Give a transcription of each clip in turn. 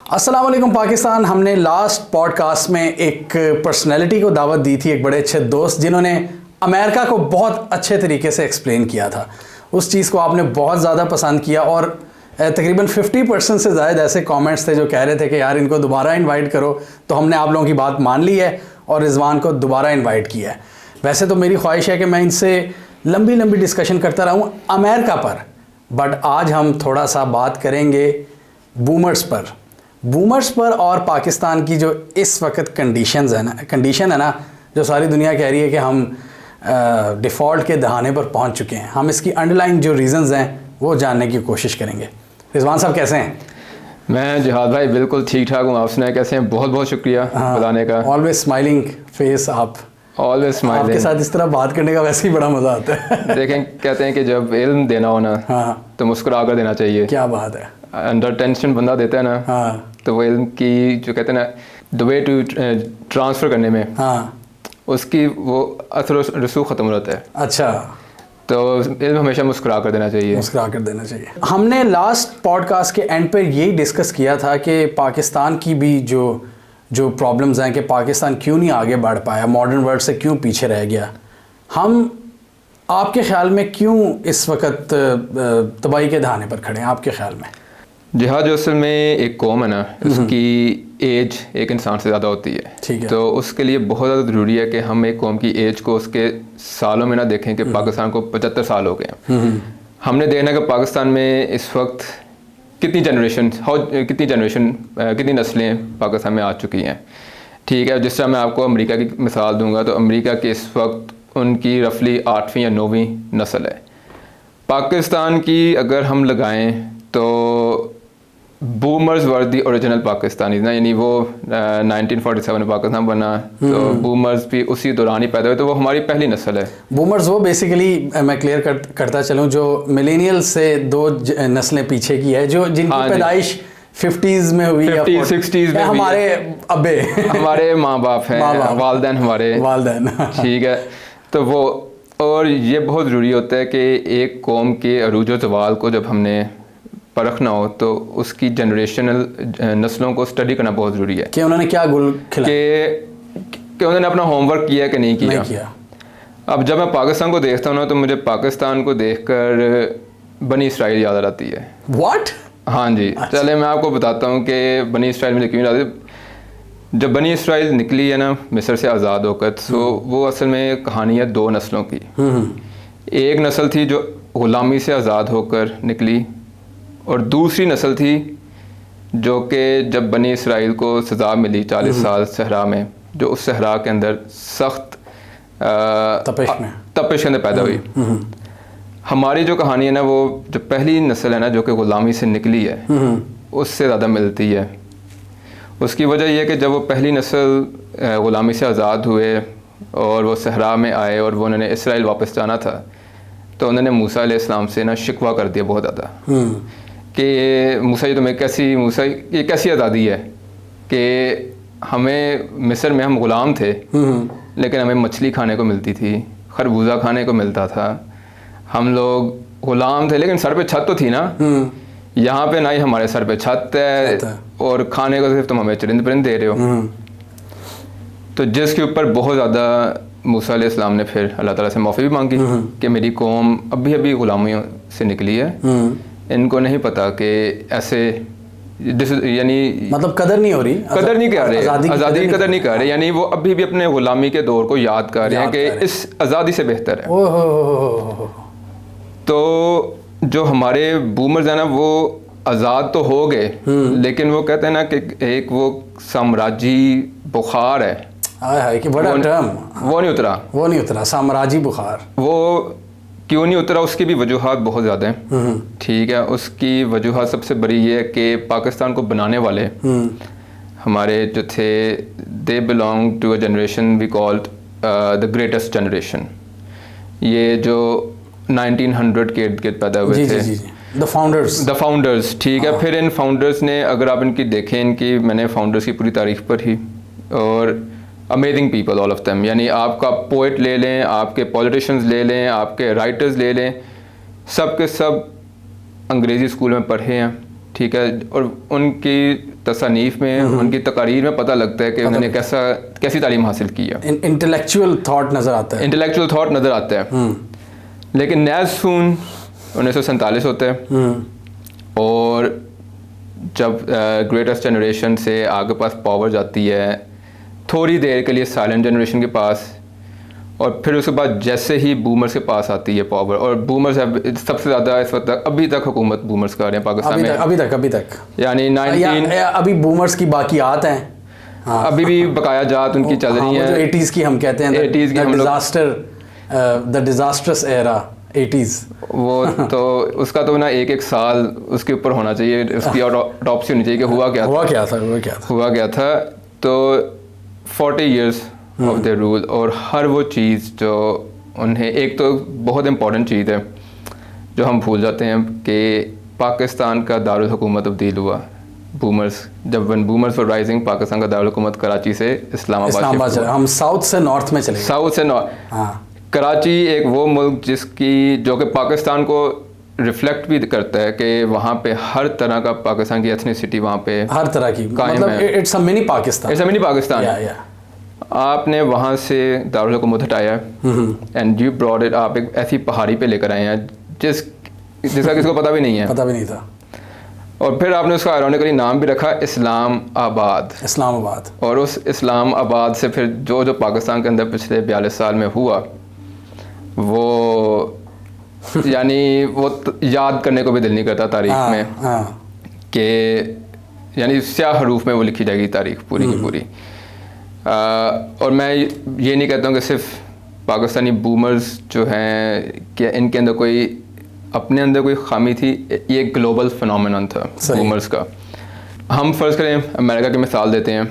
अस्सलाम वालेकुम पाकिस्तान। हमने लास्ट पॉडकास्ट में एक पर्सनैलिटी को दावत दी थी, एक बड़े अच्छे दोस्त जिन्होंने अमेरिका को बहुत अच्छे तरीके से एक्सप्लेन किया था। उस चीज़ को आपने बहुत ज़्यादा पसंद किया और तकरीबन 50% से ज़्यादा ऐसे कमेंट्स थे जो कह रहे थे कि यार इनको दोबारा इनवाइट करो। तो हमने आप लोगों की बात मान ली है और रिजवान को दोबारा इनवाइट किया है। वैसे तो मेरी ख्वाहिश है कि मैं इनसे लंबी लंबी डिस्कशन करता रहूँ अमेरिका पर, बट आज हम थोड़ा सा बात करेंगे बूमर्स पर और पाकिस्तान की जो इस वक्त कंडीशन है ना जो सारी दुनिया कह रही है कि हम डिफ़ॉल्ट के दहाने पर पहुंच चुके हैं। हम इसकी अंडरलाइन जो रीज़न्स हैं वो जानने की कोशिश करेंगे। रिजवान साहब कैसे हैं? मैं जिहाद भाई बिल्कुल ठीक ठाक हूँ। आप सुनाए कैसे हैं? बहुत बहुत शुक्रिया बताने का। ऑलवेज स्माइलिंग फेस, आप ऑलवेज स्माइलिंग। आपके साथ इस तरह बात करने का वैसे ही बड़ा मज़ा आता है। देखें, कहते हैं कि जब इल्म देना हो ना तो मुस्कुरा कर देना चाहिए। क्या बात है। अंडर टेंशन बंदा देता है ना तो वो इल्म की जो कहते हैं ना द वे टू ट्रांसफ़र करने में उसकी वो असर रसूख ख़त्म हो जाता है। अच्छा, तो इल्म हमेशा मुस्कुरा कर देना चाहिए। हमने लास्ट पॉडकास्ट के एंड पर यही डिस्कस किया था कि पाकिस्तान की भी जो प्रॉब्लम्स हैं कि पाकिस्तान क्यों नहीं आगे बढ़ पाया, मॉडर्न वर्ल्ड से क्यों पीछे रह गया। हम आपके ख़्याल में क्यों इस वक्त तबाही के दहाने पर खड़े हैं आपके ख़्याल में? जिहाद जो असल में एक कौम है ना, उसकी एज एक इंसान से ज़्यादा होती है। ठीक है। तो उसके लिए बहुत ज़्यादा ज़रूरी है कि हम एक कौम की एज को उसके सालों में ना देखें कि पाकिस्तान को 75 साल हो गए हैं। हमने देखना कि पाकिस्तान में इस वक्त कितनी नस्लें पाकिस्तान में आ चुकी हैं। ठीक है। जिस तरह मैं आपको अमेरिका की मिसाल दूंगा तो अमेरिका की इस वक्त उनकी रफली 8वीं या 9वीं नस्ल है। पाकिस्तान की अगर हम लगाएं तो boomers were the original Pakistani ना, यानी वो 1947 में पाकिस्तान बना तो बूमर्स भी उसी दौरान ही पैदा हुए, तो वो हमारी पहली नस्ल है। बूमर्स वो बेसिकली मैं क्लियर करता चलूँ जो मिलेनियल से 2 नस्लें पीछे की है, जो जिनकी पैदाइश 50s में हुई, 50s 60s में हमारे अब्बे हमारे माँ बाप हैं, वालदैन हमारे वालदैन। ठीक है। तो वो और ये बहुत ज़रूरी होता है कि एक कौम के अरूज व ज़वाल को जब हमने परखना हो तो उसकी जनरेशनल नस्लों को स्टडी करना बहुत ज़रूरी है कि उन्होंने क्या गुल खिलाया, कि उन्होंने अपना होमवर्क किया कि नहीं किया। अब जब मैं पाकिस्तान को देखता हूँ ना तो मुझे पाकिस्तान को देखकर बनी इसराइल याद आती है। व्हाट? हाँ जी। अच्छा। चले मैं आपको बताता हूँ कि बनी इसराइल मुझे क्यों याद आती। जब बनी इसराइल निकली है ना मिस्र से आज़ाद होकर, तो वो असल में कहानी है 2 नस्लों की। एक नस्ल थी जो ग़ुलामी से आज़ाद होकर निकली और दूसरी नस्ल थी जो कि जब बनी इसराइल को सज़ा मिली 40 साल सहरा में, जो उस सहरा के अंदर सख्त तपिश के अंदर पैदा हुई। हमारी जो कहानी है ना वो जो पहली नस्ल है ना जो कि ग़ुलामी से निकली है उससे ज़्यादा मिलती है। उसकी वजह यह है कि जब वो पहली नस्ल ग़ुलामी से आज़ाद हुए और वो सहरा में आए और वो उन्होंने इसराइल वापस जाना था तो उन्होंने मूसा अलैहिस्सलाम से ना शिकवा कर दिया बहुत ज़्यादा कि मूसा ये तुम्हें ये कैसी आज़ादी है कि हमें मिस्र में हम ग़ुलाम थे लेकिन हमें मछली खाने को मिलती थी, खरबूजा खाने को मिलता था, हम लोग ग़ुलाम थे लेकिन सर पे छत तो थी ना। यहाँ पे ना ही हमारे सर पे छत है और खाने को सिर्फ तुम हमें चरिंद परिंद दे रहे हो। तो जिसके ऊपर बहुत ज़्यादा मूसा अलैहिस्सलाम ने फिर अल्लाह ताला से माफ़ी भी मांगी कि मेरी कौम अभी ग़ुलामियों से निकली है, इनको नहीं पता कि ऐसे यानी मतलब कदर नहीं कर रहे, आज़ादी की कदर नहीं कर रहे, यानी वो अभी भी अपने ग़ुलामी के दौर को याद कर रहे हैं कि इस आज़ादी से बेहतर है। तो जो हमारे बूमर्स हैं ना वो आज़ाद तो हो गए लेकिन वो कहते हैं ना कि एक वो साम्राज्य बुखार है, कि बड़ा टर्म वो नहीं उतरा साम्राज्य बुखार। वो क्यों नहीं उतरा उसकी भी वजूहात बहुत ज़्यादा हैं। ठीक है। उसकी वजूहात सबसे बड़ी ये है कि पाकिस्तान को बनाने वाले हमारे जो थे they belong to a generation we called the greatest generation. ये जो 1900 के इर्द गिर्द पैदा हुए थे, द फाउंडर्स। ठीक है। फिर इन फाउंडर्स ने अगर आप इनकी देखें, इनकी मैंने फाउंडर्स की पूरी तारीख पर ही, और amazing people all of them, यानी आपका पोइट ले लें, आपके पॉलिटिशियंस ले लें, आपके राइटर्स ले लें, सब के सब अंग्रेज़ी स्कूल में पढ़े हैं। ठीक है। और उनकी तसानीफ में, उनकी तकारीर में पता लगता है कि उन्होंने कैसी तालीम हासिल की है। इंटेलेक्चुअल थॉट नज़र आता है। इंटेलेक्चुअल थॉट नज़र आता है। लेकिन नैज़-सून 1947 होता है, और जब ग्रेटेस्ट जनरेशन से आगे पास पावर जाती है थोड़ी देर के लिए साइलेंट जनरेशन के पास, और फिर उसके बाद जैसे ही बूमर्स के पास आती है पावर, और बूमर्स सबसे ज़्यादा इस वक्त अभी तक हुकूमत बूमर्स कर रहे हैं पाकिस्तान में। अभी तक यानी 19 अभी बूमर्स की बाकियात हैं। हाँ। अभी भी बकाया जात उनकी चल रही हैं। जो 80s की हम कहते हैं, 80s की हम लोग द डिजास्टर्स एरा 80s। वो तो उसका तो ना एक साल उसके ऊपर होना चाहिए, उसकी ऑटोप्सी होनी चाहिए कि हुआ क्या था। तो 40 years ऑफ द रूल, और हर वो चीज़ जो उन्हें, एक तो बहुत इम्पॉर्टेंट चीज़ है जो हम भूल जाते हैं कि पाकिस्तान का दारुल हुकूमत तब्दील हुआ बूमर्स, जब वन बूमर्स वर राइजिंग, पाकिस्तान का दारुल हुकूमत कराची से इस्लामाबाद चले। हम साउथ से नॉर्थ में चले, साउथ से नॉर्थ। हाँ। कराची एक वो मुल्क जो कि पाकिस्तान को रिफ्लेक्ट भी करता है कि वहाँ पे हर तरह का पाकिस्तान की एथनिसिटी वहाँ पे हर तरह की मतलब इट्स अ मिनी पाकिस्तान। आपने वहाँ से दारुल हुकूमत हटाया एंड यू ब्रॉट इट, आप एक ऐसी पहाड़ी पे लेकर आए हैं जिसका किसी को पता भी नहीं था, और फिर आपने उसका आयरॉनिकली नाम भी रखा इस्लामाबाद। और उस इस्लामाबाद से फिर जो पाकिस्तान के अंदर पिछले 42 साल में हुआ, वो यानी वो याद करने को भी दिल नहीं करता तारीख में, कि यानी स्याह हरूफ में वो लिखी जाएगी तारीख पूरी की पूरी। और मैं ये नहीं कहता हूँ कि सिर्फ पाकिस्तानी बूमर्स जो हैं कि इनके अंदर अपने अंदर कोई खामी थी, ये एक ग्लोबल फिनोमेनन था बूमर्स का। हम फ़र्ज़ करें अमेरिका की मिसाल देते हैं।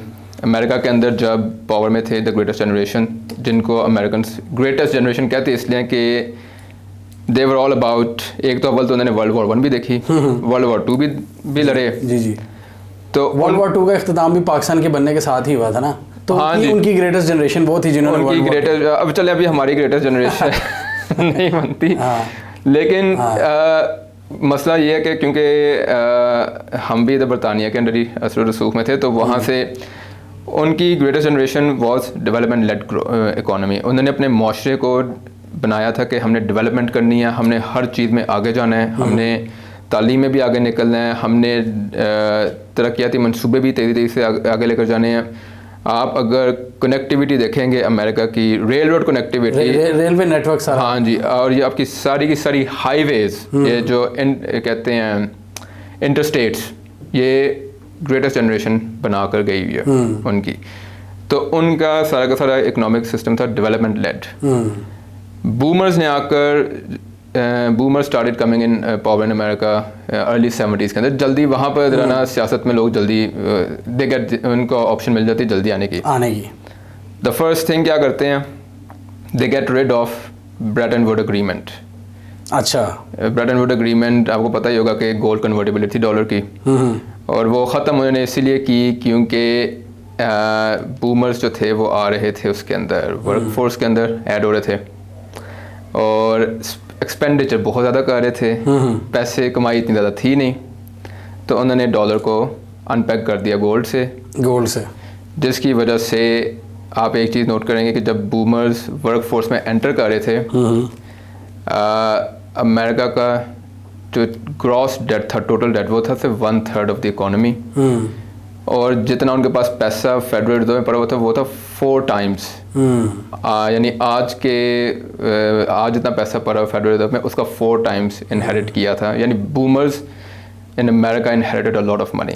अमेरिका के अंदर जब पावर में थे द ग्रेटेस्ट जनरेशन, जिनको अमेरिकन ग्रेटेस्ट जनरेशन कहते हैं इसलिए कि दे वर ऑल अबाउट, एक तो अव्वल तो उन्होंने वर्ल्ड वॉर 1 भी देखी, वर्ल्ड वॉर 2 भी लड़े। जी। तो वर्ल्ड वॉर 2 का इख्तिताम भी पाकिस्तान के बनने के साथ ही हुआ था ना, तो उनकी ग्रेटेस्ट जनरेशन वो थी जिन्होंने अब चले अभी हमारी ग्रेटेस्ट जनरेशन नहीं बनती। लेकिन मसला ये है कि क्योंकि हम भी इधर बरतानिया के अंदर ही असर रसूख में थे, तो वहाँ से उनकी greatest generation was development led economy. उन्होंने अपने माशरे को बनाया था कि हमने डेवलपमेंट करनी है, हमने हर चीज़ में आगे जाना है, हमने तालीम में भी आगे निकलना है, हमने तरक्याती मंसूबे भी तेज़ी से आगे लेकर जाने हैं। आप अगर कनेक्टिविटी देखेंगे अमेरिका की, rail road connectivity, railway network सारा, हाँ जी, और ये आपकी सारी की सारी हाईवेज, ये जो कहते हैं इंटरस्टेट्स, ये ग्रेटेस्ट जनरेशन बना कर गई हुई है उनकी। तो उनका सारा का सारा इकोनॉमिक सिस्टम था डेवलपमेंट लेड। बूमर्स ने आकर boomer started coming in power in America early 70s के अंदर। जल्दी वहाँ पर जरा ना सियासत में लोग जल्दी उनको ऑप्शन मिल जाती है जल्दी आने की। द फर्स्ट थिंग क्या करते हैं, they get rid of Bretton Wood agreement. अच्छा, ब्रेटन वुड एग्रीमेंट आपको पता ही होगा कि गोल्ड कन्वर्टिबिलिटी डॉलर की, और वो ख़त्म उन्होंने इसीलिए की क्योंकि बूमर्स जो थे वो आ रहे थे उसके अंदर, वर्क फोर्स के अंदर ऐड हो रहे थे, और एक्सपेंडिचर बहुत ज़्यादा कर रहे थे, पैसे कमाई इतनी ज़्यादा थी नहीं, तो उन्होंने डॉलर को अनपैक कर दिया गोल्ड से, जिसकी वजह से आप एक चीज़ नोट करेंगे कि जब बूमर्स वर्क फोर्स में एंटर कर रहे थे, अमेरिका का जो ग्रॉस डेट था, टोटल डेट, वो था सिर्फ 1/3 ऑफ द इकोनॉमी, और जितना उनके पास पैसा फेडरल रिजर्व में पड़ा हुआ था वो था 4 times। यानी आज जितना पैसा पड़ा फेडरल रिजर्व में उसका 4 times इनहेरिट किया था। यानी boomers in America inherited a lot of money,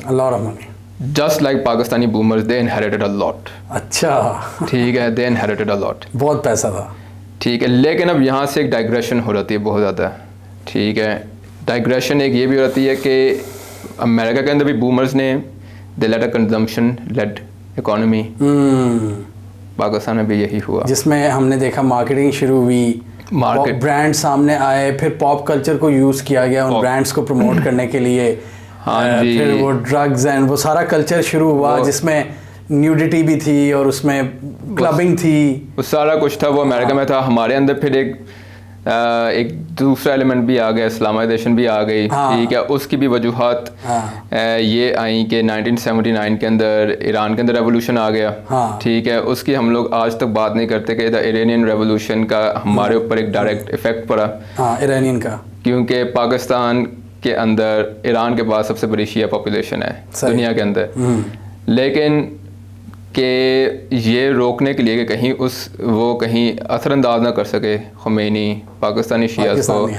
just like Pakistani boomers, they inherited a lot. अच्छा, ठीक है, दे इनहेरिटेड अ लॉट, बहुत पैसा था। ठीक है, लेकिन अब यहाँ से एक डाइग्रेशन हो जाती है बहुत ज़्यादा। ठीक है, डाइग्रेशन एक ये भी हो जाती है कि अमेरिका के अंदर भी बूमर्स ने they let a consumption led economy, Pakistan में भी यही हुआ, जिसमें हमने देखा मार्केटिंग शुरू हुई, ब्रांड सामने आए, फिर पॉप कल्चर को यूज़ किया गया उन ब्रांड्स को प्रमोट करने के लिए। हाँ जी, फिर वो ड्रग्स एंड वो सारा कल्चर शुरू हुआ जिसमें न्यूडिटी भी थी और उसमें क्लबिंग थी, वो सारा कुछ था, वो अमेरिका में था। हमारे अंदर फिर एक एक दूसरा एलिमेंट भी आ गया, इस्लामाइजेशन भी आ गई। हाँ। ठीक है, उसकी भी वजूहात ये आई कि 1979 के अंदर ईरान के अंदर रेवोल्यूशन आ गया। हाँ। ठीक है, उसकी हम लोग आज तक बात नहीं करते कि द इरानियन रेवोल्यूशन का हमारे ऊपर एक डायरेक्ट इफेक्ट पड़ा। हाँ, इरानियन का, क्योंकि पाकिस्तान के अंदर ईरान के बाद सबसे बड़ी शिया पॉपुलेशन है दुनिया के अंदर। लेकिन कि ये रोकने के लिए कि कहीं वो कहीं असरअंदाज ना कर सके खुमैनी पाकिस्तानी शिया को,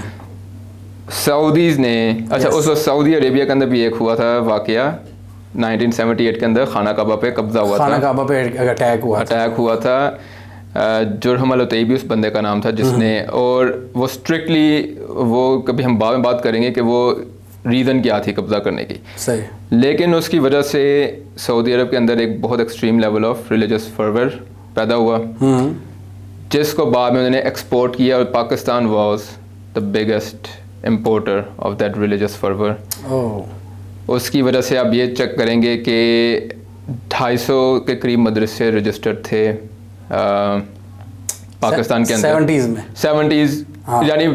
सऊदीज़ ने अच्छा उस वक्त सऊदी अरेबिया के अंदर भी एक हुआ था वाक़या 1978 के अंदर खाना काबा पे कब्जा हुआ था, खाना काबा पे अटैक हुआ था। जुरहम अल-उतैबी उस बंदे का नाम था जिसने, और वो स्ट्रिक्टली, वो कभी हम बाद में बात करेंगे कि वो रीज़न क्या थी कब्ज़ा करने की। सही। लेकिन उसकी वजह से सऊदी अरब के अंदर एक बहुत extreme level of religious fervour पैदा हुआ, जिसको बाद में उन्होंने एक्सपोर्ट किया, और Pakistan was the biggest importer of that religious fervour. उसकी वजह से आप ये चेक करेंगे कि 250 के करीब मदरसे रजिस्टर्ड थे पाकिस्तान के अंदर 70s यानी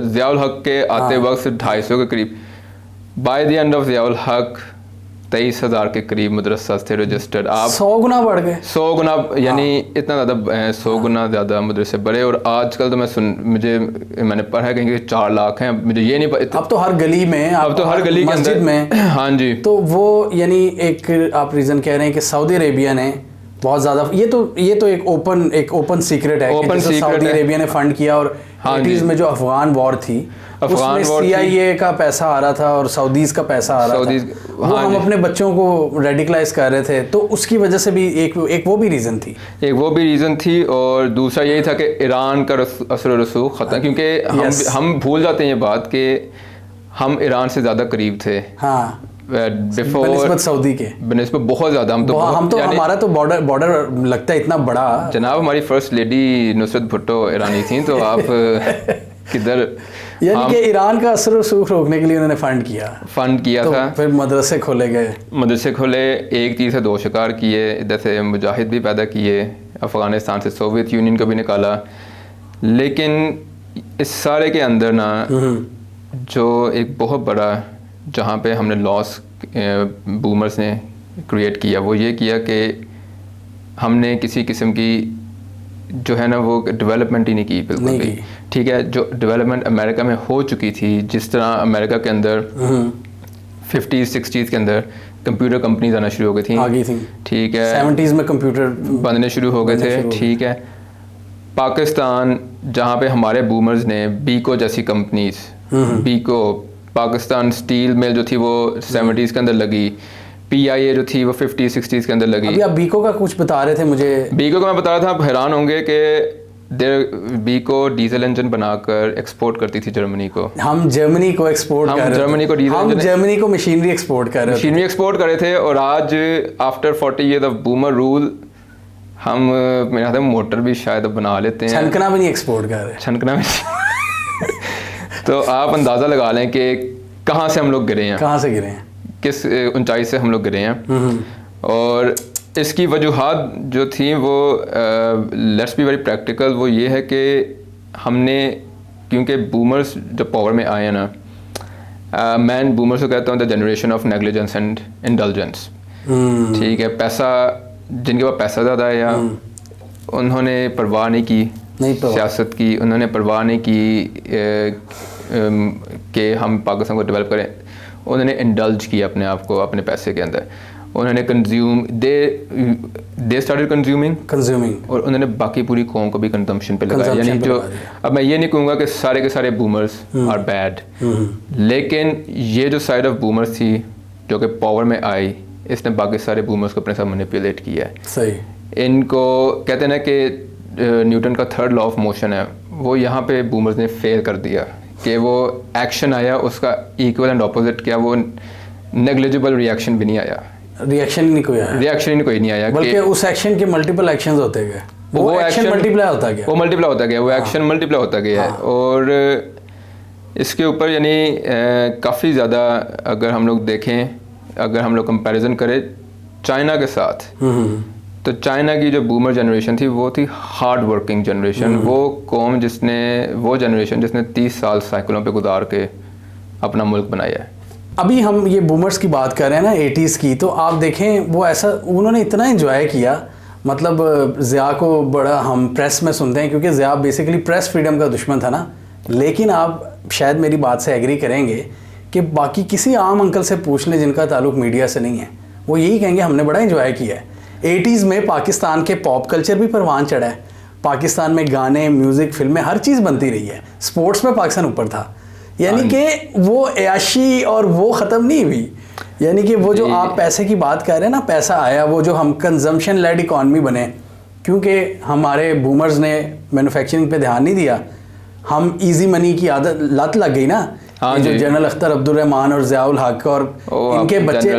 ज़ियाउल हक के आते वक्त 250 के करीब। By the end of Ziaul हक 23,000 के करीब मदरसा थे रजिस्टर्ड। आप 100 गुना बढ़ गए, 100 गुना, यानी इतना ज़्यादा 100 गुना ज़्यादा मदरसे बढ़े। और आजकल तो मैंने पढ़ा है कहीं 4 लाख हैं, मुझे ये नहीं पता। अब तो हर गली में, अब तो हर गली के मस्जिद में। हाँ जी। तो वो यानी एक आप रीज़न कह रहे हैं कि सऊदी अरेबिया ने बहुत ज़्यादा, ये तो एक ओपन सीक्रेट है कि सऊदी अरेबिया ने फंड किया। और 80s में जो अफगान वॉर थी, उसमें CIA का पैसा आ रहा था और सऊदीज़ का पैसा आ रहा था, वो हम अपने बच्चों को रेडिकलाइज कर रहे थे, तो उसकी वजह से भी एक वो भी रीज़न थी। और दूसरा यही था कि ईरान का असर रसूख ख़त्म, क्योंकि हम भूल जाते हैं ये बात कि हम ईरान से ज़्यादा करीब थे। हाँ, बिफोर सऊदी के बनस्बत बहुत ज़्यादा। हमारा तो बॉर्डर लगता है इतना बड़ा। जनाब, हमारी फर्स्ट लेडी नुसरत भुट्टो ईरानी थी, तो आप किधर, यानी कि ईरान का असर रसूख रोकने के लिए उन्होंने फंड किया तो था। फिर मदरसे खोले, एक तीर से 2 शिकार किए, इधर से मुजाहिद भी पैदा किए, अफ़गानिस्तान से सोवियत यूनियन को भी निकाला। लेकिन इस सारे के अंदर ना जो एक बहुत बड़ा जहाँ पे हमने लॉस बूमर्स ने क्रिएट किया, वो ये किया कि हमने किसी किस्म की जो है ना वो डेवलपमेंट ही नहीं की, बिल्कुल भी। ठीक है, जो डेवलपमेंट अमेरिका में हो चुकी थी, जिस तरह अमेरिका के अंदर 50s 60s के अंदर कंप्यूटर कंपनीज आना शुरू हो गई थी। ठीक है, 70s में कंप्यूटर बनने शुरू हो गए थे। ठीक है, पाकिस्तान जहाँ पे हमारे बूमर्स ने बीको जैसी कंपनीज, बीको पाकिस्तान स्टील मिल जो थी वो 70s के अंदर लगी, PIA जो थी वो 50s 60s के अंदर लगी। अभी आप बीको का कुछ बता रहे थे मुझे। बीको का मैं बता रहा था, आप हैरान होंगे कि बीको डीजल इंजन बनाकर एक्सपोर्ट करती थी जर्मनी को। हम जर्मनी को एक्सपोर्ट कर रहे थे, जर्मनी को मशीनरी एक्सपोर्ट कर रहे थे। और आज after 40 years of boomer rule हम मेरे ख्याल मोटर भी शायद बना लेते हैं, छनकना भी नहीं एक्सपोर्ट कर रहे, छनकना भी तो आप अंदाज़ा लगा लें कि कहाँ से हम लोग गिरे हैं, किस ऊंचाई से हम लोग गिरे हैं। और इसकी वजूहात जो थी वो लेट्स बी वेरी प्रैक्टिकल, वो ये है कि हमने, क्योंकि बूमर्स जब पावर में आए ना, मैं बूमर्स को कहता हूँ the generation of negligence and indulgence. ठीक है, पैसा, जिनके पास पैसा ज़्यादा है, या उन्होंने परवाह नहीं की सियासत की, उन्होंने परवाह नहीं की कि हम पाकिस्तान को डेवलप करें। उन्होंने इंडल्ज किया अपने आप को अपने पैसे के अंदर, उन्होंने दे स्टार्टेड कंज्यूमिंग, और उन्होंने बाकी पूरी कौम को भी कंजम्पशन पे लगाया। यानी जो, अब मैं ये नहीं कहूँगा कि सारे के सारे बूमर्स आर बैड, लेकिन ये जो साइड ऑफ बूमर्स थी जो कि पावर में आई, इसने बाकी सारे बूमर्स को अपने साथ मैनिपुलेट किया है। सही। इनको कहते हैं ना कि न्यूटन का 3rd लॉ ऑफ मोशन है, वो यहाँ पे बूमर्स ने फेल कर दिया कि वो एक्शन आया, उसका इक्वल एंड ऑपोजिट किया, वो नेग्लिजिबल रिएक्शन भी नहीं आया, रिएक्शन ही कोई नहीं आया, बल्कि उस एक्शन के मल्टीपल एक्शंस होते गए, वो एक्शन मल्टीप्लाई होता गया, वो एक्शन मल्टीप्लाई होता गया है। और इसके ऊपर यानी काफ़ी ज़्यादा अगर हम लोग देखें, अगर हम लोग कंपैरिजन करें चाइना के साथ, तो चाइना की जो बूमर जनरेशन थी वो थी हार्ड वर्किंग जनरेशन, वो कौम वो जनरेशन जिसने 30 साल साइकिलों पे गुजार के अपना मुल्क बनाया है। अभी हम ये बूमर्स की बात कर रहे हैं ना 80s की, तो आप देखें वो ऐसा उन्होंने इतना एंजॉय किया, मतलब ज़िया को बड़ा हम प्रेस में सुनते हैं क्योंकि ज़िया बेसिकली प्रेस फ्रीडम का दुश्मन था ना, लेकिन आप शायद मेरी बात से एग्री करेंगे कि बाकी किसी आम अंकल से पूछ लें जिनका ताल्लुक मीडिया से नहीं है, वो यही कहेंगे हमने बड़ा एंजॉय किया है। 80s में पाकिस्तान के पॉप कल्चर भी परवान चढ़ा है, पाकिस्तान में गाने, म्यूज़िक, फिल्में, हर चीज़ बनती रही है, स्पोर्ट्स में पाकिस्तान ऊपर था, यानी कि वो अयाशी और वो ख़त्म नहीं हुई। यानी कि वो जो आप पैसे की बात कर रहे हैं ना, पैसा आया, वो जो हम कंजम्पशन लेड इकॉनमी बने, क्योंकि हमारे बूमर्स ने मैन्युफैक्चरिंग पे ध्यान नहीं दिया, हम इजी मनी की आदत लत लग गई ना। हाँ जो जनरल अख्तर, अब्दुल रहमान और ज़ियाउल हक और इनके बच्चे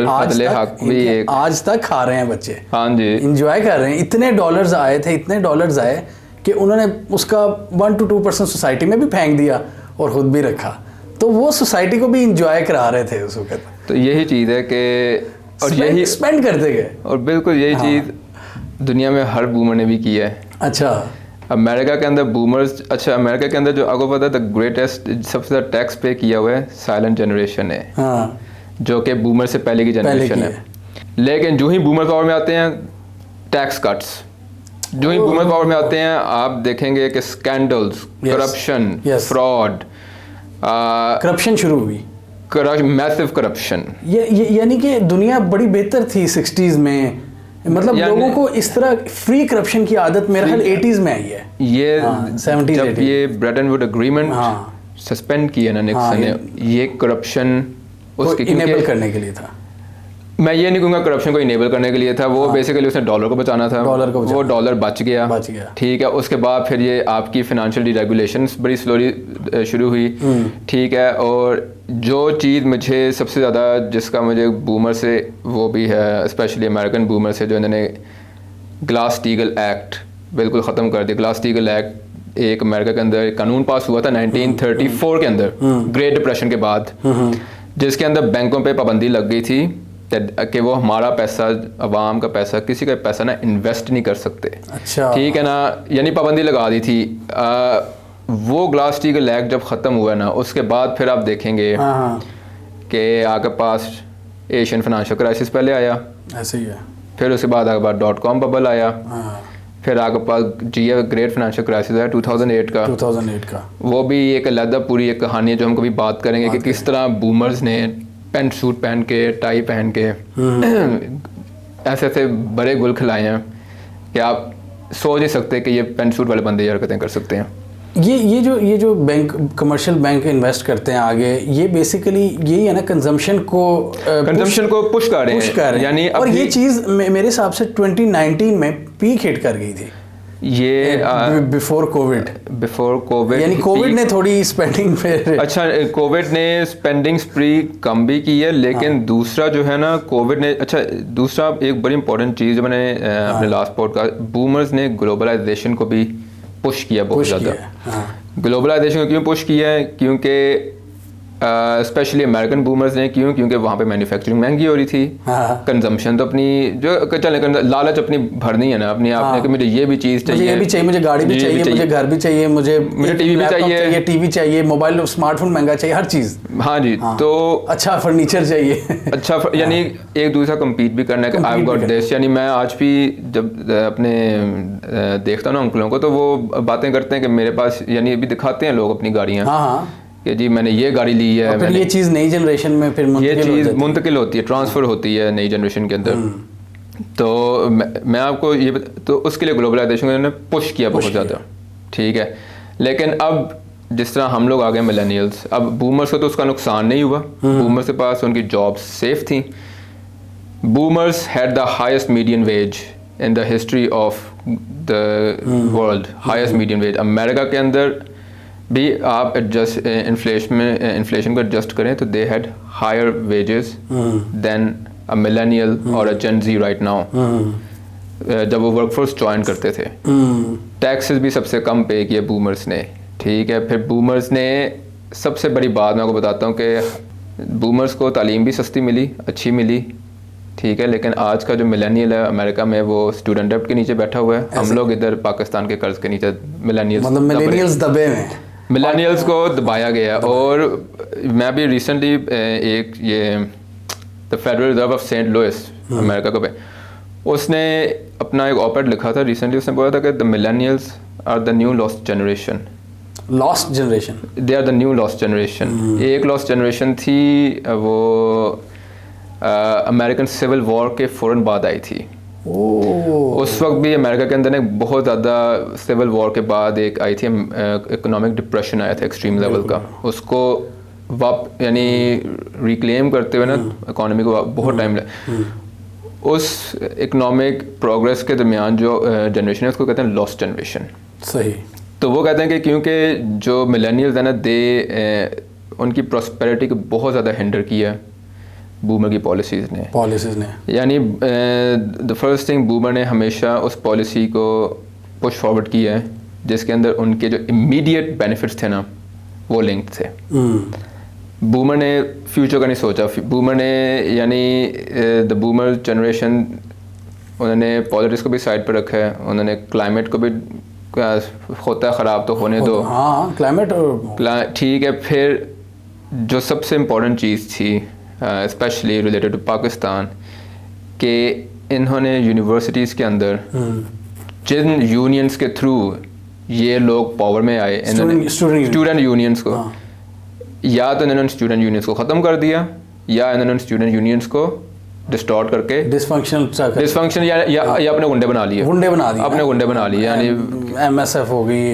आज तक खा रहे हैं, बच्चे हाँ जी इंजॉय कर रहे हैं। इतने डॉलर्स आए थे, इतने डॉलर्स आए कि उन्होंने उसका 1 to 2% सोसाइटी में भी फेंक दिया और ख़ुद भी रखा, तो वो सोसाइटी को भी इंजॉय करा रहे थे उस वक्त। तो यही चीज़ है कि और यही स्पेंड करते गए, और बिल्कुल यही चीज़ दुनिया में हर बूमर ने भी की है। अच्छा, अमेरिका के अंदर बूमर्स, अच्छा अमेरिका के अंदर जो आपको पता है द ग्रेटेस्ट सबसे ज़्यादा टैक्स पे किया हुआ है साइलेंट जनरेशन है, हाँ, जो कि बूमर से पहले की जनरेशन है। लेकिन जो ही बूमर पावर में आते हैं टैक्स कट्स, जो ही बूमर पावर में आते हैं आप देखेंगे कि स्कैंडल्स, करप्शन, फ्रॉड, करप्शन शुरू हुई, मैसिव करप्शन। यानी कि दुनिया बड़ी बेहतर थी 60s में, मतलब लोगों को इस तरह फ्री करप्शन की आदत मेरे ख्याल 80s में आई है। ये 70s जब ये ब्रेटन वुड एग्रीमेंट सस्पेंड किया ना निक्सन ने, ये करप्शन उसके इनेबल करने के लिए था। मैं ये नहीं कहूँगा करप्शन को इनेबल करने के लिए था, वो बेसिकली उसने डॉलर को बचाना था, वो डॉलर बच गया, ठीक है। उसके बाद फिर ये आपकी फाइनेंशियल डीरेगुलेशंस बड़ी स्लोली शुरू हुई, ठीक है। और जो चीज़ मुझे सबसे ज़्यादा जिसका मुझे बूमर से वो भी है, स्पेशली अमेरिकन बूमर से, जो इन्होंने ग्लास-स्टीगल एक्ट बिल्कुल ख़त्म कर दिया। ग्लास-स्टीगल एक्ट एक अमेरिका के अंदर एक कानून पास हुआ था 1934 के अंदर, ग्रेट डिप्रेशन के बाद, जिसके अंदर बैंकों पे पाबंदी लग गई थी कि वो हमारा पैसा, अवाम का पैसा, किसी का पैसा ना इन्वेस्ट नहीं कर सकते। अच्छा, ठीक है ना, यानी पाबंदी लगा दी थी। वो ग्लास-स्टीगल एक्ट जब ख़त्म हुआ ना, उसके बाद फिर आप देखेंगे कि आपके पास एशियन फाइनेंशियल क्राइसिस पहले आया, ऐसे ही है, फिर उसके बाद आपके पास .com बबल आया, फिर आपके पास ग्रेट फाइनेंशियल क्राइसिस आया 2008 का। वो भी एक अलग पूरी एक कहानी है जो हम कभी बात करेंगे कि किस तरह बूमर्स ने पेंट सूट पहन के, टाई पहन के ऐसे ऐसे बड़े गुल खिलाए हैं कि आप सोच नहीं सकते कि ये पेंट सूट वाले बंदे ये हरकतें कर सकते हैं। ये जो बैंक, कमर्शियल बैंक इन्वेस्ट करते हैं आगे, ये बेसिकली यही है ना, कंजम्पशन को पुश कर रहे हैं। यानी और ये चीज़ मेरे हिसाब से 2019 में पीक हिट कर गई थी, ये बिफोर कोविड, यानी कोविड ने थोड़ी स्पेंडिंग फिर, अच्छा कोविड ने स्पेंडिंग स्प्री कम भी की है, लेकिन दूसरा जो है ना कोविड ने, अच्छा दूसरा एक बड़ी इंपॉर्टेंट चीज़ जो मैंने अपने लास्ट पॉडकास्ट, बूमर्स ने ग्लोबलाइजेशन को भी पुश किया बहुत ज़्यादा। ग्लोबलाइजेशन को क्यों पुश किया है? क्योंकि स्पेशली अमेरिकन बूमर्स ने, क्योंकि वहाँ पे मैन्युफैक्चरिंग महंगी हो रही थी, कंजम्पशन तो अपनी जो चले लालच अपनी भरनी है ना अपनी आप कि मुझे ये भी चीज़ चाहिए, मुझे गाड़ी भी चाहिए, मुझे घर भी चाहिए, मुझे टीवी भी चाहिए, मोबाइल स्मार्टफोन महंगा चाहिए, हर चीज़। हाँ जी, तो अच्छा फर्नीचर चाहिए, अच्छा यानी एक दूसरा कम्पीट भी करना है कि आई गॉट दिस। यानी मैं आज भी जब अपने देखता हूँ ना अंकलों को, तो वो बातें करते हैं कि मेरे पास, यानी अभी दिखाते हैं लोग अपनी गाड़ियाँ कि जी मैंने ये गाड़ी ली है, फिर ये चीज़ नई जनरेशन में फिर ये चीज़ मुंतकिल होती है, ट्रांसफ़र होती है नई जनरेशन के अंदर। तो मैं आपको ये तो उसके लिए ग्लोबलाइजेशन ने पुश किया बहुत ज़्यादा, ठीक है। लेकिन अब जिस तरह हम लोग आ गए मिलेनियल्स, अब बूमर्स को तो उसका नुकसान नहीं हुआ, बूमर्स के पास उनकी जॉब्स सेफ थी। Boomers had the highest median wage in the history of the world, highest median wage. America के अंदर भी आप एडजस्ट इन्फ्लेशन को एडजस्ट करें तो they had higher wages than a millennial और a gen Zee right now, जब वो वर्कफोर्स ज्वाइन करते थे। टैक्सेस भी सबसे कम पे किए बूमर्स ने, ठीक है। फिर बूमर्स ने सबसे बड़ी बात मैं आपको बताता हूँ कि बूमर्स को तालीम भी सस्ती मिली, अच्छी मिली, ठीक है, लेकिन आज का जो मिलेनियल है अमेरिका में वो स्टूडेंट डेब्ट के नीचे बैठा हुआ है। हम लोग इधर पाकिस्तान के कर्ज के नीचे मिलेनियल्स, मतलब मिलेनियल्स दबे हुए हैं, मिलेनियल्स को दबाया गया है। और मैं भी रिसेंटली एक ये the Federal Reserve of Saint Louis America का पे, उसने अपना एक ऑपेड लिखा था रिसेंटली। उसने बोला था कि the millennials are the new lost generation. Lost generation, they are the new lost generation. एक लॉस्ट जनरेशन थी वो अमेरिकन सिविल वॉर के फ़ौरन बाद आई थी। उस वक्त भी अमेरिका के अंदर एक बहुत ज़्यादा सिविल वॉर के बाद एक आई थी इकोनॉमिक डिप्रेशन आया था एक्सट्रीम लेवल का। उसको यानी रिक्लेम करते हुए ना इकोनॉमी को बहुत टाइम लगा। उस इकोनॉमिक प्रोग्रेस के दरमियान जो जनरेशन है उसको कहते हैं लॉस्ट जनरेशन। सही। तो वो कहते हैं कि क्योंकि जो मिलेनियल्स है ना उनकी प्रॉस्पेरिटी को बहुत ज़्यादा हिंडर किया है बूमर की पॉलिसीज़ ने। यानी द फर्स्ट थिंग, बूमर ने हमेशा उस पॉलिसी को पुश फॉरवर्ड किया है जिसके अंदर उनके जो इमीडिएट बेनिफिट्स थे ना वो लिंक्ड थे। बूमर ने फ्यूचर का नहीं सोचा। बूमर ने यानी द बूमर जनरेशन, उन्होंने पॉलिटिक्स को भी साइड पर रखा है, उन्होंने क्लाइमेट को भी होता है ख़राब तो होने दो। हाँ, क्लाइमेट ठीक है। फिर जो सबसे इम्पोर्टेंट चीज़ थी स्पेशली रिलेटेड टू पाकिस्तान, के इन्होंने यूनिवर्सिटीज़ के अंदर जिन यूनियंस के थ्रू ये लोग पावर में आए, स्टूडेंट यूनियंस को, या तो इन्होंने स्टूडेंट यूनियंस को ख़त्म कर दिया या इन्होंने स्टूडेंट यूनियंस को डिस्टॉर्ट करके डिसफंक्शन या अपने गुंडे बना लिए, अपने गुंडे बना लिए। यानी एमएसएफ हो गई,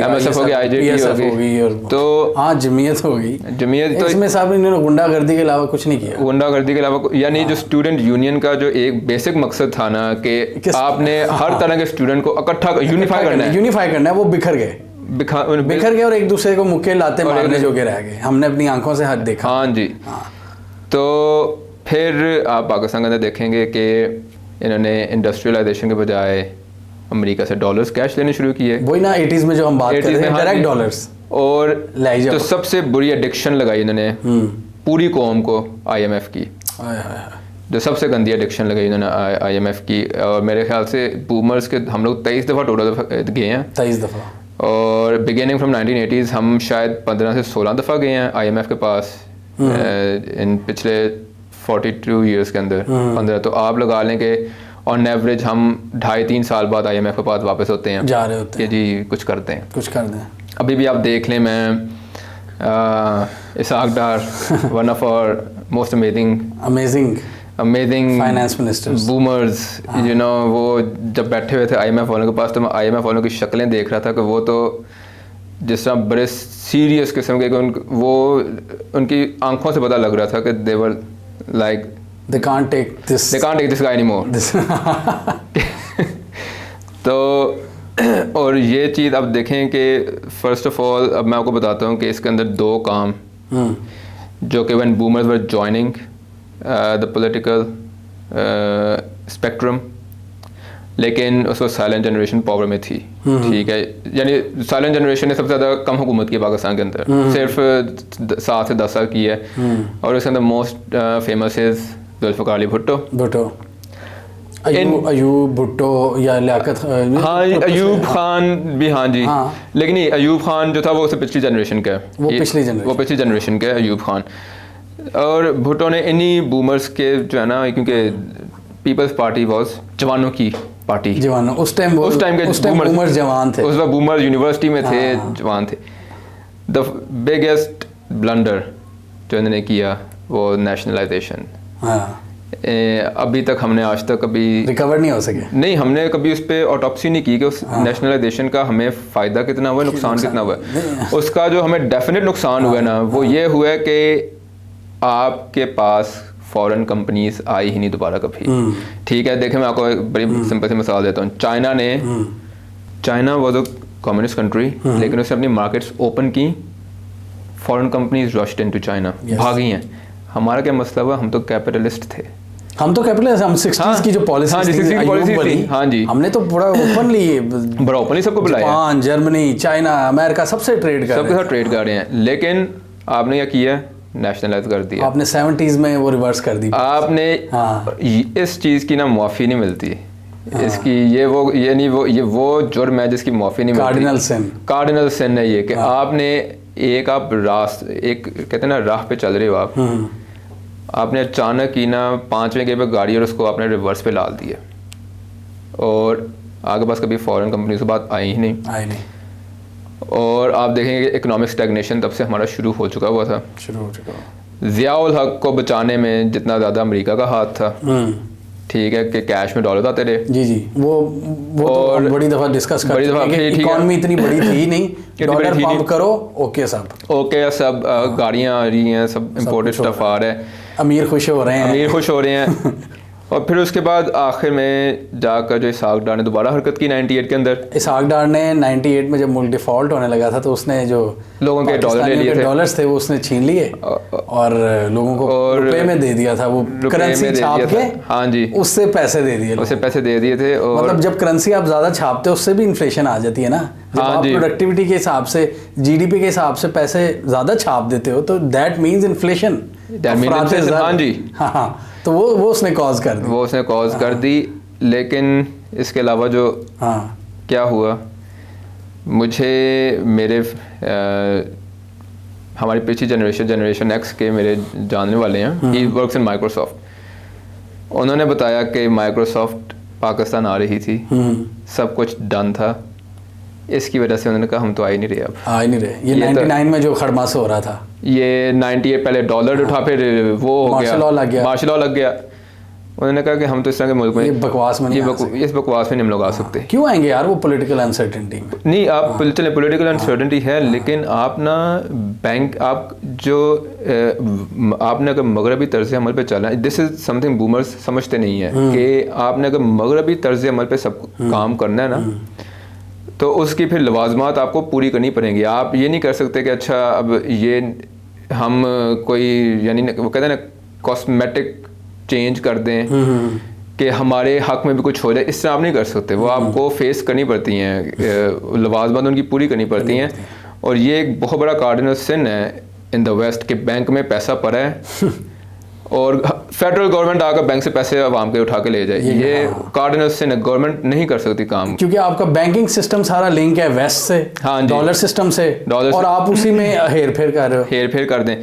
आईजेटी हो गई, तो हाँ जमीयत हो गई। जमीयत तो इसमें साहब इन्होंने गुंडागर्दी के अलावा कुछ नहीं किया। गुंडागर्दी के अलावा यानी जो स्टूडेंट यूनियन का जो एक बेसिक मकसद था ना कि आपने हर तरह के स्टूडेंट को इकट्ठा यूनिफाई करना है, वो बिखर गए और एक दूसरे को मुक्के लाते मारने जोगे रह गए। हमने अपनी आंखों से हाथ देखा। हाँ जी। तो फिर आप पाकिस्तान के अंदर देखेंगे कि इन्होंने इंडस्ट्रियलाइजेशन के बजाय अमेरिका से डॉलर्स कैश लेने शुरू किए। वही ना 80s में जो हम बात कर रहे हैं, डायरेक्ट डॉलर्स। और तो सबसे बुरी एडिक्शन लगाई इन्होंने पूरी कौम को IMF की, जो सबसे गंदी एडिक्शन लगाई इन्होंने IMF की। और मेरे ख्याल से बूमर्स के हम लोग 23 दफ़ा टोटल गए हैं, 23 दफ़ा। और बिगिनिंग फ्रॉम 1980s हम शायद 15 से 16 दफ़ा गए हैं IMF के पास इन पिछले 42 ईयर्स के अंदर 15। तो आप लगा लें कि ऑन एवरेज हम 2.5-3 साल बाद IMF के पास वापस होते हैं, जा रहे होते हैं कि जी कुछ करते हैं, कुछ कर दें। अभी भी आप देख लें, मैं Ishaq Dar one of our most amazing finance ministers, boomers, you know, वो जब बैठे हुए थे IMF वालों के पास, तो मैं IMF वालों की शक्लें देख रहा था कि वो तो जिस तरह बड़े सीरियस किस्म के, वो उनकी आंखों से पता लग रहा था कि देवर like they can't take this guy anymore. तो और ये चीज़ आप देखें कि फर्स्ट ऑफ ऑल अब मैं आपको बताता हूँ कि इसके अंदर 2 काम जो कि when boomers were joining the political spectrum, लेकिन उस वक्त साइलेंट जनरेशन पावर में थी। ठीक है, यानी साइलेंट जनरेशन ने सबसे ज़्यादा कम हुकूमत की पाकिस्तान के अंदर, सिर्फ 7 से 10 साल की है। और उसके अंदर most famous is Zulfikar Ali Bhutto, Ayub Bhutto या लियाकत, हाँ अयूब खान भी, हाँ जी। लेकिन नहीं, अयूब खान जो था वो उससे पिछली जनरेशन का है, वो पिछली जनरेशन का है अयूब खान। और भुट्टो ने इन्हीं बूमर्स के जो है ना, क्योंकि पीपल्स पार्टी वॉज जवानों की पार्टी, उस टाइम के बूमर्स जवान थे, उस वक्त बूमर यूनिवर्सिटी में थे, जवान थे। द बिगेस्ट ब्लंडर जो इन्होंने किया वो नेशनलाइजेशन। अभी तक हमने आज तक कभी रिकवर नहीं हो सके, नहीं, हमने कभी उस पर ऑटोप्सी नहीं की कि उस नेशनलाइजेशन का हमें फ़ायदा कितना हुआ, नुकसान कितना हुआ। उसका जो हमें डेफिनेट नुकसान हुआ ना, वो ये हुआ कि आपके पास फॉरेन कंपनीज आई ही नहीं दोबारा कभी। ठीक है, देखें मैं आपको एक बड़ी सिंपल सी मिसाल देता हूँ। China was a communist country, लेकिन उसने अपनी मार्केट्स ओपन की, foreign companies rushed into China, भागी हैं। हमारा क्या मसला हुआ, हम तो कैपिटलिस्ट थे, हम 60s की जो पॉलिसी थी, हाँ जी, हमने तो बड़ा ओपनली सबको बुलाया, जापान, जर्मनी, चाइना, अमेरिका सबसे ट्रेड कर रहे हैं। लेकिन आपने क्या किया, नेशनलाइज कर दिया। आपने 70s में वो रिवर्स कर दी। आपने हाँ। इस चीज़ की ना मुआफ़ी नहीं मिलती इसकी, ये वो जुर्म है जिसकी मुआफ़ी नहीं मिलती। कार्डिनल सिन है ये कि आपने आप कहते हैं ना राह पे चल रहे हो आप, आपने अचानक ही ना 5वें गेयर पे गाड़ी और उसको आपने रिवर्स पे डाल दिया और आगे बस कभी फॉरेन कंपनी से बात आई ही नहीं। और आप देखेंगे इकोनॉमिक स्टैग्नेशन तब से हमारा शुरू हो चुका हुआ था। ज़ियाउल हक को बचाने में जितना ज़्यादा अमेरिका का हाथ था, ठीक है, कि कैश में डॉलर आते रहे। जी वो और तो बड़ी दफ़ा डिस्कस कर चुके हैं कि इकॉनमी इतनी बड़ी थी नहीं, डॉलर पंप करो ओके सब गाड़ियाँ आ रही हैं, सब इम्पोर्टेड स्टफ आ रहा है, अमीर खुश हो रहे हैं और फिर उसके बाद आखिर में जाकर जो इसहाक डार ने दोबारा हरकत की 98 के अंदर। इसहाक डार ने 98 में जब मुल्क डिफ़ॉल्ट होने लगा था तो उसने जो लोगों के डॉलर ले लिए थे, डॉलर्स थे वो उसने छीन लिए और लोगों को रुपए में दे दिया था, वो करेंसी छाप के। हाँ जी, उससे पैसे दे दिए थे। और मतलब जब करेंसी आप ज़्यादा छापते हो उससे भी इन्फ्लेशन आ जाती है ना। जब आप प्रोडक्टिविटी के हिसाब से, जीडीपी के हिसाब से पैसे ज़्यादा छाप देते हो तो दैट मीन्स इन्फ्लेशन। हाँ जी, हाँ, तो वो उसने कॉज कर दी। लेकिन इसके अलावा जो क्या हुआ, मुझे मेरे हमारी पिछली जनरेशन एक्स के मेरे जानने वाले हैं, ही वर्क्स इन माइक्रोसॉफ्ट, उन्होंने बताया कि माइक्रोसॉफ्ट पाकिस्तान आ रही थी, सब कुछ डन था, इसकी वजह से उन्होंने कहा हम तो आ ही नहीं रहे। ये 99 में जो खड़मास हो रहा था, ये 98 पहले डॉलर उठा, फिर वो हो गया मार्शल लॉ लग गया। उन्होंने कहा कि हम तो इस तरह के मुल्क में इस बकवास में नहीं हम लोग आ सकते। क्यों आएंगे यार, वो पॉलिटिकल अनसर्टेनिटी में नहीं, आप चले पॉलिटिकल अनसर्टेनिटी है, लेकिन आप ना बैंक आपने अगर मगरबी तर्ज अमल पे चलना, दिस इज समथिंग बूमर्स समझते नहीं है कि आपने अगर मगरबी तर्ज अमल पे सब काम करना है ना, तो उसकी फिर लवाजमात आपको पूरी करनी पड़ेंगी। आप ये नहीं कर सकते कि अच्छा अब ये हम कोई यानी वो कहते हैं ना कॉस्मेटिक चेंज कर दें कि हमारे हक में भी कुछ हो जाए, इस तरह आप नहीं कर सकते। वो आपको फेस करनी पड़ती हैं, लवाजमात उनकी पूरी करनी पड़ती हैं। और ये एक बहुत बड़ा कार्डिनल सिन है इन द वेस्ट कि बैंक में पैसा पड़ा है और फेडरल गवर्नमेंट आकर बैंक से पैसे आवाम के उठा के ले जाए। ये कार्डिनल सिन है, गवर्नमेंट नहीं कर सकती काम, क्योंकि आपका बैंकिंग सिस्टम सारा लिंक है वेस्ट से, डॉलर सिस्टम से, और आप उसी में हेर फेर कर दें।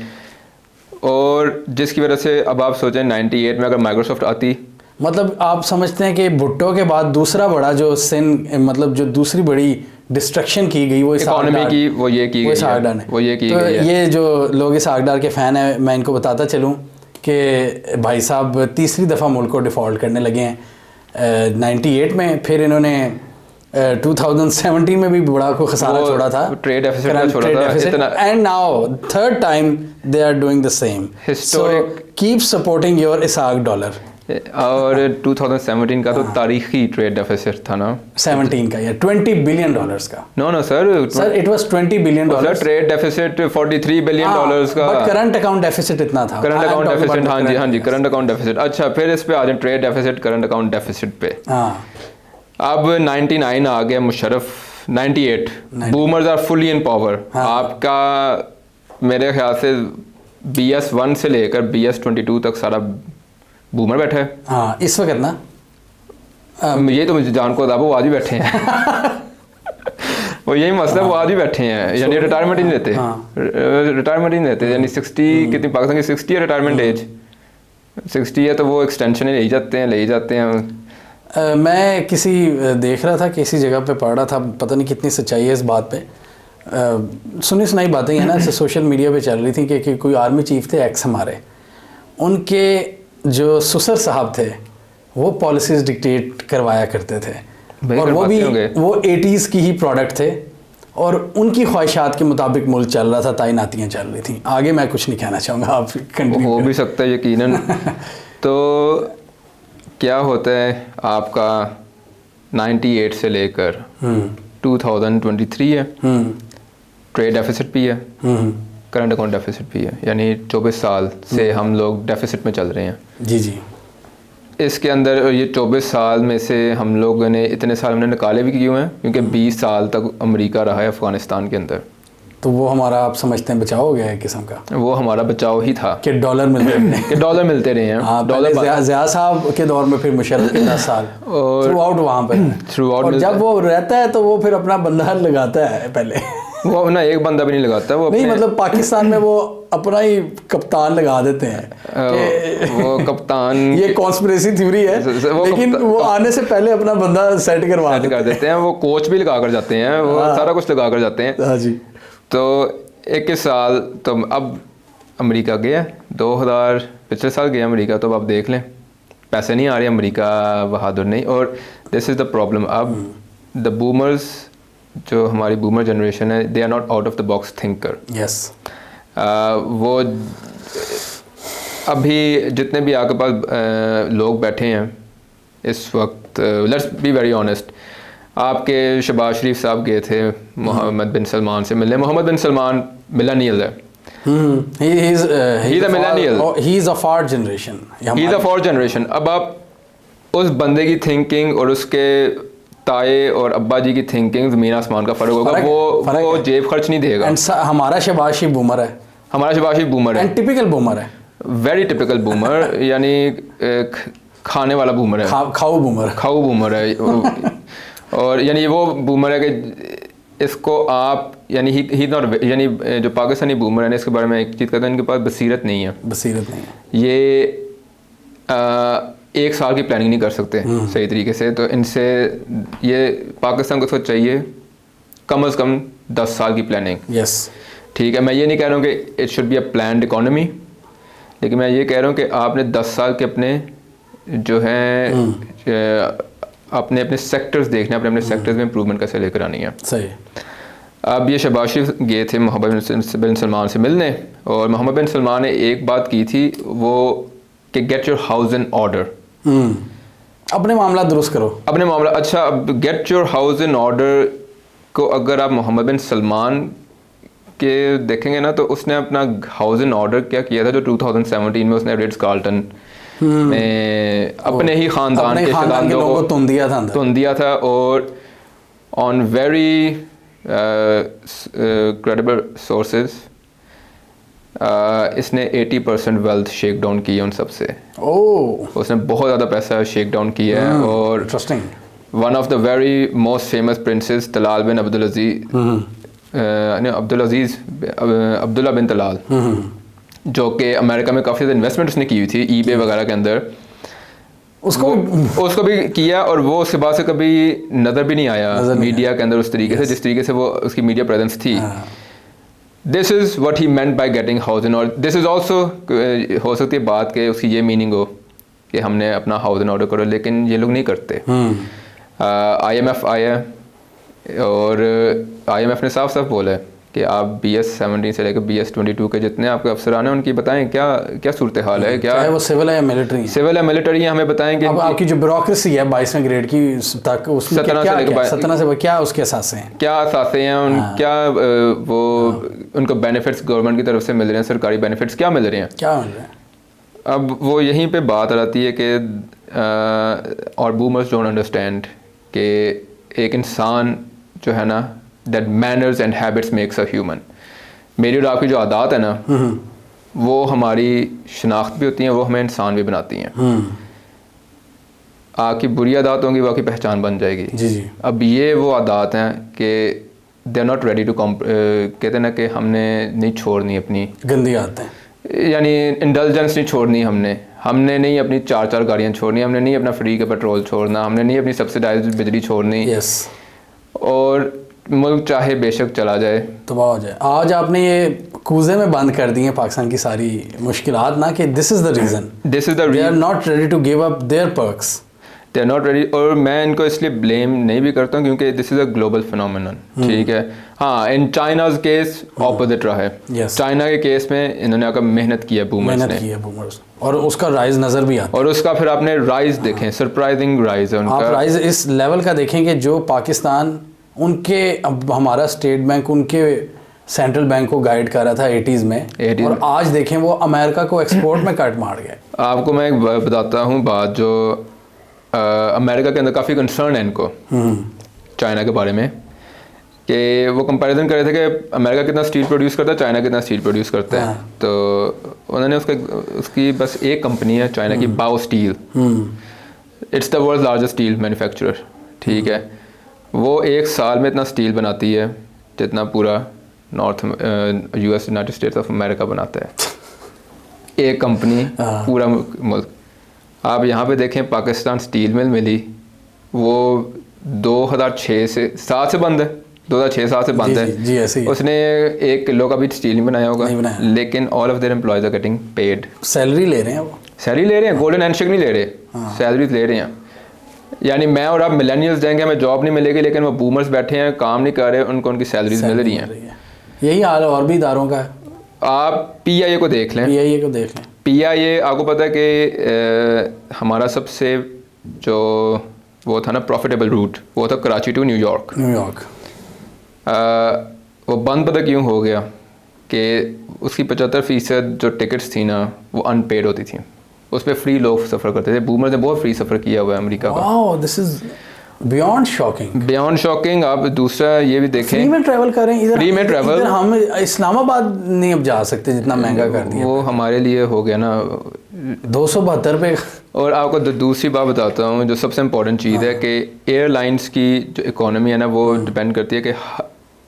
और जिसकी वजह से अब आप सोचें 98 में अगर माइक्रोसॉफ्ट आती, मतलब आप समझते हैं कि भुट्टो के बाद दूसरा बड़ा जो सिन, मतलब जो दूसरी बड़ी डिस्ट्रक्शन की गई वो इकोनॉमी की, वो ये की गई है। ये जो लोग इसहाक डार के फ़ैन हैं, मैं इनको बताता चलूँ कि भाई साहब तीसरी दफ़ा मुल्क को डिफ़ॉल्ट करने लगे हैं 98 में, फिर इन्होंने 2017 में भी बड़ा को खसारा छोड़ा था, trade deficit, and now third time they are doing the same. So keep supporting your Ishaq dollar. और 2017 का तो तारीखी ट्रेड डेफिसिट था ना, 17 का या $20 बिलियन का। No sir it was $20 billion. Trade deficit $43 billion का, बट करंट अकाउंट डेफिसिट इतना था। करंट अकाउंट डेफिसिट, हाँ जी करंट अकाउंट डेफिसिट। अच्छा, फिर इस पे आ जाए trade deficit, current account deficit पे। अब 99 आ गया, Musharraf 98, boomers are fully in power. आपका मेरे ख्याल से BS1 से लेकर BS22 तक सारा बूमर बैठा है। हाँ, इस वक्त ना ये तो मुझे जान को था, वो आज भी बैठे हैं वो यही मसला, वो आज भी बैठे हैं, यानी रिटायरमेंट ही नहीं लेते, यानी 60 कितनी पाकिस्तान की 60 है रिटायरमेंट एज, 60 है तो वो एक्सटेंशन ही ले ही जाते हैं। मैं किसी देख रहा था, किसी जगह पे पढ़ रहा था, पता नहीं कितनी सच्चाई है इस बात पे, सुनी सुनाई बातें हैं ना, सोशल मीडिया पे चल रही थी कि कोई आर्मी चीफ थे एक्स हमारे, उनके जो ससुर साहब थे वो पॉलिसीज़ डिक्टेट करवाया करते थे, और वो 80s की ही प्रोडक्ट थे, और उनकी ख्वाहिशात के मुताबिक मुल्क चल रहा था, ताइनातियाँ चल रही थी। आगे मैं कुछ नहीं कहना चाहूँगा, आप कंटिन्यू हो भी सकता है यकीनन तो क्या होता है आपका 98 से लेकर 2023 है, ट्रेड डेफिसिट भी है, करंट अकाउंट डेफिसिट भी है, यानी 24 साल से हम लोग डेफिसिट में चल रहे हैं। जी इसके अंदर ये 24 साल में से हम लोगों ने इतने साल हमने निकाले भी क्यों हैं, क्योंकि 20 साल तक अमेरिका रहा है अफ़गानिस्तान के अंदर, तो वो हमारा आप समझते हैं बचाव हो गया है किस्म का, वो हमारा बचाव ही था कि डॉलर मिलते रहे। कि डॉलर मिलते रहे हैं। हाँ, डॉलर ज़िया साहब के दौर में, फिर मुशर्रफ के 10 साल थ्रू आउट वहाँ पर throughout और जब वो रहता है तो वो फिर अपना बंदा लगाता है पहले। वो ना एक बंदा भी नहीं लगाता, वो नहीं मतलब पाकिस्तान में वो अपना ही कप्तान लगा देते हैं कि वो कप्तान ये कॉन्स्पिरेसी थ्योरी है, लेकिन वो आने से पहले अपना बंदा सेट करवा कर देते हैं। वो कोच भी लगा कर जाते हैं, वो सारा कुछ लगा कर जाते हैं। हाँ जी। तो 21 साल तो अब अमेरिका गया, 2000 पिछले साल गया अमेरिका, तो अब आप देख लें पैसे नहीं आ रहे, अमेरिका बहादुर नहीं। और दिस इज़ द प्रॉब्लम। अब द बूमर्स, जो हमारी बूमर जनरेशन है, they are not out of the box thinker. Yes. वो अभी जितने भी आपके पास लोग बैठे हैं इस वक्त, लेट्स बी वेरी ऑनेस्ट, आपके शहबाज शरीफ साहब गए थे मोहम्मद बिन सलमान से मिलने। मोहम्मद बिन सलमान मिलेनियल है, he's a millennial. He's of our generation. He is a for generation. अब आप उस बंदे की थिंकिंग और उसके ताए और अब्बा जी की थिंकिंग ज़मीन आसमान का फ़र्क होगा। वो जेब खर्च नहीं देगा। हमारा शहबाज शरीफ बूमर है, हमारा शहबाज शरीफ बूमर है, टिपिकल बूमर है, वेरी टिपिकल बूमर, यानी खाने वाला बूमर है, खाऊ बूमर है। और यानी वो बूमर है कि इसको आप यानी ही नॉट, यानी जो पाकिस्तानी बूमर है इसके बारे में एक चीज़ कहते हैं, इनके पास बसीरत नहीं है। ये 1 साल की प्लानिंग नहीं कर सकते सही तरीके से। तो इनसे ये पाकिस्तान को सोच चाहिए कम से कम 10 साल की प्लानिंग। यस, ठीक है। मैं ये नहीं कह रहा हूँ कि it should be a planned economy, लेकिन मैं ये कह रहा हूँ कि आपने 10 साल के अपने जो हैं अपने अपने सेक्टर्स देखने, अपने सेक्टर्स में इंप्रूवमेंट कैसे लेकर आनी है। सही। अब ये शहबाज शरीफ गए थे मोहम्मद बिन सलमान से मिलने, और मोहम्मद बिन सलमान ने एक बात की थी, वो कि get your house in order, अपने मामला दुरुस्त करो, अपने मामला। अच्छा, अब get your house in order को अगर आप मोहम्मद बिन सलमान के देखेंगे ना, तो उसने अपना हाउस इन ऑर्डर क्या किया था, जो 2017 में उसने रिट्ज कार्ल्टन में अपने ही खानदान के लोगों को तुन दिया था। और ऑन वेरी क्रेडिबल सोर्सेज इसने 80% वेल्थ शेक डाउन की है उन सबसे। उसने बहुत ज़्यादा पैसा शेक डाउन किया है। और one of the very most famous princes Talal bin Abdullah bin Talal, जो कि अमेरिका में काफ़ी ज़्यादा इन्वेस्टमेंट उसने की हुई थी ईबे वगैरह के अंदर, उसको भी किया। और वो उसके बाद से कभी नज़र भी नहीं आया मीडिया के अंदर उस तरीके से, जिस तरीके से वो उसकी मीडिया प्रेजेंस थी। This is what he meant by getting house in order. This is also, हो सकती है बात के उसकी ये मीनिंग हो कि हमने अपना हाउस इन ऑर्डर करो, लेकिन ये लोग नहीं करते। IMF आया और IMF ने साफ साफ बोला है कि आप BS-17 से लेकर BS-22 के जितने आपके अफसरान हैं उनकी बताएं क्या क्या सूरत हाल है, क्या वो सिविल है या मिलिट्री, सिविल या मिलिट्री, हमें बताएं कि आपकी जो ब्यूरोक्रेसी है 22वें ग्रेड की तक, उसमें 17 से क्या उसके असासे हैं, क्या असासे हैं, क्या वो उनको बेनिफिट्स गवर्नमेंट की तरफ से मिल रहे हैं, सरकारी बेनिफिट्स क्या मिल रहे हैं। अब वो यहीं पे बात आती है कि और बूमर्स डोंट अंडरस्टैंड कि एक इंसान जो है ना, that manners and habits makes a human। मेरी और आपकी जो आदत है ना, वो हमारी शनाख्त भी होती हैं, वो हमें इंसान भी बनाती हैं। आपकी बुरी आदत होंगी, वो आपकी पहचान बन जाएगी। जी। अब ये वो आदत हैं कि they are not ready to कहते हैं ना कि हमने नहीं छोड़नी अपनी गंदी आदतें, यानी इंडल्जेंस नहीं छोड़नी, हमने नहीं अपनी 4 गाड़ियाँ छोड़नी, हमने नहीं अपना फ्री का पेट्रोल छोड़ना, हमने नहीं अपनी सब्सिडाइज्ड बिजली छोड़नी। यस। और मुल्क चाहे बेशक चला जाए, तबाह हो जाए। आज आपने ये कूजे में बंद कर दी हैं पाकिस्तान की सारी मुश्किलात ना, कि this is the reason, they are not ready to give up their perks, they are not ready. और मैं इनको इसलिए ब्लेम नहीं भी करता हूँ क्योंकि this is a global phenomenon. ठीक है। हाँ, इन चाइनाज केस ऑपोजिट रहा है। चाइना के केस में इन्होंने आकर मेहनत की है बूमर्स ने, और उसका राइज नज़र भी आता है। और उसका फिर आपने राइज देखें, सरप्राइजिंग राइज है उनका। आप राइज इस लेवल का देखेंगे जो पाकिस्तान उनके, अब हमारा स्टेट बैंक उनके सेंट्रल बैंक को गाइड कर रहा था 80s में, और आज देखें वो अमेरिका को एक्सपोर्ट में कट मार गए। आपको मैं एक बताता हूँ बात, जो अमेरिका के अंदर काफ़ी कंसर्न है इनको चाइना के बारे में, कि वो कंपैरिजन कर रहे थे कि अमेरिका कितना स्टील प्रोड्यूस करता है, चाइना कितना स्टील प्रोड्यूस करता है। हाँ। तो उन्होंने उसकी बस एक कंपनी है चाइना की, बाओ steel, it's the world largest steel manufacturer, ठीक है। वो एक साल में इतना स्टील बनाती है जितना पूरा north US United states of America बनाता है, एक कंपनी पूरा मुल्क। आप यहाँ पे देखें पाकिस्तान स्टील मिल मिली, वो 2006 से 7 से बंद है, 2006-7 से बंद है। जी ऐसे ही। उसने 1 किलो का भी स्टील नहीं बनाया होगा, नहीं बनाया। लेकिन all of their employees are getting paid. Salary ले रहे हैं वो, सैलरी ले रहे हैं, गोल्डन हैंडशेक नहीं ले रहे, सैलरीज ले रहे हैं। यानी मैं और आप मिलेनियल्स जाएंगे, हमें जॉब नहीं मिलेगी, लेकिन वो बूमर्स बैठे हैं, काम नहीं कर रहे, उनको उनकी सैलरीज मिल रही हैं। यही हाल और भी इदारों का है। आप पीआईए को देख लें, पीआईए को देख लें। पीआईए आपको पता है कि हमारा सबसे जो वो था ना प्रॉफिटेबल रूट, वो था कराची टू न्यूयॉर्क। न्यूयॉर्क वो बंद पता क्यों हो गया कि उसकी 75% जो टिकट्स थी ना वो अनपेड होती थी, उस पर फ्री लोग सफ़र करते थे। बूमर ने बहुत फ्री सफ़र किया हुआ है अमेरिका का। Wow, this is beyond shocking. Beyond shocking. आप दूसरा ये भी देखें, फ्री में ट्रैवल करें इधर, फ्री में ट्रैवल। इधर हम इस्लामाबाद नहीं अब जा सकते, जितना महंगा कर दिया। वो हमारे लिए हो गया ना 272 रुपये। और आपको दूसरी बात बताता हूँ जो सबसे इम्पोर्टेंट चीज़ है कि एयरलाइंस की जो इकोनॉमी है ना वो डिपेंड करती है कि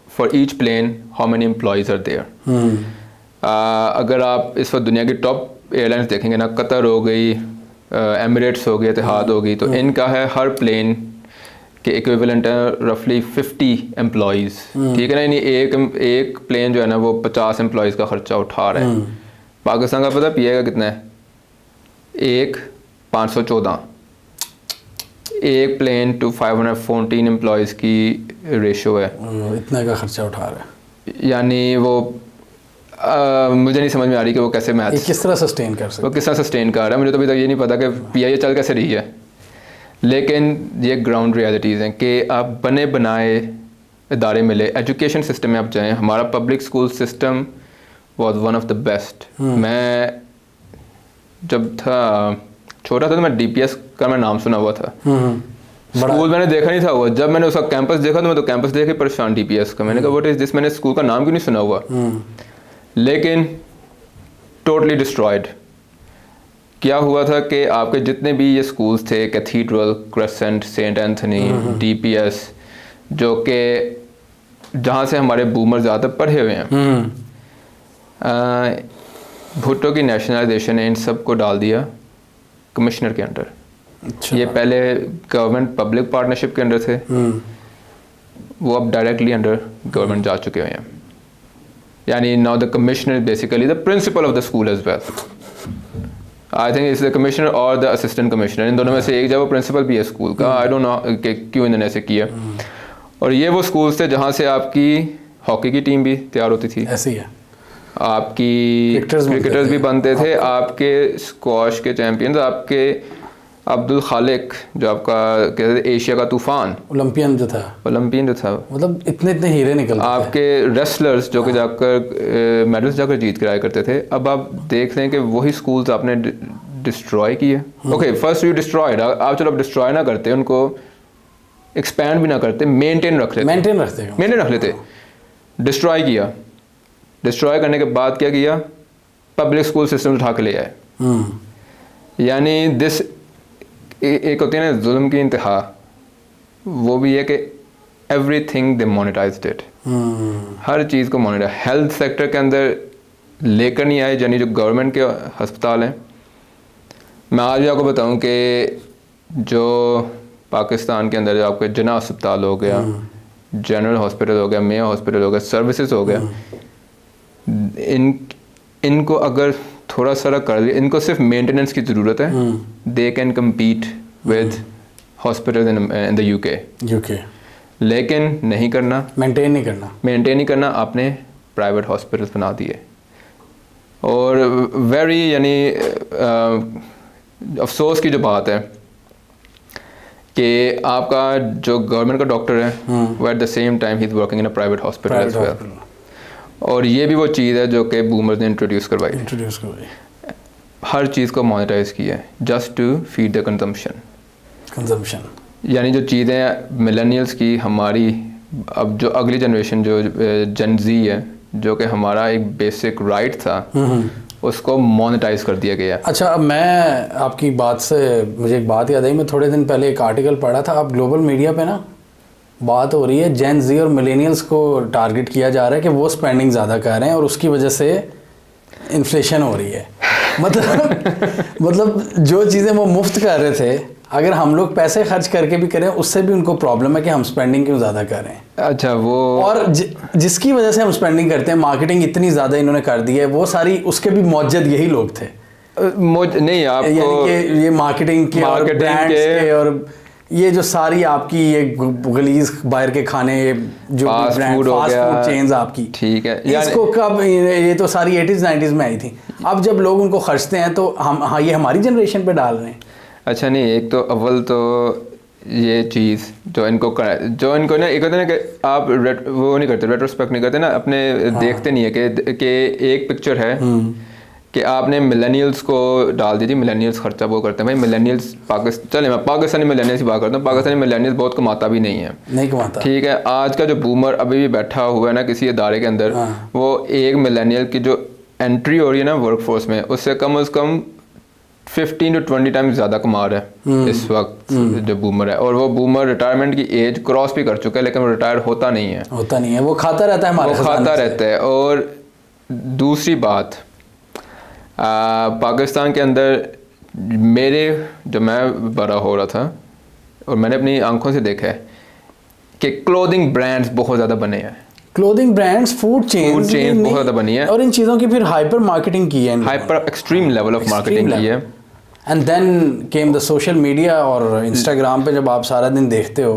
for each plane how many employees are there. अगर आप इस वक्त दुनिया की टॉप एयरलाइंस देखेंगे ना, कतर हो गई, एमिरेट्स हो गई, इतिहाद हो गई, तो इनका है हर प्लेन के इक्विवेलेंट है रफली 50 एम्प्लॉयज़, ठीक है ना। यानी एक प्लेन जो है ना वो 50 एम्प्लॉयज़ का खर्चा उठा रहा है। पाकिस्तान का पता पीएगा कितना है? 514। एक प्लेन टू 514 एम्प्लॉयज़ की रेशो है, इतना का खर्चा उठा रहा है। यानी वो मुझे नहीं समझ में आ रही कि वो कैसे मैथ किस तरह सस्टेन कर सकते, वो किस तरह सस्टेन कर रहा है। मुझे तो अभी तक ये नहीं पता कि पीआईए चल कैसे रही है, लेकिन ये ग्राउंड रियलिटीज़ हैं कि आप बने बनाए इदारे मिले। एजुकेशन सिस्टम में आप जाएँ, हमारा public school system was one of the best. मैं जब था छोटा था तो मैं डीपीएस का मैं नाम सुना हुआ था, स्कूल मैंने देखा नहीं था हुआ। जब मैंने उसका कैंपस देखा तो मैं तो कैंपस देख के परेशान डीपीएस का, मैंने कहा व्हाट इज दिस, मैंने स्कूल का नाम क्यों नहीं सुना हुआ। लेकिन टोटली डिस्ट्रॉयड। क्या हुआ था कि आपके जितने भी ये स्कूल्स थे, cathedral, crescent, Saint Anthony, DPS, जो कि जहाँ से हमारे बूमर ज़्यादा पढ़े हुए हैं, भुट्टो की नेशनलाइजेशन ने इन सब को डाल दिया कमिश्नर के अंडर। अच्छा। ये पहले गवर्नमेंट पब्लिक पार्टनरशिप के अंडर थे, वो अब डायरेक्टली अंडर गवर्नमेंट जा चुके हुए हैं। यानी now the commissioner basically the principal of the school as well. I think it's the commissioner और द असिस्टेंट कमिश्नर, इन दोनों में से एक जब वो प्रिंसिपल भी है स्कूल का। आई डोंट नो कि क्यों इन्होंने ऐसे किया। और ये वो स्कूल्स थे जहाँ से आपकी हॉकी की टीम भी तैयार होती थी, ऐसे ही है, आपकी क्रिकेटर्स भी बनते थे, आपके स्क्वाश के चैंपियंस, आपके अब्दुल खालिक जो आपका कहते थे एशिया का तूफान, ओलंपियन जो था, मतलब इतने हीरे निकलते थे। आपके रेसलर्स जो कि जाकर मेडल्स जाकर जीत कर आया करते थे। अब आप देख लें कि वही स्कूल्स आपने डिस्ट्रॉय किए। ओके, फर्स्ट यू डिस्ट्रॉयड, आप चलो डिस्ट्रॉय ना करते, उनको एक्सपैंड भी ना करते, मेंटेन रख लेते। डिस्ट्रॉय किया, डिस्ट्रॉय करने के बाद क्या किया, पब्लिक स्कूल सिस्टम उठा के ले आए। यानी दिस एक होती है ना जुल्म की इंतहा, वो भी है कि एवरीथिंग दे मोनेटाइज्ड इट, हर चीज़ को मोनेटाइज। हेल्थ सेक्टर के अंदर लेकर नहीं आए, यानी जो गवर्नमेंट के अस्पताल हैं। मैं आज भी आपको बताऊं कि जो पाकिस्तान के अंदर जो आपके जना अस्पताल हो गया, जनरल हॉस्पिटल हो गया, मेयो हॉस्पिटल हो गया, सर्विसेज हो गया, इनको अगर थोड़ा सा कर लिया, इनको सिर्फ मेंटेनेंस की ज़रूरत है। They can compete with hospital in the UK, लेकिन नहीं करना, मेंटेन नहीं करना, आपने प्राइवेट हॉस्पिटल्स बना दिए। और वेरी यानी अफसोस की जो बात है कि आपका जो गवर्नमेंट का डॉक्टर है वो at the same time he is working in a private hospital as well. और ये भी वो चीज़ है जो कि बूमर्स ने इंट्रोड्यूस करवाई। हर चीज़ को मोनेटाइज किया है just to feed the consumption. यानी जो चीज़ें मिलेनियल्स की, हमारी अब जो अगली जनरेशन जो जेन ज़ी है, जो कि हमारा एक बेसिक राइट था, उसको मोनेटाइज कर दिया गया। अच्छा, अब मैं आपकी बात से मुझे एक बात याद आई। मैं थोड़े दिन पहले एक आर्टिकल पढ़ा था, अब ग्लोबल मीडिया पे ना बात हो रही है, जेन जी और मिलेनियल्स को टारगेट किया जा रहा है कि वो स्पेंडिंग ज़्यादा कर रहे हैं और उसकी वजह से इन्फ्लेशन हो रही है। मतलब जो चीज़ें वो मुफ्त कर रहे थे, अगर हम लोग पैसे खर्च करके भी करें उससे भी उनको प्रॉब्लम है कि हम स्पेंडिंग क्यों ज़्यादा कर रहे हैं। अच्छा, वो और जिसकी वजह से हम स्पेंडिंग करते हैं, मार्केटिंग इतनी ज़्यादा इन्होंने कर दी है, वो सारी उसके भी मौजूद यही लोग थे। नहीं, आपको यानी कि ये मार्केटिंग के और ब्रांड्स के और ये जो सारी आपकी ये गलीज बाहर के खाने, जो fast brand food fast food chains आपकी, ठीक है, इसको कब, ये तो सारी 80s 90s में आई थी। अब जब लोग उनको खर्चते हैं तो हम, हाँ, ये हमारी जनरेशन पे डाल रहे हैं। अच्छा नहीं, एक तो अव्वल तो ये चीज़ जो इनको ना, एक होता है ना कि आप वो नहीं करते, रेट्रोस्पेक्ट नहीं करते ना अपने, देखते नहीं है कि एक पिक्चर है कि आपने मिलेनियल्स को डाल दीजिए, मिलेनियल्स खर्चा वो करते हैं। भाई मिलेनियल्स चले, मैं पाकिस्तानी मिलेनियल्स की बात करता हूँ, पाकिस्तानी मिलेनियल्स बहुत कमाता भी नहीं है, नहीं कमाता, ठीक है। आज का जो बूमर अभी भी बैठा हुआ है ना किसी इदारे के अंदर, वो एक मिलेनियल की जो एंट्री हो रही है ना वर्कफोर्स में, उससे कम से कम 15 to 20 टाइम्स ज़्यादा कमा रहा है इस वक्त जो बूमर है। और वो बूमर रिटायरमेंट की एज क्रॉस भी कर चुका है, लेकिन वो रिटायर होता नहीं है, वो खाता रहता है, हमारे खाता रहता है। और दूसरी बात, पाकिस्तान के अंदर जो मैं बड़ा हो रहा था और मैंने अपनी आंखों से देखा है कि क्लोथिंग ब्रांड्स बहुत ज़्यादा बने हैं, क्लोथिंग ब्रांड्स, फूड चेन्स बहुत ज़्यादा बनी है, और इन चीज़ों की फिर हाइपर मार्केटिंग की है, hyper extreme level of marketing की है। And then came the social media और इंस्टाग्राम पे जब आप सारा दिन देखते हो,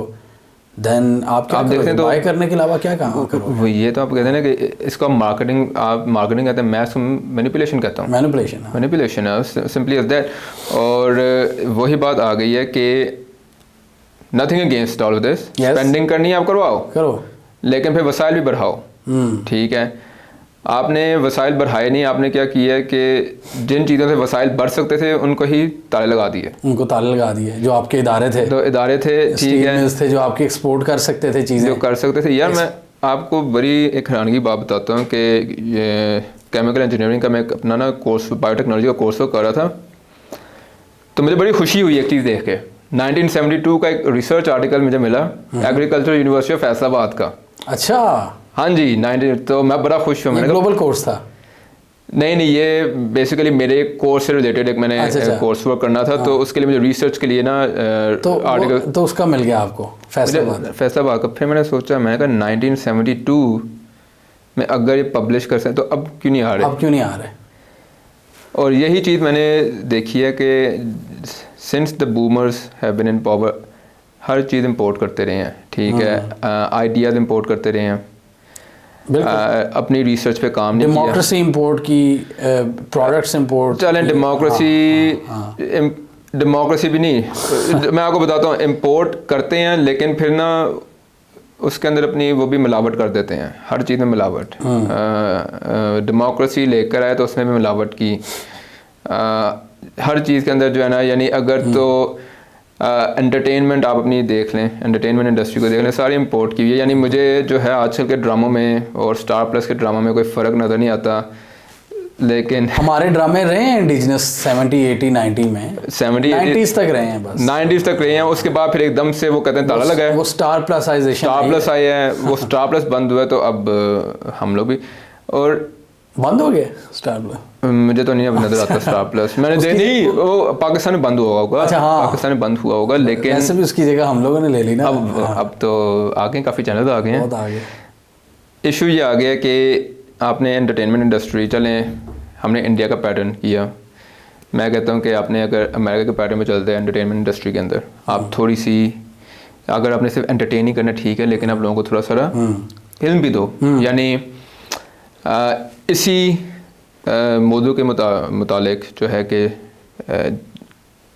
देन आप देखते हैं तो बाय करने के अलावा क्या काम करोगे? ये तो आप कहते हैं ना कि इसको मार्केटिंग, आप मार्केटिंग कहते हैं, मैं इसको मैनिपुलेशन कहता हूँ। मैनिपुलेशन है, सिंपली इज दैट। और वही बात आ गई है कि nothing against all of this, spending करनी है आप करो, लेकिन फिर वसाइल भी बढ़ाओ, ठीक है। आपने वसाइल बढ़ाए नहीं, आपने क्या किया कि जिन चीज़ों से वसाइल बढ़ सकते थे उनको ही ताले लगा दिए, जो आपके इदारे थे, ठीक है, थे जो आपके एक्सपोर्ट कर सकते थे, चीज़ें जो कर सकते थे। यार मैं आपको बड़ी एक हैरानी की बात बताता हूँ कि ये केमिकल इंजीनियरिंग का मैं अपना ना कोर्स, बायोटेक्नोलॉजी का कोर्स कर रहा था, तो मुझे बड़ी खुशी हुई एक चीज़ देख के। 1972 का एक रिसर्च आर्टिकल मुझे मिला एग्रीकल्चर यूनिवर्सिटी ऑफ फैसलाबाद का। अच्छा, हाँ जी, 19, तो मैं बड़ा खुश हूँ। मैंने ग्लोबल कोर्स था? नहीं, ये बेसिकली मेरे कोर्स से रिलेटेड एक मैंने कोर्स वर्क करना था, तो उसके लिए मुझे रिसर्च के लिए ना आर्टिकल, तो उसका मिल गया आपको फैसलाबाद का। फिर मैंने सोचा, मैंने कहा 1972 में अगर ये पब्लिश कर सकते तो अब क्यों नहीं आ रहे। और यही चीज़ मैंने देखी है कि since the boomers have been in power, हर चीज़ इंपोर्ट करते रहे हैं, ठीक है, आइडियाज़ इंपोर्ट करते रहे हैं, अपनी रिसर्च पे काम नहीं किया। डेमोक्रेसी इंपोर्ट की, प्रोडक्ट्स इंपोर्ट, चलें डेमोक्रेसी भी नहीं, मैं आपको बताता हूँ, इंपोर्ट करते हैं लेकिन फिर ना उसके अंदर अपनी वो भी मिलावट कर देते हैं, हर चीज़ में मिलावट। डेमोक्रेसी लेकर आए तो उसमें भी मिलावट की, हर चीज़ के अंदर जो है ना, यानी अगर तो एंटरटेनमेंट आप अपनी देख लें, एंटरटेनमेंट इंडस्ट्री को देख लें, सारी इंपोर्ट की हुई है। यानी मुझे जो है आजकल के ड्रामों में और स्टार प्लस के ड्रामा में कोई फ़र्क नज़र नहीं आता, लेकिन हमारे ड्रामे रहे हैं इंडिजिनस 70, 80, 90 में, 90s तक रहे हैं, बस 90s तक रहे हैं। उसके बाद फिर एकदम से वो कहते हैं ताला लगा है, वो स्टार प्लस आए हैं, वो स्टार प्लस बंद हुआ, तो अब हम लोग भी और बंद हो गए स्टार प्लस। मुझे तो नहीं अब नजर आता स्टार प्लस, मैंने नहीं, वो पाकिस्तान में बंद हुआ होगा। अच्छा, हाँ, पाकिस्तान में बंद हुआ होगा, लेकिन ऐसे भी उसकी जगह हम लोगों ने ले ली ना। अब तो आ गए, काफ़ी चैनल आ गए हैं, बहुत आ गए। इशू ये आ गया कि आपने एंटरटेनमेंट इंडस्ट्री, चलें हमने इंडिया का पैटर्न किया, मैं कहता हूँ कि आपने अगर अमेरिका के पैटर्न में चलते हैं एंटरटेनमेंट इंडस्ट्री के अंदर, आप थोड़ी सी, अगर आपने सिर्फ एंटरटेन ही करना ठीक है, लेकिन आप लोगों को थोड़ा सा इल्म भी दो। यानी इसी मौजू के मुतालिक जो है कि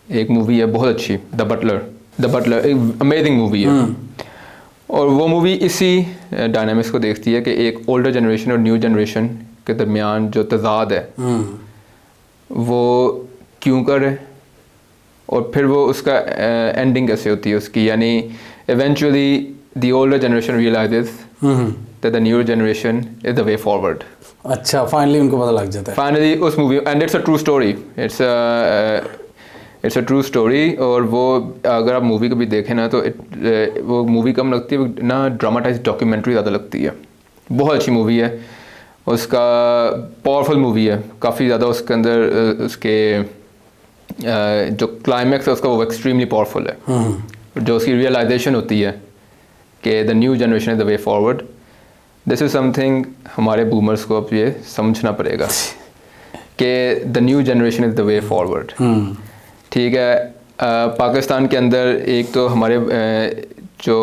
एक मूवी है बहुत अच्छी, द बटलर एक अमेजिंग मूवी है, और वो मूवी इसी डायनामिक्स को देखती है कि एक ओल्डर जनरेशन और न्यू जनरेशन के दरमियान जो तज़ाद है वो क्यों कर है, और फिर वो उसका एंडिंग कैसे होती है उसकी। यानी eventually the older generation realizes that the newer generation is the way forward. अच्छा, फाइनली उनको पता लग जाता है. Finally उस movie, and it's a true story. It's a true story. और वो अगर आप मूवी कभी देखें ना तो वो मूवी कम लगती है ना, ड्रामाटाइज डॉक्यूमेंट्री ज़्यादा लगती है. बहुत अच्छी मूवी है, उसका पावरफुल मूवी है, काफ़ी ज़्यादा उसके अंदर उसके जो क्लाइमैक्स है उसका वो एक्सट्रीमली पावरफुल है. जो उसकी रियलाइजेशन होती है कि the new generation is the way forward. This is something हमारे बूमर्स को अब ये समझना पड़ेगा कि the new generation is the way forward. ठीक है. पाकिस्तान के अंदर एक तो हमारे जो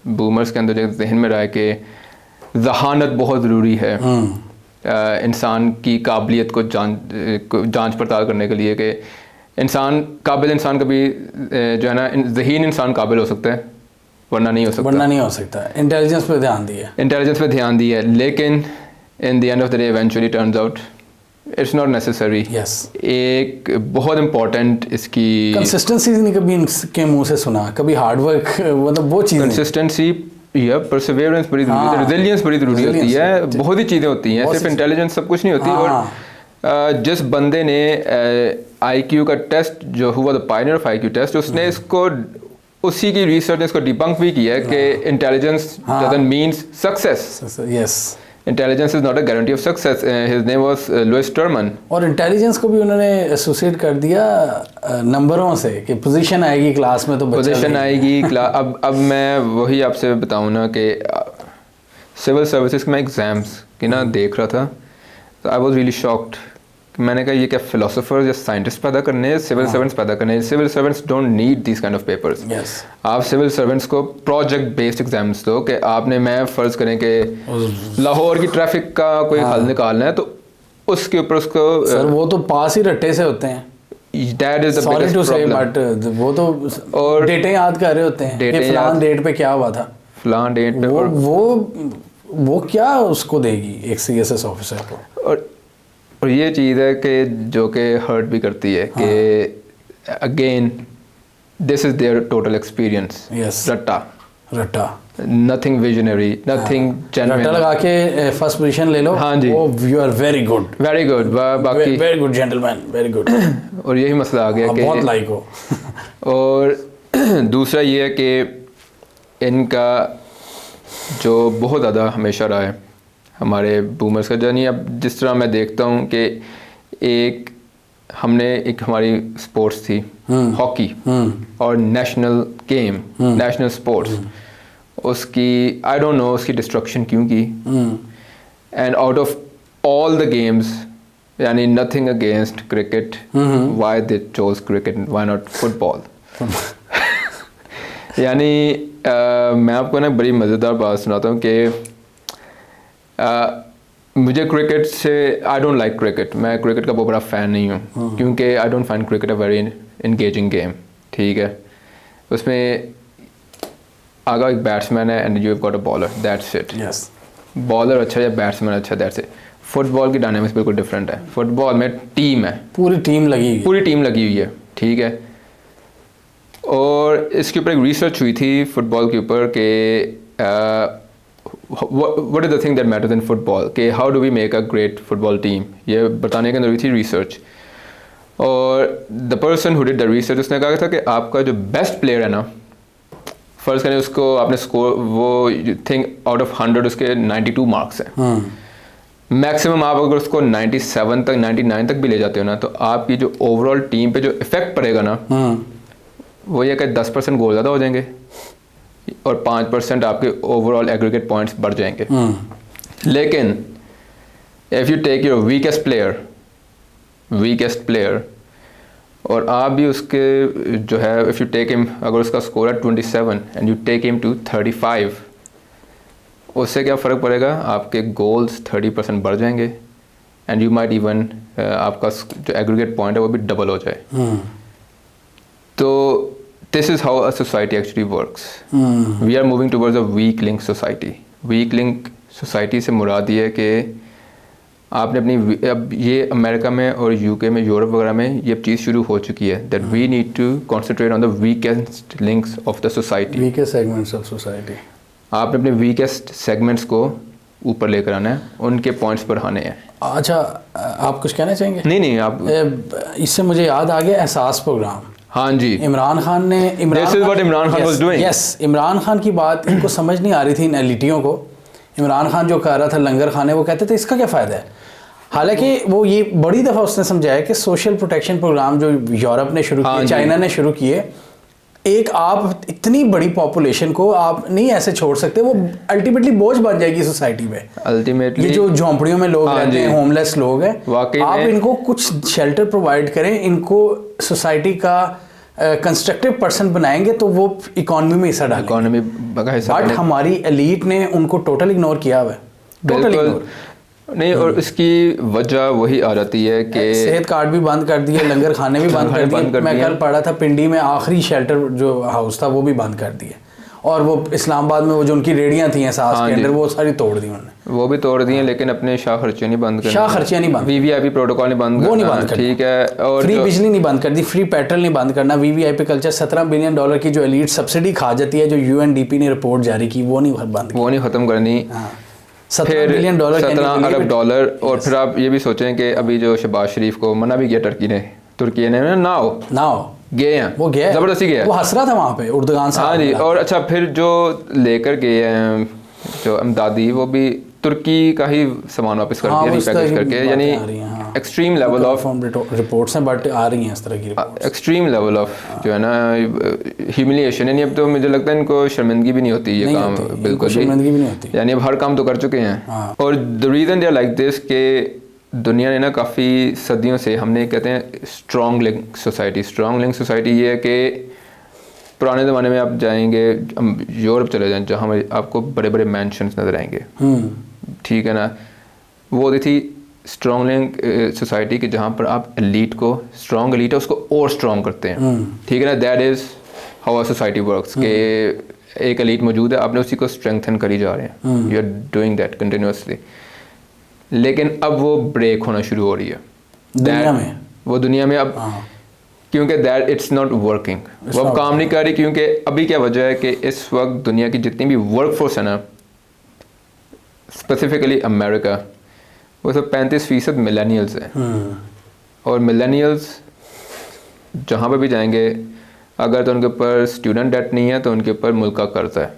बूमर्स के अंदर जो जहन में रहा है कि जहानत बहुत ज़रूरी है इंसान की काबिलियत को जांच पड़ताल करने के लिए, कि इंसान कभी जो है ना ज़हीन इंसान काबिल हो सकता है, वरना नहीं हो सकता. इंटेलिजेंस पे ध्यान दिया, लेकिन इन the end of the day eventually turns out it's not necessary. एक बहुत इम्पोर्टेंट इसकी कंसिस्टेंसी नहीं कभी इनके मुंह से सुना, कभी हार्डवर्क, मतलब वो चीज़ कंसिस्टेंसी या परसिवियरेंस बड़ी ज़रूरी है, रेजिलियंस बड़ी ज़रूरी होती है. बहुत ही चीज़ें होती हैं, सिर्फ इंटेलिजेंस सब कुछ नहीं होती. और जिस बंदे ने IQ का टेस्ट जो हुआ, the pioneer of IQ test, उसने इसको उसी की रिसर्च ने इसको डिबंक भी किया है कि intelligence doesn't means success. Yes, intelligence is not a guarantee of success. His name was Lewis Terman. और इंटेलिजेंस को भी उन्होंने एसोसिएट कर दिया नंबरों से कि पोजीशन आएगी क्लास में तो पोजीशन आएगी अब मैं वही आपसे बताऊं ना कि सिविल सर्विसेज में एग्जाम्स की ना देख रहा था तो आई वाज रियली शॉक्ड. मैंने कहा ये क्या फिलोसोफर्स या साइंटिस्ट पैदा करने हैं, सिविल सर्वेंट्स पैदा करने हैं. Civil servants don't need this kind of papers. आप सिविल सर्वेंट्स को प्रोजेक्ट बेस्ड एग्जाम्स दो कि आपने, मैं फ़र्ज़ करें कि लाहौर की ट्रैफिक का कोई हल निकालना है तो उसके ऊपर उसको सर वो तो पास ही रट्टे से होते हैं. That is the biggest problem. But वो तो और डेटें याद कर रहे होते हैं कि फलान डेट पे क्या हुआ था, फलान डेट पे. वो क्या उसको देगी एक CSS ऑफिसर को. और ये चीज़ है कि जो कि हर्ट भी करती है कि again this is their total experience. रट्टा नथिंग विजनरी, नथिंग जेन्युइन. रट्टा लगा के फर्स्ट पोजीशन ले लो. हाँ जी, यू आर वेरी गुड. बाकी very good gentleman, very good. और यही मसला आ गया कि बहुत लाइक हो. और दूसरा ये है कि इनका जो बहुत ज़्यादा हमेशा रहा है हमारे बूमर्स का जर्नी. अब जिस तरह मैं देखता हूँ कि एक हमारी स्पोर्ट्स थी हॉकी और नेशनल गेम, नेशनल स्पोर्ट्स, उसकी आई डोंट नो उसकी डिस्ट्रक्शन क्यों की. And out of all the games, यानी nothing against cricket, why they chose cricket, why not football. यानी मैं आपको ना बड़ी मज़ेदार बात सुनाता हूँ कि मुझे क्रिकेट से, आई डोंट लाइक क्रिकेट, मैं क्रिकेट का बहुत बड़ा फ़ैन नहीं हूँ क्योंकि I don't find cricket a very engaging game. ठीक है, उसमें आगा एक बैट्समैन है and you have got a bowler, that's it. Bowler अच्छा या बैट्समैन अच्छा, दैट्स इट. फुटबॉल की डायनामिक्स बिल्कुल डिफरेंट है. फुटबॉल में टीम है, पूरी टीम लगी हुई है. ठीक है. और इसके ऊपर एक रिसर्च हुई थी फुटबॉल के ऊपर कि what is the thing that matters in football, कि how do we make a great football team, ये बताने के अंदर हुई थी रिसर्च. और the person who did the research उसने कहा था कि आपका जो बेस्ट प्लेयर है ना, फ़र्ज़ करें उसको आपने स्कोर, वो थिंक आउट ऑफ 100 उसके 92 मार्क्स हैं. मैक्सिमम आप अगर उसको 97 तक 99 तक भी ले जाते हो ना तो आपकी जो ओवरऑल टीम पे जो इफेक्ट पड़ेगा ना वो ये कि 10% गोल ज़्यादा हो जाएंगे और 5% आपके ओवरऑल एग्रीगेट पॉइंट्स बढ़ जाएंगे. लेकिन if you take your weakest player और आप भी उसके जो है, इफ़ यू टेक हिम, अगर उसका स्कोर है 27 and you take him to 35, उससे क्या फ़र्क पड़ेगा, आपके गोल्स 30% बढ़ जाएंगे एंड यू माइट इवन आपका जो एग्रीगेट पॉइंट है वो भी डबल हो जाए. तो this is how a society actually works. We are moving towards a weak link society. Weak link society से मुराद ये है कि आपने अपनी अब ये अमेरिका में और यूके में, यूरोप वगैरह में ये चीज़ शुरू हो चुकी है that we need to concentrate on the weakest links of the society, weakest segments of society. आपने अपने वीकेस्ट सेगमेंट्स को ऊपर लेकर आना है, उनके पॉइंट्स पर आने हैं। अच्छा, आप कुछ कहना चाहेंगे? नहीं आप इससे मुझे याद आ गया एहसास प्रोग्राम। हाँ जी, इमरान खान ने This is what Imran Khan was doing. Yes, Imran Khan की बात इनको समझ नहीं आ रही थी इन एलिटियों को। इमरान खान जो कह रहा था लंगर खाने, वो कहते थे इसका क्या फ़ायदा है। हालांकि वो ये बड़ी दफ़ा उसने समझाया कि सोशल प्रोटेक्शन प्रोग्राम जो यूरोप ने शुरू किए, चाइना ने शुरू किए, एक आप इतनी बड़ी पॉपुलेशन को आप नहीं ऐसे छोड़ सकते, वो अल्टीमेटली बोझ बन जाएगी सोसाइटी में। अल्टीमेटली ये जो झोंपड़ियों में लोग रहते हैं, होमलेस लोग हैं, वाकई आप में इनको कुछ शेल्टर प्रोवाइड करें, इनको सोसाइटी का कंस्ट्रक्टिव पर्सन बनाएंगे तो वो इकोनॉमी में हिस्सा डालेंगे। इकोनॉमी का हिस्सा बट हमारी एलीट ने उनको टोटल इग्नोर किया हुआ है, टोटल इग्नोर। नहीं, और इसकी वजह वही आ जाती है कि सेहत कार्ड भी बंद कर दिए, लंगर खाने भी बंद कर दिए। मैं कल पढ़ा था पिंडी में आखिरी शेल्टर जो हाउस था वो भी बंद कर दिए, और वो इस्लामाबाद में वो जो उनकी रेडियां थी एहसास के अंदर, वो सारी तोड़ दी उन्होंने। वो भी तोड़ दिए, लेकिन अपने शाह खर्चे नहीं बंद करने, शाह खर्चियाँ नहीं बंद, वीवीआईपी प्रोटोकॉल नहीं बंद, वो नहीं बंद करना, ठीक है। और फ्री बिजली नहीं बंद कर दी, फ्री पेट्रोल नहीं बंद करना, वीवीआईपी कल्चर, $17 बिलियन की जो एलीट सब्सिडी खा जाती है, जो यूएनडीपी ने रिपोर्ट जारी की, वो नहीं बंद, वो नहीं ख़त्म करनी। $17 बिलियन, 17 अरब डॉलर। और फिर आप ये भी सोचें कि अभी जो शहबाज शरीफ को मना भी किया तुर्की ने ना हो गए हैं, वो गया, जबरदस्ती गया, वो हंस रहा था वहाँ पे उर्दुगान साहब। हाँ जी। और अच्छा, फिर जो लेकर गए हैं जो अमदादी, वो भी तुर्की का ही सामान वापस कर दिया, रीपैकेज करके, यानी एक्सट्रीम लेवल ऑफ रिपोर्ट्स हैं, बट आ रही हैं इस तरह की रिपोर्ट्स, एक्सट्रीम लेवल ऑफ जो है ना ह्यूमिलिएशन। यानी अब तो मुझे लगता है इनको शर्मिंदगी भी नहीं होती ये काम, बिल्कुल शर्मिंदगी भी नहीं होती, यानी अब हर काम तो कर चुके हैं। और the reason they are like this के दुनिया ने ना काफ़ी सदियों से, हमने कहते हैं strong link society. Strong link society ये है कि पुराने ज़माने में आप जाएंगे, यूरोप चले जाएं, जहाँ आपको बड़े बड़े मैंशंस नज़र आएंगे, ठीक है ना, वो होती थी स्ट्रॉन्ग लिंक सोसाइटी की, जहाँ पर आप एलीट को, स्ट्रॉन्ग एलीट है उसको और स्ट्रॉन्ग करते हैं, ठीक है ना। That is how a society works, के एक एलीट मौजूद है, आपने उसी को स्ट्रेंथन करी जा रहे हैं, you are doing that continuously. लेकिन अब वो ब्रेक होना शुरू हो रही है दुनिया में, वो दुनिया में अब, क्योंकि दैट इट्स नॉट वर्किंग, वो अब काम नहीं कर रही। क्योंकि अभी क्या वजह है कि इस वक्त दुनिया की जितनी भी वर्क फोर्स है ना, स्पेसिफिकली अमेरिका, वो सब 35% मिलेनियल्स हैं। और मिलेनियल्स जहाँ पर भी जाएंगे, अगर तो उनके ऊपर स्टूडेंट डेट नहीं है तो उनके ऊपर मुल्क का कर्ज है,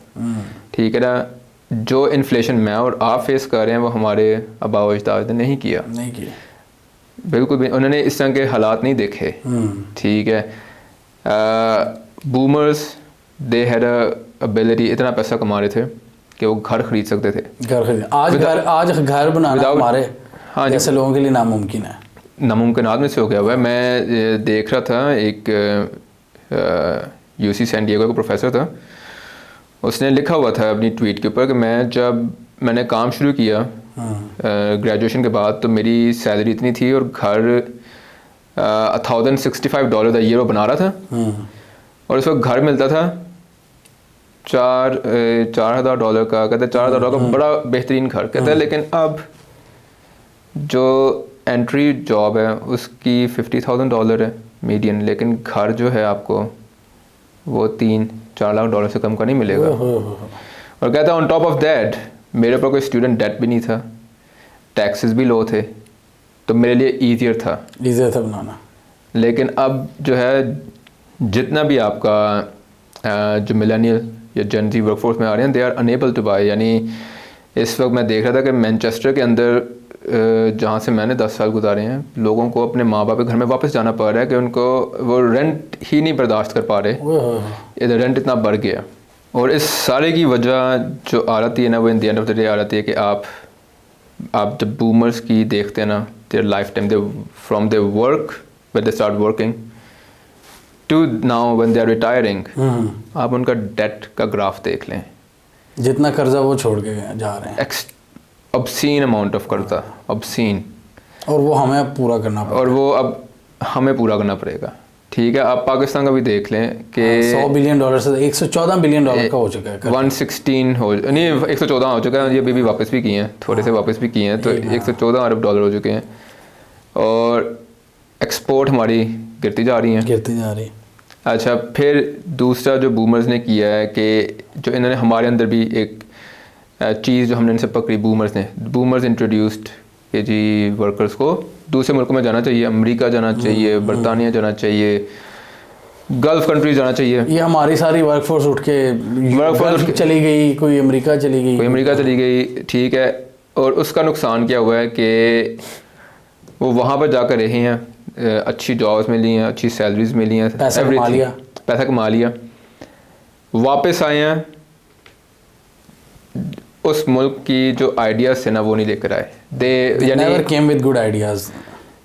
ठीक है ना। जो इन्फ्लेशन मैं और आप फेस कर रहे हैं वो हमारे आबा व अजदाद ने नहीं किया, बिल्कुल भी। उन्होंने इस तरह के हालात नहीं देखे, ठीक है। Boomers they had a ability, इतना पैसा कमा रहे थे कि वो घर खरीद सकते थे। आज घर बनाना हमारे जैसे लोगों के लिए नामुमकिन है, नामुमकिनात में से हो गया हुआ है। मैं देख रहा था, एक यूसी सैन डिएगो का प्रोफेसर था, उसने लिखा हुआ था अपनी ट्वीट के ऊपर कि मैंने काम शुरू किया ग्रेजुएशन के बाद, तो मेरी सैलरी इतनी थी और घर $1,065 ईयर वो बना रहा था, और उस वक्त घर मिलता था $4,000 का, कहते $4,000 का बड़ा बेहतरीन घर, कहते हैं। लेकिन अब जो एंट्री जॉब है उसकी $50,000 है मीडियन, लेकिन घर जो है आपको वो $3-4 लाख से कम का नहीं मिलेगा। और कहता है ऑन टॉप ऑफ दैट मेरे पर कोई स्टूडेंट डेट भी नहीं था, टैक्सेस भी लो थे, तो मेरे लिए ईजियर था बनाना। लेकिन अब जो है जितना भी आपका जो मिलेनियल या जेन ज़ी वर्कफोर्स में आ रहे हैं, they are unable to buy. यानी इस वक्त मैं देख रहा था कि मैनचेस्टर के अंदर जहाँ से मैंने 10 साल गुजारे हैं, लोगों को अपने माँ बाप के घर में वापस जाना पड़ रहा है कि उनको वो रेंट ही नहीं बर्दाश्त कर पा रहे, इधर रेंट इतना बढ़ गया। और इस सारे की वजह जो आ रही है ना, वो in the end of the day आ रही है कि आप जब बूमर्स की देखते हैं ना, their life time, they from their work when they start working to now when they are retiring, आप उनका डेट का ग्राफ देख लें, जितना कर्जा वो छोड़ के जा रहे हैं, ऑब्सीन अमाउंट ऑफ कर्जा, ऑब्सीन, और वो हमें पूरा करना पड़ेगा, और वो अब हमें पूरा करना पड़ेगा, ठीक है, आप पाकिस्तान का भी देख लें कि $100 बिलियन से $114 बिलियन का हो चुका है। 116 हो नहीं 114 हो चुका है, ये भी वापस भी किए हैं, थोड़े से वापस भी किए हैं, तो 114 अरब डॉलर हो चुके हैं। और एक्सपोर्ट हमारी गिरती जा रही है। अच्छा, फिर दूसरा जो बूमर्स ने किया है कि जो इन्होंने हमारे अंदर भी एक चीज़ जो हमने इनसे पकड़ी, बूमर्स इंट्रोड्यूस्ड कि जी वर्कर्स को दूसरे मुल्कों में जाना चाहिए, अमेरिका जाना चाहिए, बरतानिया जाना चाहिए, गल्फ़ कंट्रीज जाना चाहिए। ये हमारी सारी वर्कफोर्स उठ के चली गई, कोई अमेरिका चली गई, ठीक है। और उसका नुकसान क्या हुआ है कि वो वहाँ पर जाकर रहे हैं, अच्छी जॉब्स मिली हैं, अच्छी सैलरीज मिली हैं, पैसा कमा लिया, वापस आए हैं, उस मुल्क की जो आइडियाज़ थे ना वो नहीं लेकर आए। never came with good ideas।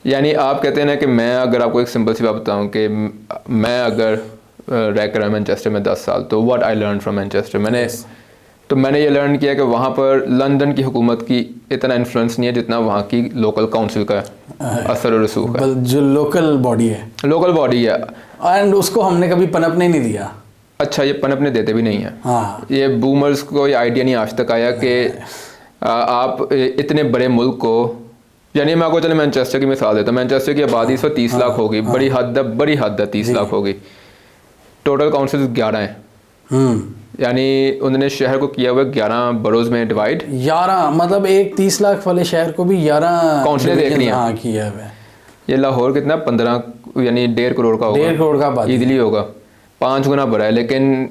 यानी आप कहते हैं ना कि मैं अगर आपको एक सिंपल सी बात बताऊं कि मैं अगर रह कर मैनचेस्टर में 10 साल, तो what I learn from Manchester, मैंने ये लर्न किया कि वहाँ पर लंदन की हुकूमत की इतना इन्फ्लुएंस नहीं है जितना वहाँ की लोकल काउंसिल का असर और रसूख है, जो लोकल बॉडी है, एंड उसको हमने कभी पनपने नहीं दिया। अच्छा, ये पनपने देते भी नहीं है। हाँ। ये बूमर्स को ये आइडिया नहीं आज तक आया कि आप इतने बड़े मुल्क को, यानी मैं आपको चले मैनचेस्टर की मिसाल देता हूँ। मैनचेस्टर की आबादी इस वक्त 30 लाख होगी, बड़ी हद है 30 लाख होगी, टोटल काउंसिल 11 हैं। यानी उन्होंने शहर को किया हुआ 11 बरोज में डिवाइड। 11 मतलब एक 30 लाख वाले शहर को भी 11 काउंसिलें देखनी है। हाँ, किया है। ये लाहौर कितना 15 यानी 1.5 करोड़ का होगा, 1.5 करोड़ का ईजिली होगा, 5 गुना बड़ा है। लेकिन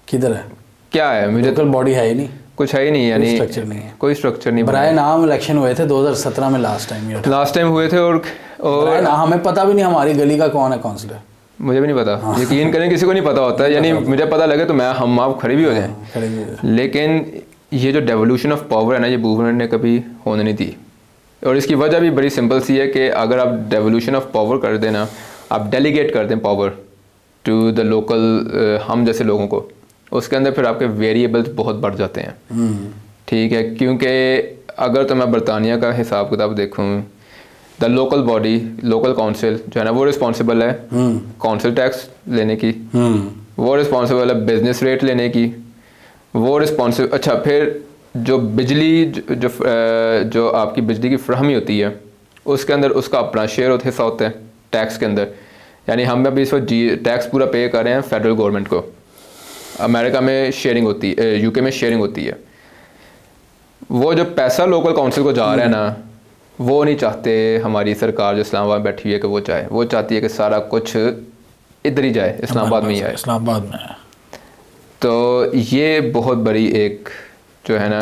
किधर है, क्या है, मुझे लोकल बॉडी है ही नहीं, कुछ है ही नहीं, यानी कोई स्ट्रक्चर नहीं। बराए नाम इलेक्शन हुए थे 2017 में लास्ट टाइम हुए थे, और हमें पता भी नहीं हमारी गली का कौन है काउंसलर, मुझे भी नहीं पता। हाँ। यकीन करें किसी को नहीं पता होता है, यानी मुझे पता लगे तो हम आप खड़े भी हो जाएं। लेकिन ये जो डेवोल्यूशन ऑफ पावर है ना, ये बूमर ने कभी होने नहीं दी। और इसकी वजह भी बड़ी सिंपल सी है कि अगर आप डेवोल्यूशन ऑफ पावर कर दें ना, आप डेलीगेट कर दें पावर टू द लोकल, हम जैसे लोगों को, उसके अंदर फिर आपके वेरिएबल्स बहुत बढ़ जाते हैं। ठीक है, क्योंकि अगर तो मैं बरतानिया का हिसाब किताब देखूँ, the local body, local council जो है ना, वो रिस्पॉन्सिबल है काउंसिल टैक्स लेने की, वो रिस्पॉन्सिबल है बिजनेस रेट लेने की, वो रिस्पॉन्सिबल। अच्छा, फिर जो बिजली जो आपकी बिजली की फ्राहमी होती है, उसके अंदर उसका अपना शेयर हिस्सा होता है टैक्स के अंदर। यानी हम अभी इस वक्त टैक्स पूरा पे कर रहे हैं फेडरल गवर्नमेंट को। अमेरिका में शेयरिंग होती है, यूके में शेयरिंग होती है। वो जो पैसा लोकल काउंसिल को जा रहा है ना, वो नहीं चाहते हमारी सरकार जो इस्लामाबाद में बैठी हुई है कि वो चाहे, वो चाहती है कि सारा कुछ इधर ही जाए, इस्लामाबाद में ही आए, इस्लामाबाद में। तो ये बहुत बड़ी एक जो है ना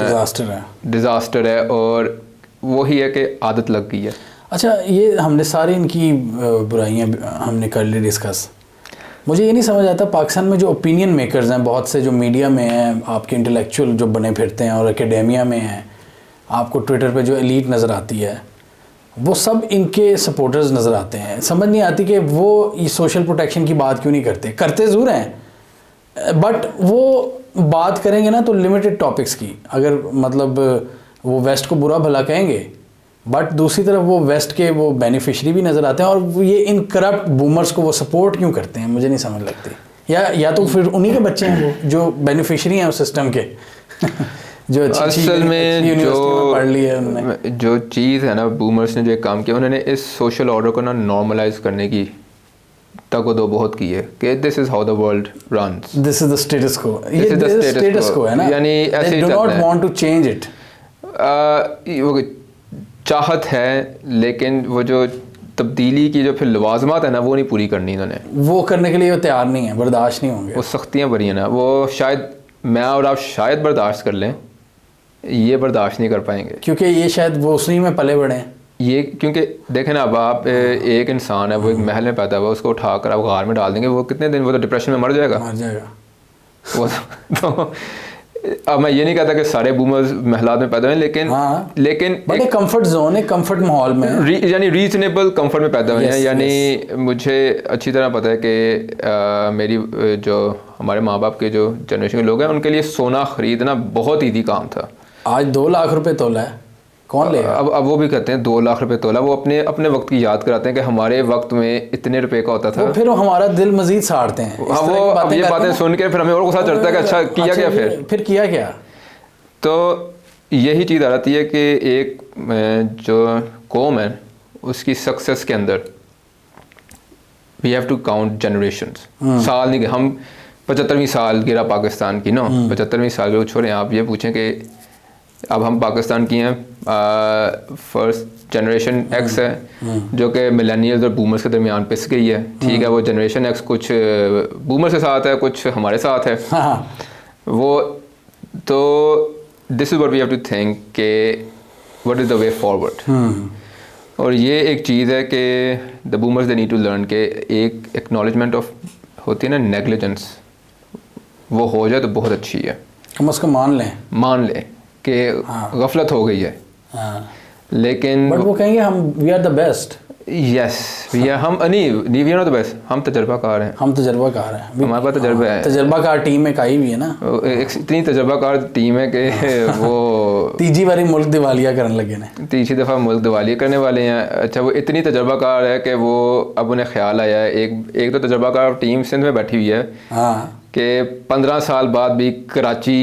डिज़ास्टर है, और वही है कि आदत लग गई है। अच्छा, ये हमने सारी इनकी बुराइयां हमने कर ली डिस्कस। मुझे ये नहीं समझ आता, पाकिस्तान में जो ओपिनियन मेकर्स हैं बहुत से, जो मीडिया में हैं, आपके इंटेलेक्चुअल जो बने फिरते हैं और एकेडेमिया में हैं, आपको ट्विटर पे जो एलीट नज़र आती है, वो सब इनके सपोर्टर्स नज़र आते हैं। समझ नहीं आती कि वो इस सोशल प्रोटेक्शन की बात क्यों नहीं करते ज़रूर हैं, बट वो बात करेंगे ना तो लिमिटेड टॉपिक्स की। अगर मतलब वो वेस्ट को बुरा भला कहेंगे, बट दूसरी तरफ वो वेस्ट के वो बेनिफिशरी भी नज़र आते हैं, और ये इन करप्ट बूमर्स को वो सपोर्ट क्यों करते हैं, मुझे नहीं समझ लगती। या तो फिर उन्हीं के बच्चे हैं वो जो बेनिफिशरी हैं उस सिस्टम के जो असल में जो चीज़ है ना, बूमर्स ने जो काम किया, उन्होंने इस सोशल ऑर्डर को ना नॉर्मलाइज करने की तको बहुत की है कि this is how the world runs, this is the status quo, ये स्टेटस को है ना, यानी ऐसे ही do not want to change it. वो चाहत है, लेकिन वो जो तब्दीली की जो फिर लवाजमात है ना, वो नहीं पूरी करनी इन्होंने, वो करने के लिए वो तैयार नहीं है, बर्दाश्त नहीं होंगे। वो सख्तियाँ बड़ी हैं ना, वो शायद मैं और आप शायद बर्दाश्त कर लें, ये बर्दाश्त नहीं कर पाएंगे, क्योंकि ये शायद वो उसी में पले बड़े हैं। ये क्योंकि देखें ना, अब आप एक इंसान है, वो एक महल में पैदा हुआ, उसको उठाकर आप गार में डाल देंगे, वो कितने दिन, वो तो डिप्रेशन में मर जाएगा वो तो अब मैं ये नहीं कहता कि सारे बूमर्स महलात में पैदा हुए, लेकिन बड़े कंफर्ट जोन है, कंफर्ट माहौल में, यानी रीजनेबल कंफर्ट में पैदा हुए हैं। यानी मुझे अच्छी तरह पता है कि मेरी जो हमारे माँ बाप के जो जनरेशन के लोग हैं, उनके लिए सोना खरीदना बहुत ईजी काम था। आज 2 लाख रुपए तोला है, कौन लेगा? अब वो भी कहते हैं 2 लाख रुपए तोला। वो अपने अपने वक्त की याद कराते हैं कि हमारे वक्त में इतने रुपए का होता था। वो फिर हमारा दिल मजीद साड़ते हैं। हाँ, वो अब ये बातें सुन के फिर हमें और गुस्सा चढ़ता है कि अच्छा किया क्या फिर किया क्या? तो यही चीज़ आ जाती है कि एक जो कौम है उसकी सक्सेस के अंदर we have to count generations. साल नहीं, हम 75वीं साल गिरा पाकिस्तान की 75वीं साल के छोड़ें। आप ये पूछें कि अब हम पाकिस्तान की हैं, फर्स्ट जनरेशन एक्स है जो कि मिलेनियल्स और बूमर्स के दरमियान पिस गई है। ठीक है, वो जनरेशन एक्स कुछ बूमर्स के साथ है, कुछ हमारे साथ है। हाँ। वो तो this is what we have to think कि what is the way forward. और ये एक चीज़ है कि the boomers they need to learn के एक एक्नॉलेजमेंट ऑफ होती है ना नेग्लिजेंस, वो हो जाए तो बहुत अच्छी है। हम उसको मान लें कि गफलत हो गई है। लेकिन बट वो कहेंगे हम we are the best. Yes, हम नहीं we are not the best, हम तजर्बाकार हैं। हमारे पास तजर्बा है। तजर्बाकार टीम एक आई भी है ना, एक इतनी तजर्बाकार टीम है कि वो तीसरी बारी मुल्क दिवालिया करने लगे हैं। तीसरी दफ़ा मुल्क दिवालिया करने वाले हैं। अच्छा, वो इतनी तजर्बाकार है कि वो अब उन्हें ख्याल आया है, एक तो तजर्बाकार टीम सिंध में बैठी हुई है कि 15 साल बाद भी कराची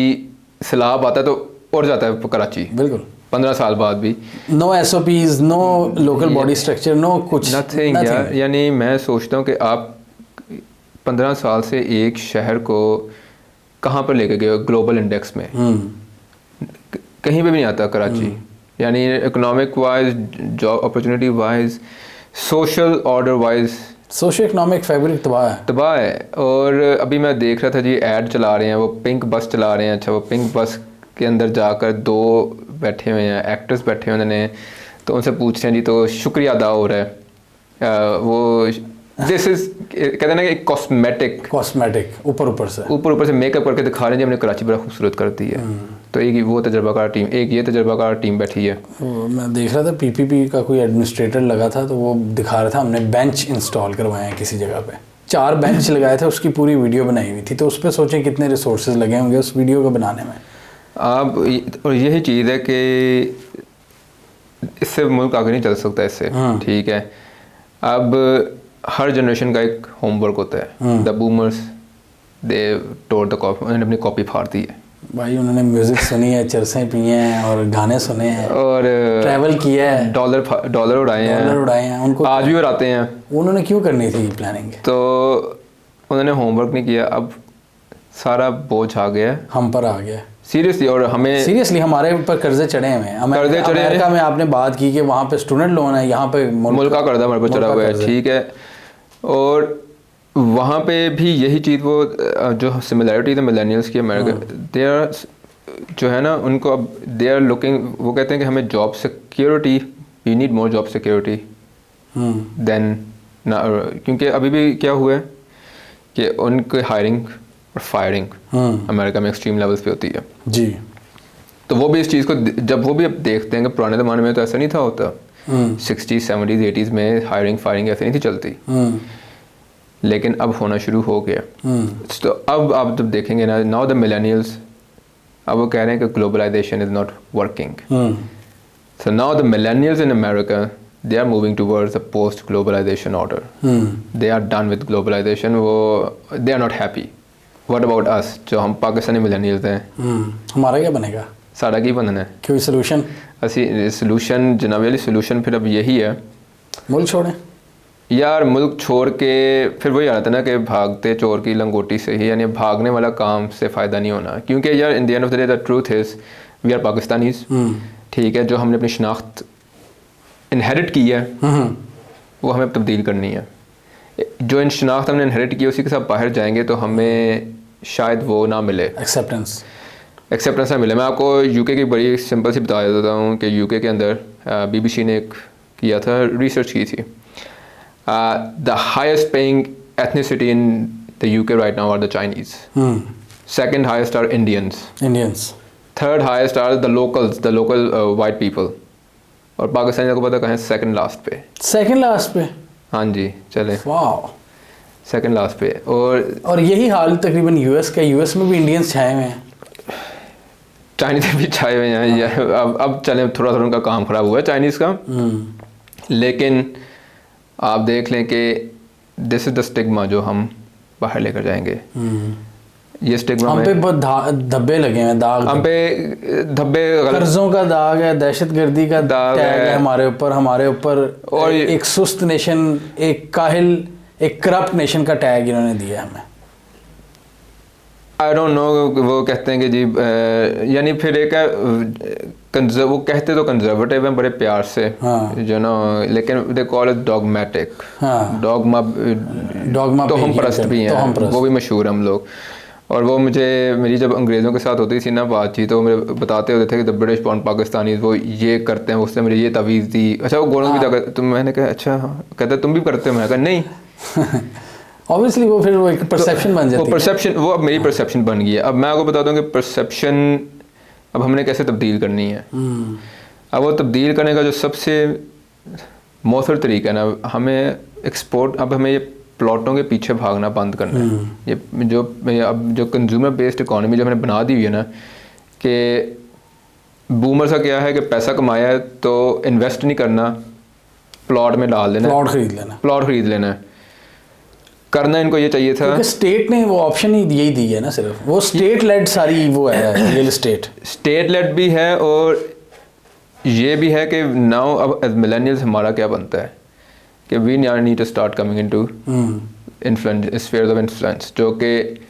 सैलाब आता है तो उड़ जाता है कराची। बिल्कुल, 15 साल बाद भी no SOPs, no local body structure, no कुछ नथिंग यार। यानी मैं सोचता हूँ कि आप 15 साल से एक शहर को कहाँ पर लेके गए हो ग्लोबल इंडेक्स में? कहीं पे भी नहीं आता कराची। यानी economic wise, job opportunity wise, social order wise, socio economic fabric तबाह है। और अभी मैं देख रहा था जी, ऐड चला रहे हैं, वो पिंक बस चला रहे हैं। अच्छा, वो पिंक बस के अंदर जाकर 2 बैठे हुए हैं, एक्टर्स बैठे हुए हैं, तो उनसे पूछ रहे हैं जी तो शुक्रिया अदा हो रहा है। वो दिस इज कहते हैं ना कि एक कॉस्मेटिक ऊपर से मेकअप करके दिखा रहे हैं जी हमने कराची बड़ा खूबसूरत कर दी है। तो एक वो तजर्बाकार टीम, एक ये तजर्बाकार टीम बैठी है। मैं देख रहा था PPP का कोई एडमिनिस्ट्रेटर लगा था, तो वो दिखा रहा था हमने बेंच इंस्टॉल करवाए हैं किसी जगह पे, 4 बेंच लगाए थे, उसकी पूरी वीडियो बनाई हुई थी। तो उस पर सोचें कितने रिसोर्सेज लगे होंगे उस वीडियो को बनाने में। आप और यही चीज़ है कि इससे मुल्क आगे नहीं चल सकता इससे। ठीक है, अब हर जनरेशन का एक होमवर्क होता है। The boomers they tour the copy, उन्होंने अपनी कॉपी फाड़ दी है भाई। उन्होंने म्यूजिक सुनी है, चरसें पिए हैं और गाने सुने हैं और ट्रैवल किया है, डॉलर उड़ाए हैं। उनको आज भी उड़ाते हैं। उन्होंने क्यों करनी थी प्लानिंग? तो उन्होंने होमवर्क नहीं किया, अब सारा बोझ आ गया है, हम पर आ गया सीरियसली। और हमें सीरियसली हमारे ऊपर कर्जे चढ़े हुए हैं। अमेरिका में आपने बात की कि वहाँ पे स्टूडेंट लोन है, यहाँ पे मुल्क का कर्जा हमारे पर चढ़ा हुआ है। ठीक है, और वहाँ पे भी यही चीज़, वो जो सिमिलरिटी है मिलेनियल्स की अमेरिका, दे आर जो है ना उनको अब दे आर लुकिंग, वो कहते हैं कि हमें job security, we need more job security then ना। क्योंकि अभी भी क्या हुआ है कि उनके हायरिंग और फायरिंग अमेरिका में एक्सट्रीम लेवल्स पे होती है जी। तो वो भी इस चीज़ को जब वो भी अब देखते हैं कि पुराने ज़माने में तो ऐसा नहीं था होता। 60s 70s 80s में हायरिंग फायरिंग ऐसे नहीं थी चलती, लेकिन अब होना शुरू हो गया। तो अब आप जब देखेंगे ना, नाउ द मिलेनियल्स, अब वो कह रहे हैं कि globalisation is not working. So now the millennials in America, they are moving towards a post globalization order. They are done with globalization. वो they are not happy. What about us, जो हम Pakistani millennials हैं? हमारा क्या बनेगा? सारा की बनना है। कोई सोल्यूशन? असी सोल्यूशन जनाब वाली सोल्यूशन फिर अब यही है, मुल्क छोड़ें यार। मुल्क छोड़ के फिर वही आता है ना कि भागते चोर की लंगोटी से ही, यानी भागने वाला काम से फ़ायदा नहीं होना। क्योंकि यार in the end of the day the truth is we are Pakistanis. ठीक है, जो हमने अपनी शनाख्त इनहेरिट की है वो हमें तब्दील करनी है। जो इन शनाख्त हमने इनहेरिट की है उसी के साथ बाहर जाएंगे तो हमें शायद वो ना मिले, एक्सेप्टेंस ना मिले। मैं आपको यूके की बड़ी सिंपल सी बता देता हूँ कि यूके के अंदर BBC ने एक किया था, रिसर्च की थी। The highest paying ethnicity in the UK right now are the Chinese, second highest are Indians, third highest are the local white people, और पाकिस्तानी को पता कहाँ है? सेकंड लास्ट पे। हाँ जी, चले वाह, सेकंड लास्ट पे। और यही हाल तकरीबन यूएस में भी इंडियंस छाए हुए हैं। चाइनीज भी छाए हुए हैं ये अब चले थोड़ा थोड़ा उनका काम खराब हुआ है चाइनीज़ का, लेकिन आप देख लें कि दिस इज द स्टिग्मा जो हम बाहर लेकर जाएंगे। ये स्टिग्मा हम पे बहुत धब्बे लगे हैं, दाग, हम पे धब्बे, कर्जों का दाग है, दहशतगर्दी का दाग टैग है हमारे ऊपर और एक सुस्त नेशन, एक काहिल, एक करप्ट नेशन का टैग इन्होंने दिया हमें। आई डोंट नो, वो कहते हैं कि जी यानी फिर एक वो कहते तो कंजर्वेटिव हैं बड़े प्यार से, जो ना, लेकिन they call it dogmatic, dogma तो हम परस्त भी हैं, वो भी मशहूर हम लोग। और वो मेरी जब अंग्रेज़ों के साथ होती थी ना बातचीत, तो मेरे बताते होते थे कि द ब्रिटिश बॉर्न पाकिस्तानी वो ये करते हैं, उसने मुझे ये तवीज़ दी। अच्छा वो गोलों की जगह तो मैंने कहा अच्छा, कहते तुम भी करते हो? मैंने कहा नहीं। ऑब्वियसली वो फिर वो एक परसेप्शन बन जाती है, वो परसेप्शन, वो अब मेरी परसेप्शन बन गई है। अब मैं आपको बताता हूँ कि परसेप्शन अब हमने कैसे तब्दील करनी है। अब वो तब्दील करने का जो सबसे मौसर तरीका है ना, हमें एक्सपोर्ट, अब हमें ये प्लॉटों के पीछे भागना बंद करना है। ये अब जो कंज्यूमर बेस्ड इकोनॉमी जो हमने बना दी हुई है ना, कि बूमर सा क्या है कि पैसा कमाया है तो इन्वेस्ट नहीं करना, प्लॉट में डाल देना, प्लॉट खरीद लेना है। करना इनको ये चाहिए था, क्योंकि स्टेट ने वो ऑप्शन ही यही दी है ना, सिर्फ वो स्टेट लेड सारी वो है, रियल एस्टेट स्टेट लेड भी है। और ये भी है कि नाउ अब एज मिलेनियल्स हमारा क्या बनता है कि we need to start coming into influence, spheres of influence, जो कि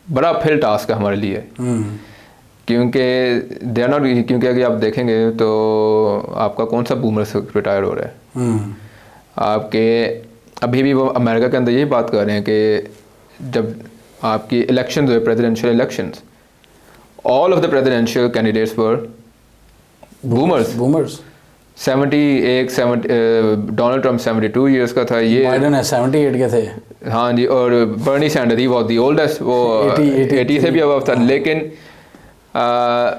बड़ा अपहिल टास्क है हमारे लिए। क्योंकि दे आर नॉट, क्योंकि अगर आप देखेंगे तो आपका कौन सा बूमर से रिटायर हो रहा है, आपके अभी भी वो अमेरिका के अंदर यही बात कर रहे हैं कि जब आपकी इलेक्शंस हुए, presidential elections, all of the presidential candidates were boomers. 70 Donald Trump 72 years का था, ये बाइडेन 78 के थे, हाँ जी, और Bernie Sanders he was the oldest, वो 80 से भी अबव था। लेकिन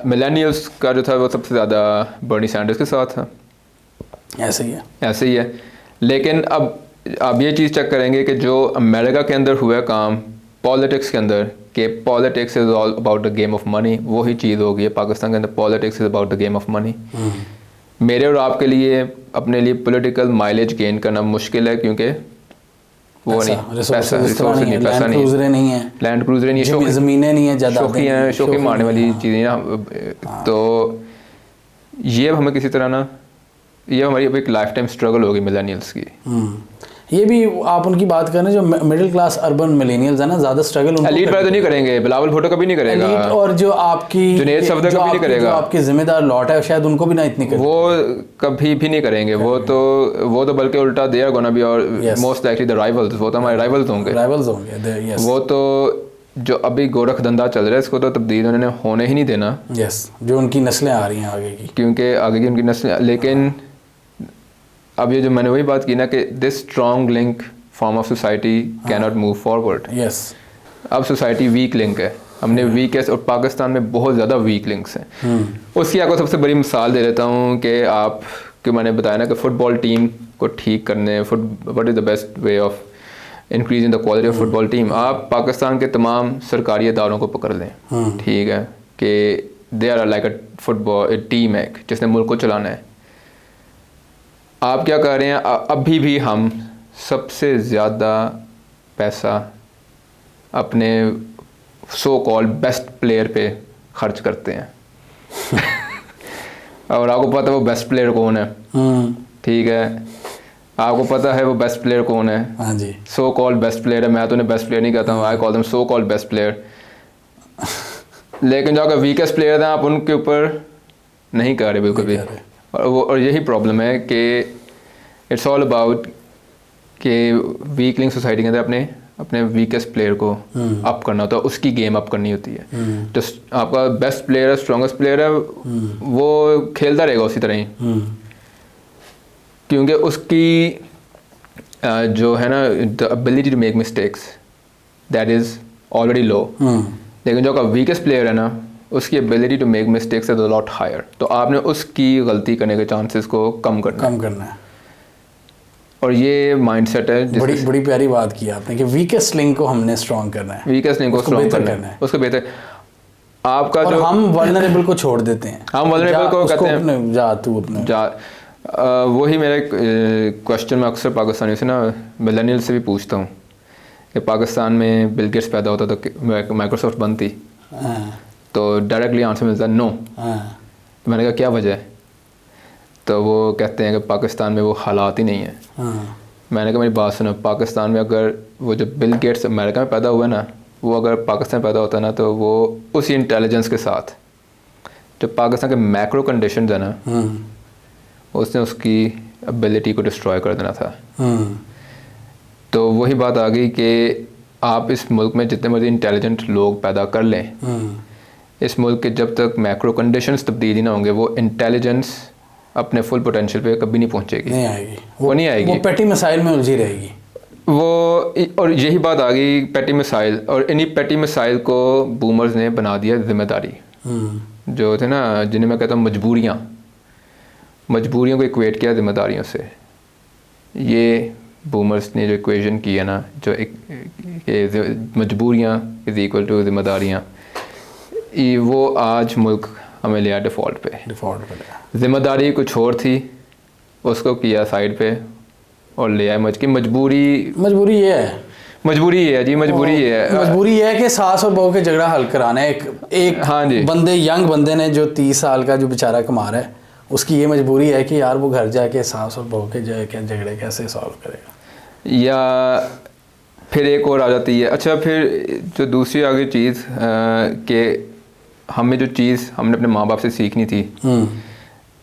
मिलेनियल्स का जो था वो सबसे ज़्यादा बर्नी सैंडर्स के साथ था। ऐसे ही है। लेकिन अब आप ये चीज़ चेक करेंगे कि जो अमेरिका के अंदर हुआ काम पॉलिटिक्स के अंदर, कि politics is all about the game of money, वही चीज़ हो गई है पाकिस्तान के अंदर, politics is about the game of money. मेरे और आपके लिए अपने लिए पॉलिटिकल माइलेज गेन करना मुश्किल है, क्योंकि वो नहीं, पैसा, रिसोर्स नहीं, पैसा नहीं है, लैंड क्रूजर नहीं है, ज़मीनें नहीं है, शौकी मारने वाली चीज़ें ना। तो ये हमें किसी तरह ना, ये हमारी अब एक लाइफ टाइम स्ट्रगल होगी मिलेनियल्स की। ये भी आप उनकी बात करें जो मिडिल क्लास अर्बन मिलेनियल्स है ना, ज़्यादा स्ट्रगल एलीट वाले तो नहीं करेंगे, बिलावल भुट्टो कभी नहीं करेगा, और जो आपकी जुनैद सफदर कभी नहीं करेगा, जो आपकी जिम्मेदार लॉट है शायद उनको भी ना इतनी करेंगे, वो कभी भी नहीं करेंगे। वो तो बल्कि उल्टा दे आर गोना बी और मोस्ट लाइकली द राइवल्स, वो तो हमारे राइवल्स होंगे। वो तो जो अभी गोरख धंधा चल रहा है इसको तो तब्दील उन्होंने होने ही नहीं देना। जो उनकी नस्लें आ रही हैं आगे की, क्योंकि आगे की उनकी नस्लें, लेकिन अब ये जो मैंने वही बात की ना कि this strong link form of society can not move forward. अब सोसाइटी वीक लिंक है, हमने वीकेस्ट, और पाकिस्तान में बहुत ज़्यादा वीक लिंक्स हैं। उसकी आपको सबसे बड़ी मिसाल दे देता हूँ कि मैंने बताया ना कि फ़ुटबॉल टीम को ठीक करने, what is the best way of increasing the quality of football team. आप पाकिस्तान के तमाम सरकारी इदारों को पकड़ लें, ठीक है, कि they are like a football team है जिसने मुल्क को चलाना है। आप क्या कर रहे हैं, अभी भी हम सबसे ज़्यादा पैसा अपने सो कॉल्ड बेस्ट प्लेयर पे खर्च करते हैं। और आपको पता है वो बेस्ट प्लेयर कौन है, ठीक है, आपको पता है वो बेस्ट प्लेयर कौन है, हाँ जी, सो कॉल्ड बेस्ट प्लेयर है। मैं तो उन्हें बेस्ट प्लेयर नहीं कहता हूँ, I call them so called best player. लेकिन जो अगर वीकेस्ट प्लेयर हैं आप उनके ऊपर नहीं कर रहे बिल्कुल भी। और यही प्रॉब्लम है कि इट्स ऑल अबाउट कि वीक लिंक सोसाइटी के अंदर अपने वीकेस्ट प्लेयर को अप करना होता है, उसकी गेम अप करनी होती है। तो आपका बेस्ट प्लेयर है, स्ट्रॉन्गेस्ट प्लेयर है, वो खेलता रहेगा उसी तरह ही, क्योंकि उसकी जो है ना the ability to make mistakes that is already low. लेकिन जो आपका वीकेस्ट प्लेयर है ना, उसकी ability to make mistakes is a lot higher. तो आपने उसकी गलती करने के चांसेस को कम करना है। और ये माइंडसेट है, बड़ी प्यारी बात की आपने कि वीकेस्ट लिंक को हमने स्ट्रॉन्ग करना है, वीकेस्ट लिंक को स्ट्रॉन्ग करना है, उसको बेहतर। आपका और जो हम वल्नरेबल को छोड़ देते हैं, हम वल्नरेबल को कहते हैं जा तू अपने वही मेरा क्वेश्चन मैं अक्सर पाकिस्तानियों से ना, मिलेनियल से भी पूछता हूँ कि पाकिस्तान में बिल गेट्स पैदा होता तो माइक्रोसॉफ्ट बनती? तो डायरेक्टली आंसर मिलता है नो। तो मैंने कहा क्या वजह है? तो वो कहते हैं कि पाकिस्तान में वो हालात ही नहीं है। मैंने कहा मेरी बात सुनो, पाकिस्तान में अगर वो जो बिल गेट्स अमेरिका में पैदा हुआ ना, वो अगर पाकिस्तान में पैदा होता ना, तो वो उसी इंटेलिजेंस के साथ जो पाकिस्तान के मैक्रो कंडीशंस है ना, उसने उसकी एबिलिटी को डिस्ट्रॉय कर देना था। तो वही बात आ गई कि आप इस मुल्क में जितने मर्जी इंटेलिजेंट लोग पैदा कर लें, इस मुल्क के जब तक मैक्रो कंडीशंस तब्दीली ना होंगे, वो इंटेलिजेंस अपने फुल पोटेंशियल पे कभी नहीं पहुंचेगी, नहीं आएगी, वो नहीं आएगी, वो पेटी मसाइल में उलझी रहेगी वो। और यही बात आ गई पेटी मसाइल, और इन्हीं पेटी मसाइल को बूमर्स ने बना दिया जिम्मेदारी। जो थे ना, जिन्हें मैं कहता हूँ मजबूरियों को इक्वेट किया जिम्मेदारियों से। ये बूमर्स ने जो इक्वेशन की है ना, जो एक मजबूरियाँ इज इक्वल टू जिम्मेदारियाँ, वो आज मुल्क हमें लिया डिफ़ॉल्ट पे। जिम्मेदारी कुछ और थी, उसको किया साइड पे और ले आए मजबूरी ये है मजबूरी ये है जी, मजबूरी ये है। मजबूरी ये है कि सास और बहू के झगड़ा हल कराना है। एक हाँ जी, बंदे यंग बंदे ने जो 30 साल का जो बेचारा कमा रहा है, उसकी ये मजबूरी है कि यार वो घर जाके सास और बहू के झगड़े कैसे सॉल्व करेगा। या फिर एक और आ जाती है। अच्छा, फिर जो दूसरी आगे चीज़ कि हमें जो चीज़ हमने अपने माँ बाप से सीखनी थी,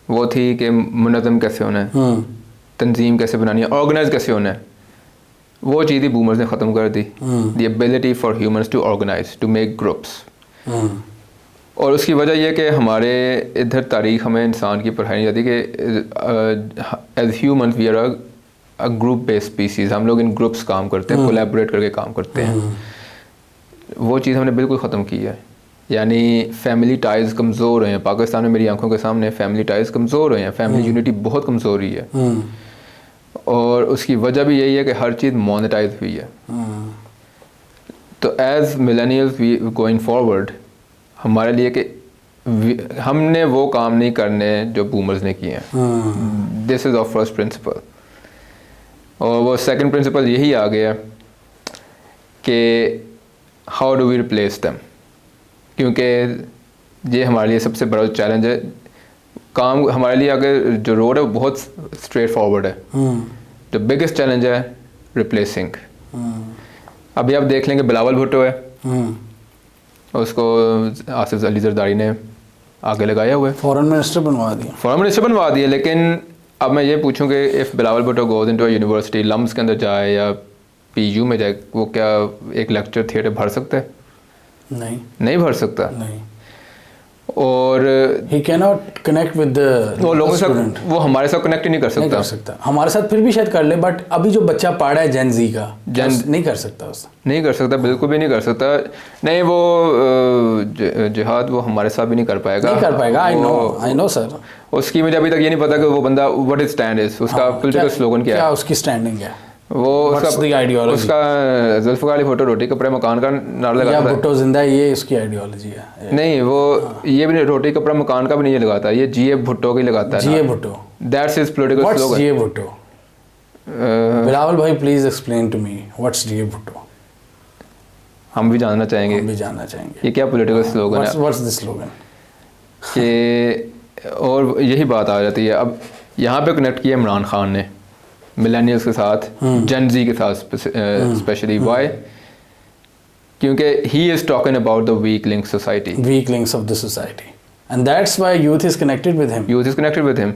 वो थी कि मुनज़्ज़म कैसे होना है, तंजीम कैसे बनानी है, ऑर्गेनाइज कैसे होना है। वो चीज़ ही बूमर्स ने ख़त्म कर दी, the ability for humans to organise, to make groups. और उसकी वजह यह कि हमारे इधर तारीख़ हमें इंसान की पढ़ाई नहीं जाती कि as humans we are a group based species. हम लोग इन ग्रुप्स काम करते हैं, कोलैबोरेट करके काम करते हैं। वो चीज़ हमने बिल्कुल ख़त्म की है। यानी फैमिली टाइज़ कमज़ोर हुए हैं पाकिस्तान में, मेरी आंखों के सामने फैमिली टाइज़ कमज़ोर हुए हैं, फैमिली यूनिटी बहुत कमज़ोर हुई है। और उसकी वजह भी यही है कि हर चीज़ मोनेटाइज हुई है। तो as millennials we going forward, हमारे लिए कि हमने वो काम नहीं करने जो बूमर्स ने किए हैं। This is our first principle. और वो सेकंड प्रिंसिपल यही आ गया कि how do we replace them, क्योंकि ये हमारे लिए सबसे बड़ा चैलेंज है। काम हमारे लिए अगर जो रोड है वो बहुत स्ट्रेट फॉरवर्ड है। जो बिगेस्ट चैलेंज है रिप्लेसिंग। अभी आप देख लेंगे बिलावल भुट्टो है, उसको आसिफ अली जरदारी ने आगे लगाया हुआ है, फॉरेन मिनिस्टर बनवा दिया। लेकिन अब मैं ये पूछूं कि if Bilawal Bhutto goes into university, LUMS के अंदर जाए या पीयू में जाए, वो क्या एक लेक्चर थिएटर भर सकता है? नहीं भर सकता। नहीं। और he cannot connect with the वो लोगों से, वो हमारे साथ कनेक्ट ही नहीं कर सकता। हमारे साथ फिर भी शायद कर ले, बट अभी जो बच्चा पढ़ रहा है जेन जी का, नहीं कर सकता उससे, नहीं कर सकता, बिल्कुल भी नहीं कर सकता। नहीं, वो जिहाद वो हमारे साथ भी नहीं कर पाएगा। I know sir. उसकी मुझे अभी तक ये नहीं पता कि वो बंदा व्हाट इज स्टैंड इज, उसका पॉलिटिकल स्लोगन क्या है, उसकी स्टैंडिंग है, वो उसका जुल्फ़िकार अली भुट्टो रोटी कपड़े मकान का नारा लगाता है। भुट्टो जिंदा है, ये उसकी आइडियोलॉजी है। नहीं, वो ये भी नहीं, रोटी कपड़ा मकान का भी नहीं लगाता, ये जीए भुट्टो का ही लगाता है। जीए Bhutto, that's his political slogan. जीए भुट्टो, बिलावल भाई please explain to me what's जीए भुट्टो। हम भी जानना चाहेंगे। ये क्या पॉलिटिकल स्लोगन है? What's the slogan? कि और यही बात आ जाती है। अब यहाँ पे कनेक्ट किया इमरान खान ने मिलेनियल्स के साथ, जेन जी के साथ स्पेशली। वाई? क्योंकि he is talking about the weak link society, weak links of the society, and that's why youth is connected with him.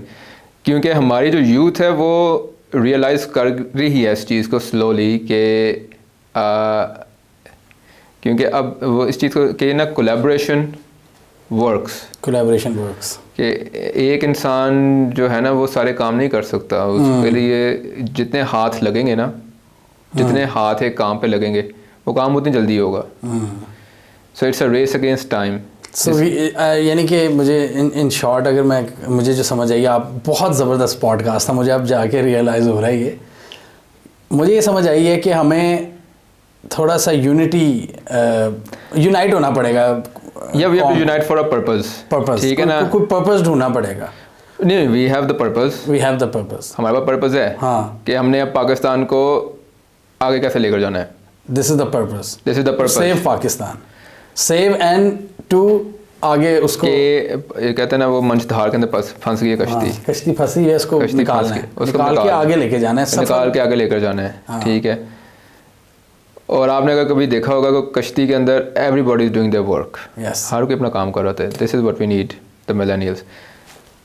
क्योंकि हमारी जो यूथ है वो रियलाइज कर रही है इस चीज़ को स्लोली कि क्योंकि अब वो इस चीज़ को कि ना कोलैबोरेशन वर्क्स, कि एक इंसान जो है ना वो सारे काम नहीं कर सकता। उसके लिए जितने हाथ लगेंगे ना, जितने हाथ एक काम पे लगेंगे, वो काम उतनी जल्दी होगा। So it's a race against time. यानी कि मुझे इन शॉर्ट अगर मुझे जो समझ आई, आप बहुत ज़बरदस्त पॉडकास्ट था, मुझे अब जाके रियलाइज़ हो रहा है ये, मुझे ये समझ आई है कि हमें थोड़ा सा यूनाइट होना पड़ेगा या we have to unite for a purpose. Purpose, ठीक है ना, कोई पर्पस ढूंढना पड़ेगा। नहीं, we have the purpose, we have the purpose, हमारे पास पर्पस है। हाँ, कि हमने अब पाकिस्तान को आगे कैसे लेकर जाना है। This is the purpose, this is the purpose, save Pakistan, save and to आगे उसको ये कहते हैं ना वो मंचधार के अंदर फंस गई है कश्ती। हाँ, कश्ती फंसी है, इसको कश्ती निकालना फंस है, गई, उसको निकाल के आगे लेके जाना है, निकाल के आगे लेकर जाना है। हाँ। ठीक है। और आपने अगर कभी देखा होगा कि कश्ती के अंदर everybody is doing their work, yes, हर कोई अपना काम कर रहा है। This is what we need the millennials.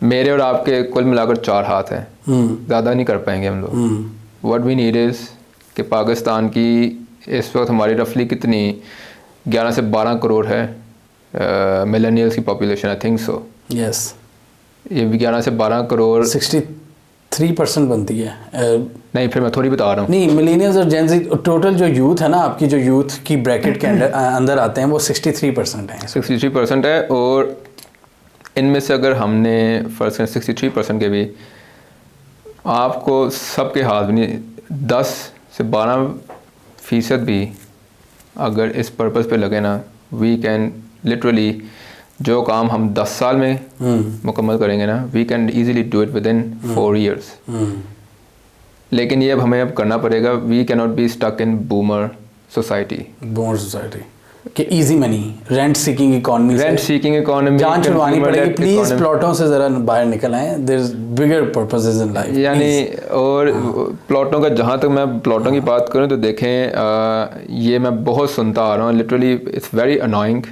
मेरे और आपके कुल मिलाकर 4 हाथ हैं, ज़्यादा नहीं कर पाएंगे हम लोग। व्हाट वी नीड इज़ कि पाकिस्तान की इस वक्त हमारी रफली कितनी 11 से 12 करोड़ है मिलेनियल्स की population, I think so. Yes, ये भी 11 से 12 करोड़ 63% बनती है। नहीं, फिर मैं थोड़ी बता रहा हूँ। नहीं, मिलेनियल्स और जेन ज़ी टोटल जो यूथ है ना, आपकी जो यूथ की ब्रैकेट के अंदर आते हैं, वो 63% हैं। 63% है। और इनमें से अगर हमने फर्स्ट 63% के भी आपको सबके हाथ में 10 से 12% भी अगर इस पर्पस पे लगे ना, वी कैन लिटरली जो काम हम 10 साल में मुकम्मल करेंगे ना, we can easily do it within 4 years. लेकिन ये अब हमें अब करना पड़ेगा। We can not be stuck in boomer society, कि easy money, rent seeking economy, rent seeking economy जान छुड़वानी पड़ेगी। प्लीज प्लॉटों से जरा बाहर निकल आए, there is bigger purposes in life. यानी और प्लॉटों का, जहाँ तक मैं प्लॉटों की बात करूँ तो देखें, ये मैं बहुत सुनता आ रहा हूँ, लिटरली इट्स वेरी अनोइंग,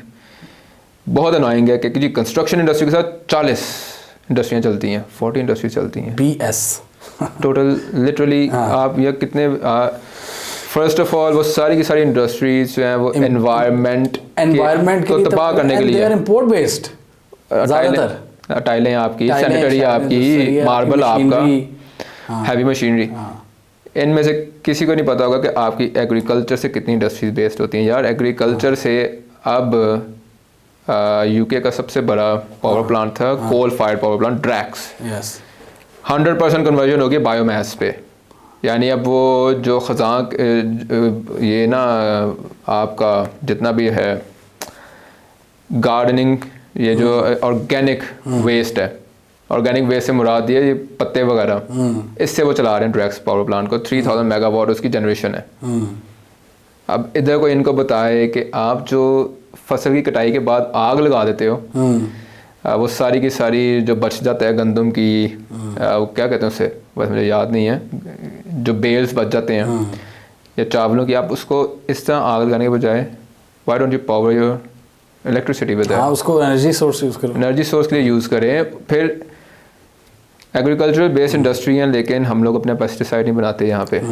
बहुत अनोइंग है कि जी कंस्ट्रक्शन इंडस्ट्री के साथ 40 इंडस्ट्रियाँ चलती हैं, 40 इंडस्ट्री चलती हैं, BS टोटल लिटरली। आप ये कितने फर्स्ट ऑफ ऑल वो सारी की सारी इंडस्ट्रीज जो हैं वो एनवायरनमेंट को तबाह करने के लिए, दे आर इंपोर्ट बेस्ड ज़्यादातर। टाइलें आपकी, सैनिटरी आपकी, मार्बल आपका, हैवी मशीनरी। इनमें से किसी को नहीं पता होगा कि आपकी एग्रीकल्चर से कितनी इंडस्ट्रीज बेस्ड होती हैं। यार एग्रीकल्चर से अब यूके का सबसे बड़ा पावर प्लांट था, coal fired power plant Drax, 100% conversion हो गया बायोमास पे। यानी अब वो जो ख़ज़ां ये ना आपका जितना भी है गार्डनिंग, ये जो ऑर्गेनिक वेस्ट है, ऑर्गेनिक वेस्ट से मुराद ये पत्ते वगैरह, इससे वो चला रहे हैं ड्रैक्स पावर प्लांट को। 3000 मेगावाट उसकी जनरेशन है। अब इधर को इनको बताए कि आप जो फसल की कटाई के बाद आग लगा देते हो, वो सारी की सारी जो बच जाता है गंदम की, वो क्या कहते हैं उसे, बस मुझे याद नहीं है, जो बेल्स बच जाते हैं या चावलों की, आप उसको इस तरह आग लगाने के बजाय why don't you power your electricity with that, उसको एनर्जी सोर्स यूज़ करो, एनर्जी सोर्स के लिए यूज़ करें। फिर एग्रीकल्चरल बेस्ड इंडस्ट्री हैं, लेकिन हम लोग अपने पेस्टिसाइड नहीं बनाते यहाँ पे।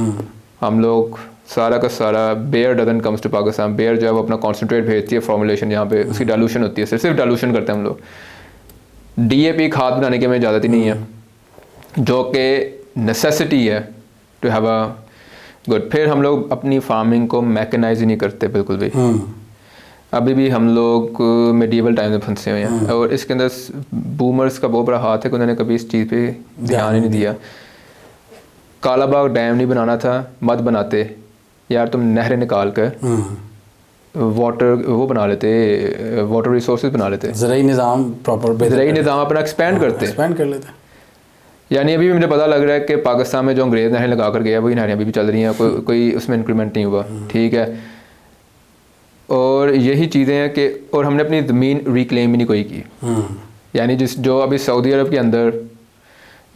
हम लोग सारा का सारा, bear doesn't comes to Pakistan, bear जो है वो अपना कॉन्सेंट्रेट भेजती है, फॉर्मुलेशन यहाँ पे उसकी डालूशन होती है, सिर्फ डालूशन करते हैं हम लोग। DAP खाद बनाने की हमें इजाज़त ही नहीं है, जो कि नेसेसिटी है टू हैव अ गुड। फिर हम लोग अपनी फार्मिंग को मैकेनाइज ही नहीं करते बिल्कुल भी। अभी भी हम लोग मेडिवल टाइम में फंसे हुए हैं, और इसके अंदर बूमर्स का बहुत बड़ा हाथ है कि उन्होंने कभी इस चीज़ पे ध्यान ही नहीं दिया। कालाबाग डैम नहीं बनाना था, मत बनाते यार, तुम नहरें निकाल कर वाटर वो बना लेते, वाटर रिसोर्सेज बना लेते, ज़राई निज़ाम प्रॉपर, ज़राई निज़ाम अपना एक्सपेंड कर लेते। यानी अभी भी मुझे पता लग रहा है कि पाकिस्तान में जो अंग्रेज़ नहरें लगा कर गया, वही नहरें अभी भी चल रही हैं, कोई उसमें इंक्रीमेंट नहीं हुआ। ठीक है। और यही चीज़ें हैं कि, और हमने अपनी ज़मीन रिक्लेम भी नहीं कोई की। यानी जो अभी सऊदी अरब के अंदर,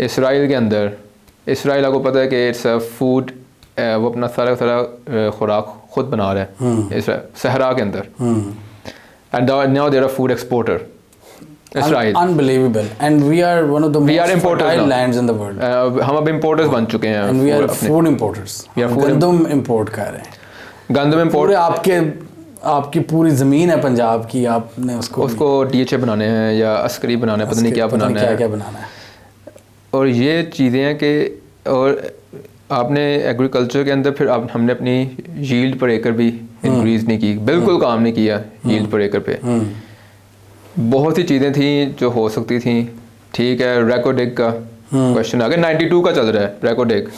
इसराइल के अंदर, इसराइल आपको पता है कि इट्स अ फूड, वो अपना सारा खुराक खुद बना रहा है सहरा के अंदर, and now they are food exporter Israel. Unbelievable, and we are one of the most fertile lands in the world. हम अब इंपोर्टर्स बन चुके हैं, and we are food importers, गंदम इंपोर्ट कर रहे हैं, गंदम इंपोर्ट। आपकी पूरी ज़मीन है पंजाब की, आपने उसको DHA बनाने हैं या अस्करी बनाना है, पता नहीं क्या बनाना है। और ये चीज़ें हैं कि, और आपने एग्रीकल्चर के अंदर फिर हमने अपनी यील्ड पर एकड़ भी इंक्रीज़ नहीं की, बिल्कुल काम नहीं किया यील्ड पर एकड़ पे। बहुत सी चीज़ें थी जो हो सकती थी। ठीक है, रेकोडेक का क्वेश्चन आ गया, 92 का चल रहा है रेकोडेक,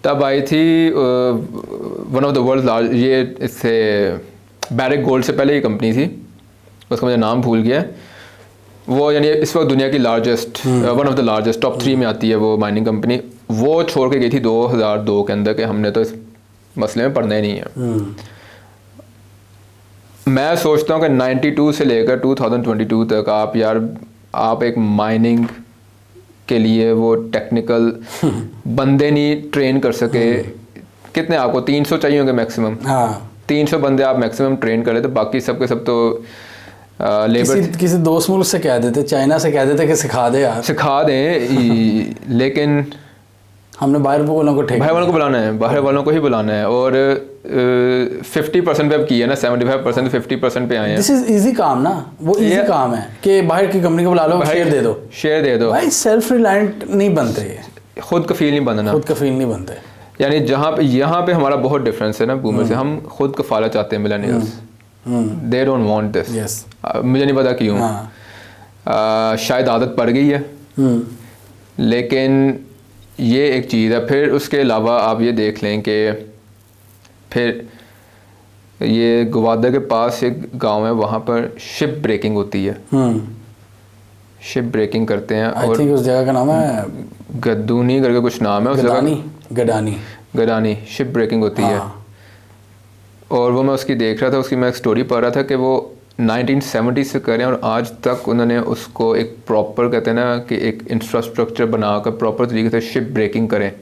तब आई थी one of the world large, ये इससे बैरिक गोल्ड से पहले ही कंपनी थी, उसका मुझे नाम भूल गया है। वो यानी इस वक्त दुनिया की largest, one of the largest, top 3 में आती है वो माइनिंग कंपनी। वो छोड़ के गई थी 2002 के अंदर कि हमने तो इस मसले में पढ़ना ही नहीं है। मैं सोचता हूँ कि 92 से लेकर 2022 तक आप एक माइनिंग के लिए वो टेक्निकल बंदे नहीं ट्रेन कर सके। कितने आपको 300 चाहिए होंगे मैक्सिमम। हाँ। 300 बंदे आप मैक्सिमम ट्रेन करें तो बाकी सब के सब तो लेबर। किसी दोस्त मुल्क से कह देते, चाइना से कह देते कि सिखा दे यार, सिखा दें लेकिन हमने बाहर वालों को बाहर वालों को बुलाना है, बाहर वालों को ही बुलाना है। और 50% पे अब की है ना, 75% 50% पे आए हैं। दिस इज इजी काम ना, वो इजी काम है कि बाहर की कंपनी को बुला लो, शेयर दे दो भाई। सेल्फ रिलायंट नहीं बनते, खुद कफील नहीं बनना, खुद कफील नहीं बनते। यानी जहाँ पे यहाँ पे हमारा बहुत डिफरेंस है ना बूमर से। हम खुद कफाला चाहते हैं millennials, they don't want this. मुझे नहीं पता क्यों। शायद आदत पड़ गई है, लेकिन ये एक चीज़ है। फिर उसके अलावा आप ये देख लें कि फिर ये गवादा के पास एक गांव है, वहाँ पर शिप ब्रेकिंग होती है। शिप ब्रेकिंग करते हैं। और उस जगह का नाम है गद्दूनी करके कुछ नाम है उस जगह, गडानी शिप ब्रेकिंग होती है। और वो मैं उसकी देख रहा था, उसकी मैं एक स्टोरी पढ़ रहा था कि वो 1970 से करें और आज तक उन्होंने उसको एक प्रॉपर, कहते हैं ना कि एक इंफ्रास्ट्रक्चर बनाकर प्रॉपर तरीके से शिप ब्रेकिंग करें।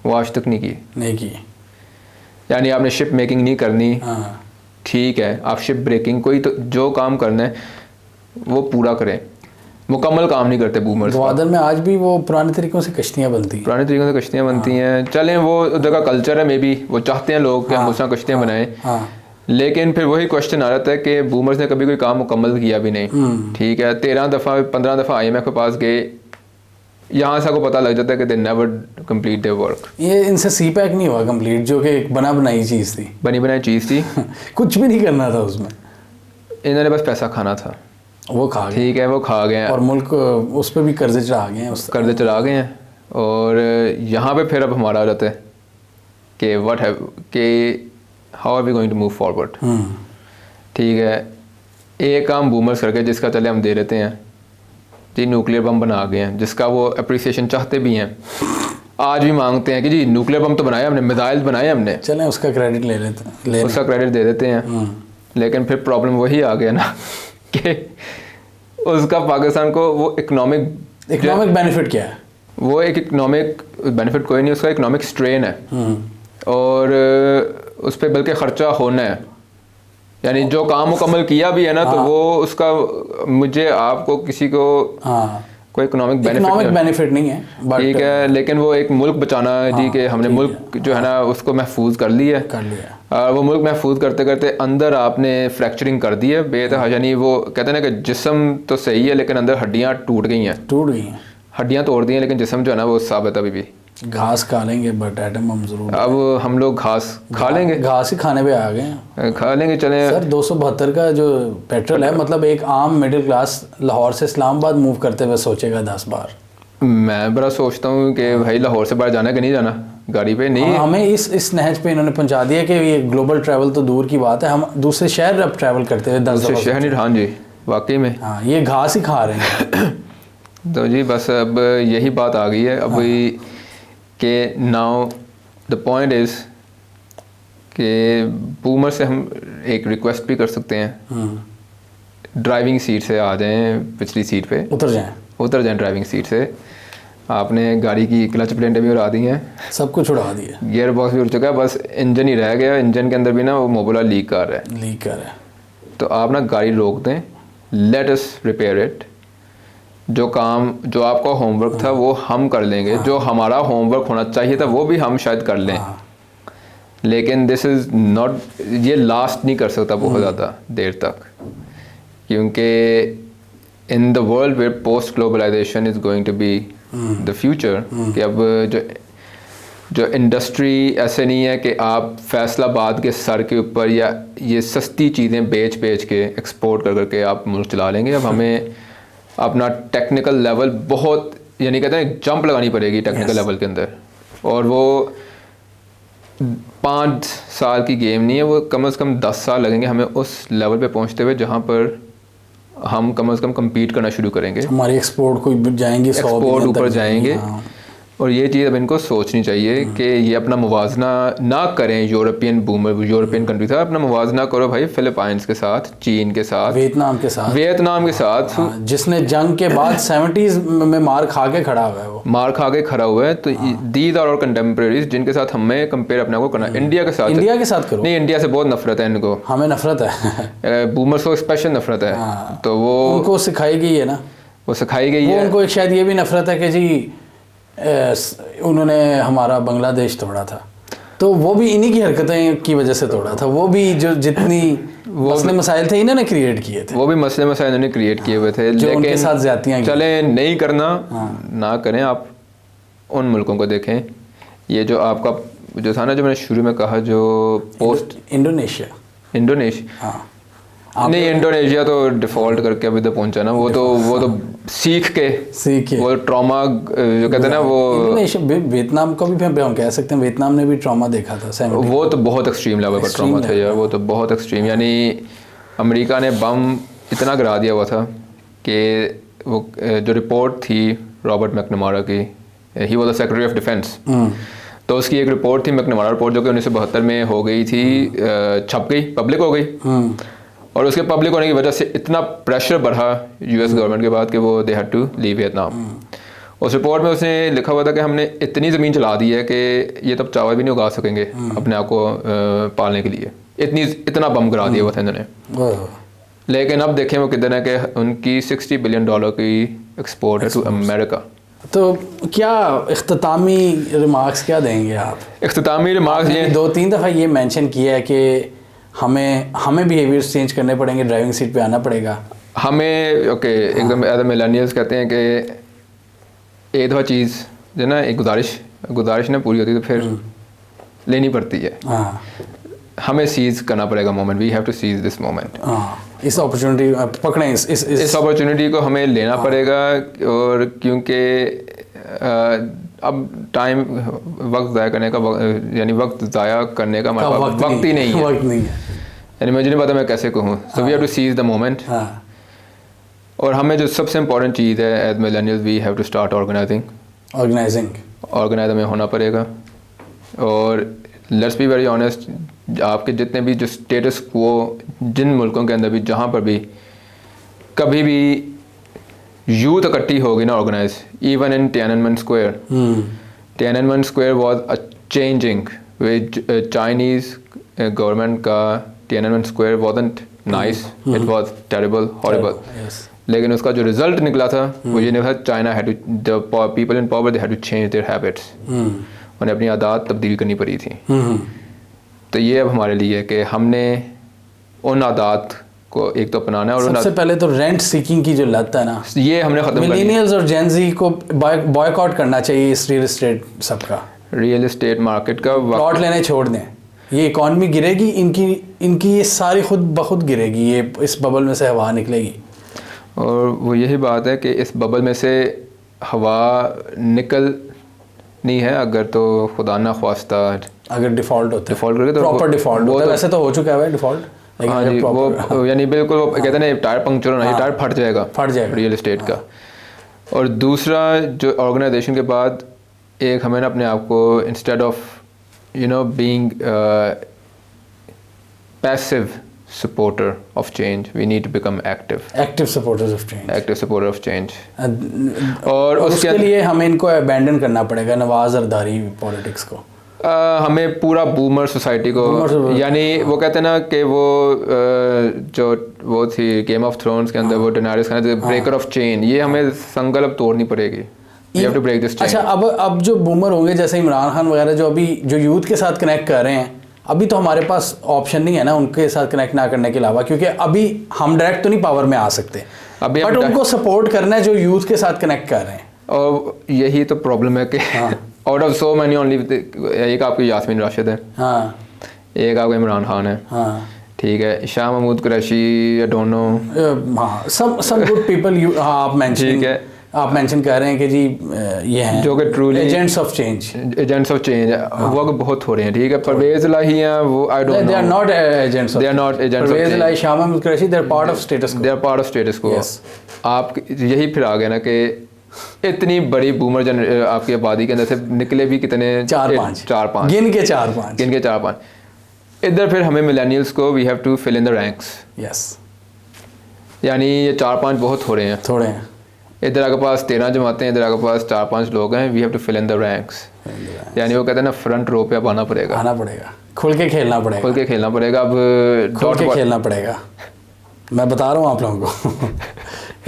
वो आज तक नहीं की। यानी आपने शिप मेकिंग नहीं करनी, ठीक है, आप शिप ब्रेकिंग कोई तो जो काम करना है वो पूरा करें। मुकम्मल काम नहीं करते बूमर्स। ग्वादर में आज भी वो पुराने तरीकों से कश्तियाँ बनती हैं। चलें, वो उधर का कल्चर है, मे बी वो चाहते हैं लोग कि हम उसमें कश्तियाँ बनाएं। लेकिन फिर वही क्वेश्चन आ रहा था कि बूमर्स ने कभी कोई काम मुकम्मल किया भी नहीं। ठीक है, 13 दफ़ा 15 दफ़ा IMF के पास गए, यहाँ से आपको पता लग जाता है कि they never complete their work. ये इनसे CPEC नहीं हुआ कंप्लीट, जो कि एक बनी बनाई चीज़ थी कुछ भी नहीं करना था उसमें, इन्होंने बस पैसा खाना था, वो खा गए। ठीक है, वो खा गए और मुल्क उस पर भी कर्जे चढ़ा गए हैं। और यहाँ पे फिर अब हमारा आ जाता है कि how are we going to move forward. ठीक है, एक काम बूमर्स करके जिसका चले हम दे देते हैं जी, न्यूक्लियर बम बना गए हैं, जिसका वो अप्रिसिएशन चाहते भी हैं, आज भी मांगते हैं कि जी न्यूक्लियर बम तो बनाया हमने, मिसाइल बनाए हमने, चलें उसका क्रेडिट ले लेते हैं, उसका क्रेडिट दे देते हैं। लेकिन फिर प्रॉब्लम वही आ गया ना कि उसका पाकिस्तान को वो इकोनॉमिक बेनिफिट क्या है? वो एक इकोनॉमिक बेनिफिट कोई नहीं, उसका इकोनॉमिक स्ट्रेन है। और उस पर बल्कि ख़र्चा होना है। यानी जो काम मुकम्मल किया भी है ना, तो वो उसका मुझे आपको किसी को कोई इकोनॉमिक बेनिफिट नहीं है, ठीक है, लेकिन वो एक मुल्क बचाना है जी, कि हमने मुल्क जो है ना उसको महफूज कर लिया। वो मुल्क महफूज करते करते अंदर आपने फ्रैक्चरिंग कर दी है बेतहा। यानी वो कहते हैं ना कि जिस्म तो सही है लेकिन अंदर हड्डियाँ टूट गई हैं, हड्डियाँ तोड़ दी हैं, लेकिन जिस्म जो है ना वो साबित अभी भी। घास खा लेंगे बट एटम हम जरूर। अब हम लोग घास खा लेंगे, घास ही खाने पे आ गए, खा लेंगे। चले सर 272 का जो पेट्रोल है, मतलब एक आम मिडिल क्लास लाहौर से इस्लामाबाद मूव करते हुए सोचेगा 10 बार। मैं बड़ा सोचता हूँ कि भाई लाहौर से बाहर जाना कि नहीं जाना गाड़ी पे, नहीं हमें इस नहज पे इन्होंने पहुंचा दिया कि ये ग्लोबल ट्रैवल तो दूर की बात है, हम दूसरे शहर अब ट्रैवल करते हुए 10 शहर नहीं। हाँ जी, वाकई में ये घास ही खा रहे हैं। तो जी बस अब यही बात आ गई है अब कि नाउ द पॉइंट इज़ कि बूमर से हम एक रिक्वेस्ट भी कर सकते हैं, ड्राइविंग सीट से आ जाएं, पिछली सीट पे उतर जाएं ड्राइविंग सीट से। आपने गाड़ी की क्लच प्लेटें भी उड़ा दी हैं, सब कुछ उड़ा दिया, गियर बॉक्स भी उड़ चुका है, बस इंजन ही रह गया। इंजन के अंदर भी ना वो मोबुला लीक कर रहा है। तो आप ना गाड़ी रोक दें, लेट अस रिपेयर इट। जो आपका होमवर्क था वो हम कर लेंगे, जो हमारा होमवर्क होना चाहिए था वो भी हम शायद कर लें, लेकिन दिस इज़ नॉट, ये लास्ट नहीं कर सकता बहुत ज़्यादा देर तक, क्योंकि in the world where post globalisation is going to be the future. कि अब जो इंडस्ट्री ऐसे नहीं है कि आप फैसलाबाद के सर के ऊपर या ये सस्ती चीज़ें बेच के एक्सपोर्ट करके आप मुल्क चला लेंगे। अब हमें अपना टेक्निकल लेवल बहुत, यानी कहते हैं जंप लगानी पड़ेगी टेक्निकल लेवल के अंदर, और वो 5 साल की गेम नहीं है, वो कम से कम 10 साल लगेंगे हमें उस लेवल पे पहुंचते हुए जहां पर हम कम से कम compete करना शुरू करेंगे, हमारी एक्सपोर्ट को जाएंगे 100 एक्सपोर्ट बिलियन ऊपर तक जाएंगे। हाँ। और ये चीज़ अब इनको सोचनी चाहिए कि ये अपना मुवाजना ना करें यूरोपियन कंट्री से, अपना मुवाजना करो भाई फिलीपाइंस के साथ, चीन के साथ, वियतनाम के साथ हाँ, जिसने जंग के बाद 70s में मार खा के खड़ा हुआ है, वो मार खा के खड़ा हुआ है। तो दीज आर और कंटेम्प्रेरीज जिनके साथ हमें कंपेयर अपने आप को करना। इंडिया के साथ करो। नहीं, इंडिया से बहुत नफरत है इनको, हमें नफरत है बूमर्स को स्पेशल नफरत है। तो वो उनको सिखाई गई है ना, वो सिखाई गई है। उनको एक शायद ये भी नफरत है कि जी उन्होंने हमारा बांग्लादेश तोड़ा था, तो वो भी इन्हीं की हरकतें की वजह से तोड़ा था। वो भी जो जितनी मसले मसाइल थे इन्होंने क्रिएट किए थे, वो भी मसले मसाइल इन्होंने क्रिएट किए हुए थे। जो उनके साथ ज्यादतियां चले नहीं करना ना करें। आप उन मुल्कों को देखें, ये जो आपका जो था ना, जो मैंने शुरू में कहा, जो पोस्ट इंडोनेशिया नहीं, इंडोनेशिया तो डिफॉल्ट करके अभी तक पहुंचा ना, वो तो सीख के वो ट्रॉमा जो कहते हैं ना, वो वियतनाम को भी हम कह सकते हैं, वियतनाम ने भी ट्रॉमा देखा था। वो तो बहुत एक्सट्रीम लेवल का ट्रॉमा था यार, वो तो बहुत एक्सट्रीम। यानी अमेरिका ने बम इतना गिरा दिया हुआ था कि वो जो रिपोर्ट थी रॉबर्ट मैकनमारा की, ही was the secretary of defence, तो उसकी एक रिपोर्ट थी मैकनमारा रिपोर्ट, जो कि 1972 में हो गई थी, छप गई, पब्लिक हो गई। और उसके पब्लिक होने की वजह से इतना प्रेशर बढ़ा यूएस गवर्नमेंट के बाद कि वो they had to leave Vietnam. उस रिपोर्ट में उसने लिखा हुआ था कि हमने इतनी ज़मीन चला दी है कि ये तब चावल भी नहीं उगा सकेंगे अपने आप को पालने के लिए, इतना बम गिरा दिया हुआ था इन्होंने। लेकिन अब देखें वो किधर है कि उनकी $60 बिलियन की एक्सपोर्ट है टू अमेरिका। तो क्या इख्तितामी रिमार्क्स क्या देंगे आप? इख्तितामी रिमार्क्स ये 2-3 दफ़ा ये मेंशन किया है कि हमें बिहेवियर्स चेंज करने पड़ेंगे, ड्राइविंग सीट पे आना पड़ेगा हमें। ओके, एकदम एज मिलेनियल्स कहते हैं कि एक दफ़ा चीज़ जो ना, एक गुजारिश ना पूरी होती तो फिर लेनी पड़ती है। हमें सीज करना पड़ेगा moment, we have to seize this moment. इस अपॉर्चुनिटी पकड़ें, इस अपॉर्चुनिटी को हमें लेना पड़ेगा। और क्योंकि अब टाइम वक्त ज़ाया करने का, यानी वक्त ज़ाया करने का हमारे पास वक्त ही नहीं है। यानी मुझे नहीं पता मैं कैसे कहूँ। So we have to seize the moment. और हमें जो सबसे इम्पोर्टेंट चीज़ है as millennials, we have to start organise हमें होना पड़ेगा। और लेट्स बी वेरी ऑनेस्ट, आपके जितने भी जो स्टेटस को जिन मुल्कों के अंदर भी, जहाँ पर भी कभी भी यूथ इकट्ठी होगी ना organise, even in Tiananmen Square, Tiananmen Square was a changing with Chinese government का Tiananmen Square wasn't nice, it was terrible, horrible. लेकिन उसका जो रिजल्ट निकला था वो ये निकला, China had to, the people in power they had to change their habits, उन्हें अपनी आदत तब्दील करनी पड़ी थी। तो ये अब हमारे लिए कि हमने उन आदत को एक तो अपनाना है। और सबसे पहले तो रेंट सीकिंग की जो लत है ना, ये हमने खत्म करनी है। मिलेनियल्स और जेन ज़ी को बॉयकॉट करना चाहिए इस रियल एस्टेट सबका, रियल एस्टेट मार्केट का। प्लॉट लेने छोड़ दें, ये इकॉनमी गिरेगी, इनकी ये सारी खुद बखुद गिरेगी, ये इस बबल में से हवा निकलेगी। और वो यही बात है कि इस बबल में से हवा निकलनी है अगर तो खुदा ना ख्वास्ता अगर डिफ़ॉल्ट होता है, डिफ़ॉल्ट करके तो प्रॉपर डिफ़ॉल्ट होता है। वैसे तो हो चुका है डिफ़ॉल्ट, हाँ जी, वो यानी बिल्कुल वो कहते हैं ना, टायर पंक्चर होना, ये टायर फट जाएगा रियल एस्टेट का। और दूसरा जो ऑर्गेनाइजेशन के बाद एक हमें ना अपने आप को instead of being passive supporter of change, we need to become active supporters of change, active supporter of change। और उसके लिए हमें इनको अबैंडन करना पड़ेगा, नवाज जरदारी पॉलिटिक्स को। हमें पूरा बूमर सोसाइटी को, यानी वो कहते हैं ना कि वो जो वो थी गेम ऑफ थ्रोन्स के अंदर वो डेनारिस खाना, ब्रेकर ऑफ चेन, ये हमें संगल अब तोड़नी पड़ेगी। You have to break this chain। अच्छा, अब जो बूमर होंगे जैसे इमरान खान वगैरह, जो अभी जो यूथ के साथ कनेक्ट कर रहे हैं, अभी तो हमारे पास ऑप्शन नहीं है ना उनके साथ कनेक्ट ना करने के अलावा, क्योंकि अभी हम डायरेक्ट तो नहीं पावर में आ सकते, बट उनको सपोर्ट करना है जो यूथ के साथ कनेक्ट कर रहे हैं। और यही तो प्रॉब्लम है कि out of so many only एक आपकी यास्मीन राशिद है, एक आपका इमरान खान है, ठीक है, Shah Mahmood Qureshi, I don't know, some good people आप मेंशन, ठीक है, आप मेंशन कर रहे हैं कि जी ये हैं जो कि truly- agents of change, agents of change वो बहुत हो रहे हैं, ठीक है। परवेज इलाही हैं वो, I don't they are no, not agents They are not agents of Pervez change. Elahi, Shah Mahmood Qureshi, they are part of status they are part of status quo. Yes. आप यही फिर आ गए ना कि इतनी बड़ी बूमर आपकी आबादी के अंदर से निकले भी कितने, 4-5 गिन के 4-5। इधर फिर हमें मिलेनियल्स को we have to fill in the ranks, yes, यानी ये 4-5 बहुत हो रहे हैं। थोड़े हैं। इधर आपके पास 13 जमातें हैं, इधर आपके पास 4-5 लोग हैं, we have to fill in the ranks. यानी वो कहते हैं ना फ्रंट रो पे अब आना पड़ेगा, आना पड़ेगा, खुल के खेलना पड़ेगा, खुल के खेलना पड़ेगा। अब खुल के खेलना पड़ेगा। मैं बता रहा हूँ आप लोगों को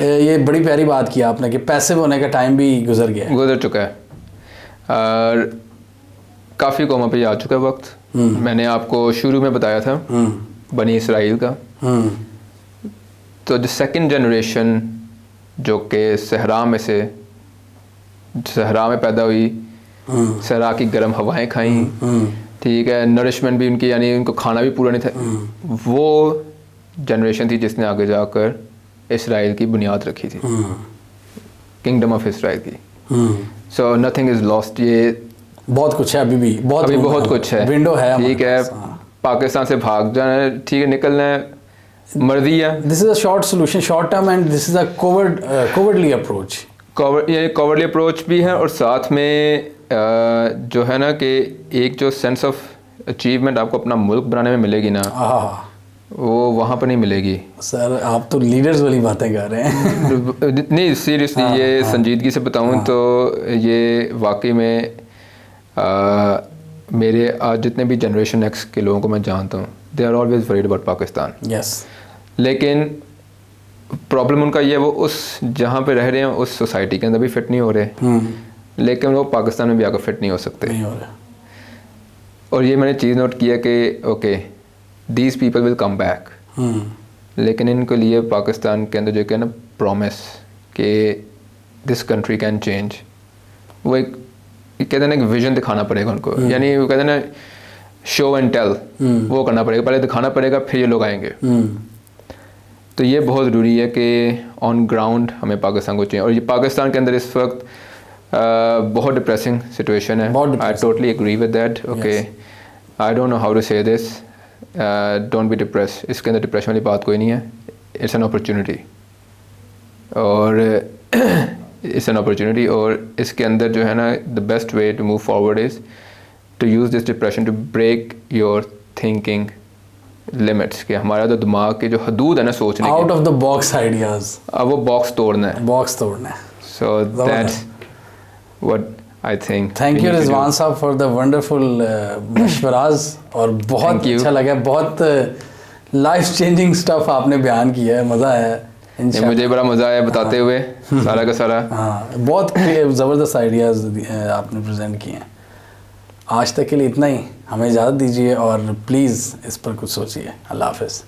ये बड़ी प्यारी बात की आपने कि पैसिव होने का टाइम भी गुजर गया है। गुजर चुका है और काफ़ी कौमों पे आ चुका है वक्त। मैंने आपको शुरू में बताया था बनी इसराइल का। तो जो सेकंड जनरेशन जो कि सहरा में पैदा हुई, सहरा की गर्म हवाएं खाई, ठीक है, नरिशमेंट भी उनकी, यानी उनको खाना भी पूरा नहीं था, वो जनरेशन थी जिसने आगे जाकर इसराइल की बुनियाद रखी थी, किंगडम ऑफ इसराइल की। So nothing is lost. ये बहुत कुछ है, अभी भी बहुत कुछ है, विंडो है, ठीक है। पाकिस्तान से भाग जाना है, ठीक है, निकलना है, मर्जी है। This is a short solution, short term, and this is a cowardly approach. ये कॉवर्डली अप्रोच भी है, और साथ में जो है ना कि एक जो सेंस ऑफ अचीवमेंट आपको अपना मुल्क बनाने में मिलेगी ना, वो वहाँ पर नहीं मिलेगी। सर आप तो लीडर्स वाली बातें कर रहे हैं नहीं सीरियसली, ये संजीदगी से बताऊँ तो ये वाकई में मेरे आज जितने भी जनरेशन एक्स के लोगों को मैं जानता हूँ, they are always worried about Pakistan. Yes, लेकिन प्रॉब्लम उनका ये है, वो उस जहाँ पे रह रहे हैं उस सोसाइटी के अंदर भी फिट नहीं हो रहे, लेकिन वो पाकिस्तान में भी आकर फिट नहीं हो सकते। नहीं हो रहा। और ये मैंने चीज़ नोट किया कि okay these people will come back, लेकिन इनके लिए पाकिस्तान के अंदर जो कि ना प्रॉमिस कि दिस कंट्री कैन चेंज, वो एक कहते हैं ना एक विजन दिखाना पड़ेगा उनको। यानी वो कहते हैं ना शो एंड टेल, वो करना पड़ेगा, पहले दिखाना पड़ेगा फिर ये लोग आएंगे। तो ये बहुत ज़रूरी है कि ऑन ग्राउंड हमें पाकिस्तान को चाहिए। और ये पाकिस्तान के अंदर इस वक्त बहुत डिप्रेसिंग सिचुएशन है। I totally agree with that. Okay, I don't know how to say this, don't be depress. इसके अंदर डिप्रेशन वाली बात कोई नहीं है, इट्स एन अपॉर्चुनिटी। और इट्स एन अपॉर्चुनिटी, और इसके अंदर जो है ना the best way to move forward is to use this depression to break your thinking limits. कि हमारा जो दिमाग के जो हदूद है ना सोचने के, out of the box ideas, अब वो बॉक्स तोड़ना है, बॉक्स तोड़ना है। So that's what I think. Thank you Rizwan साहब फॉर द वंडरफुल मशवराज, और बहुत अच्छा लगा, बहुत लाइफ चेंजिंग स्टफ आपने बयान किया है, मज़ा आया। मुझे बड़ा मज़ा आया बताते हुए सारा का सारा। हाँ, बहुत ज़बरदस्त आइडियाज़ आपने प्रेजेंट किए हैं। आज तक के लिए इतना ही, हमें इजाज़त दीजिए और प्लीज़ इस पर कुछ सोचिए। अल्लाह हाफ़िज़।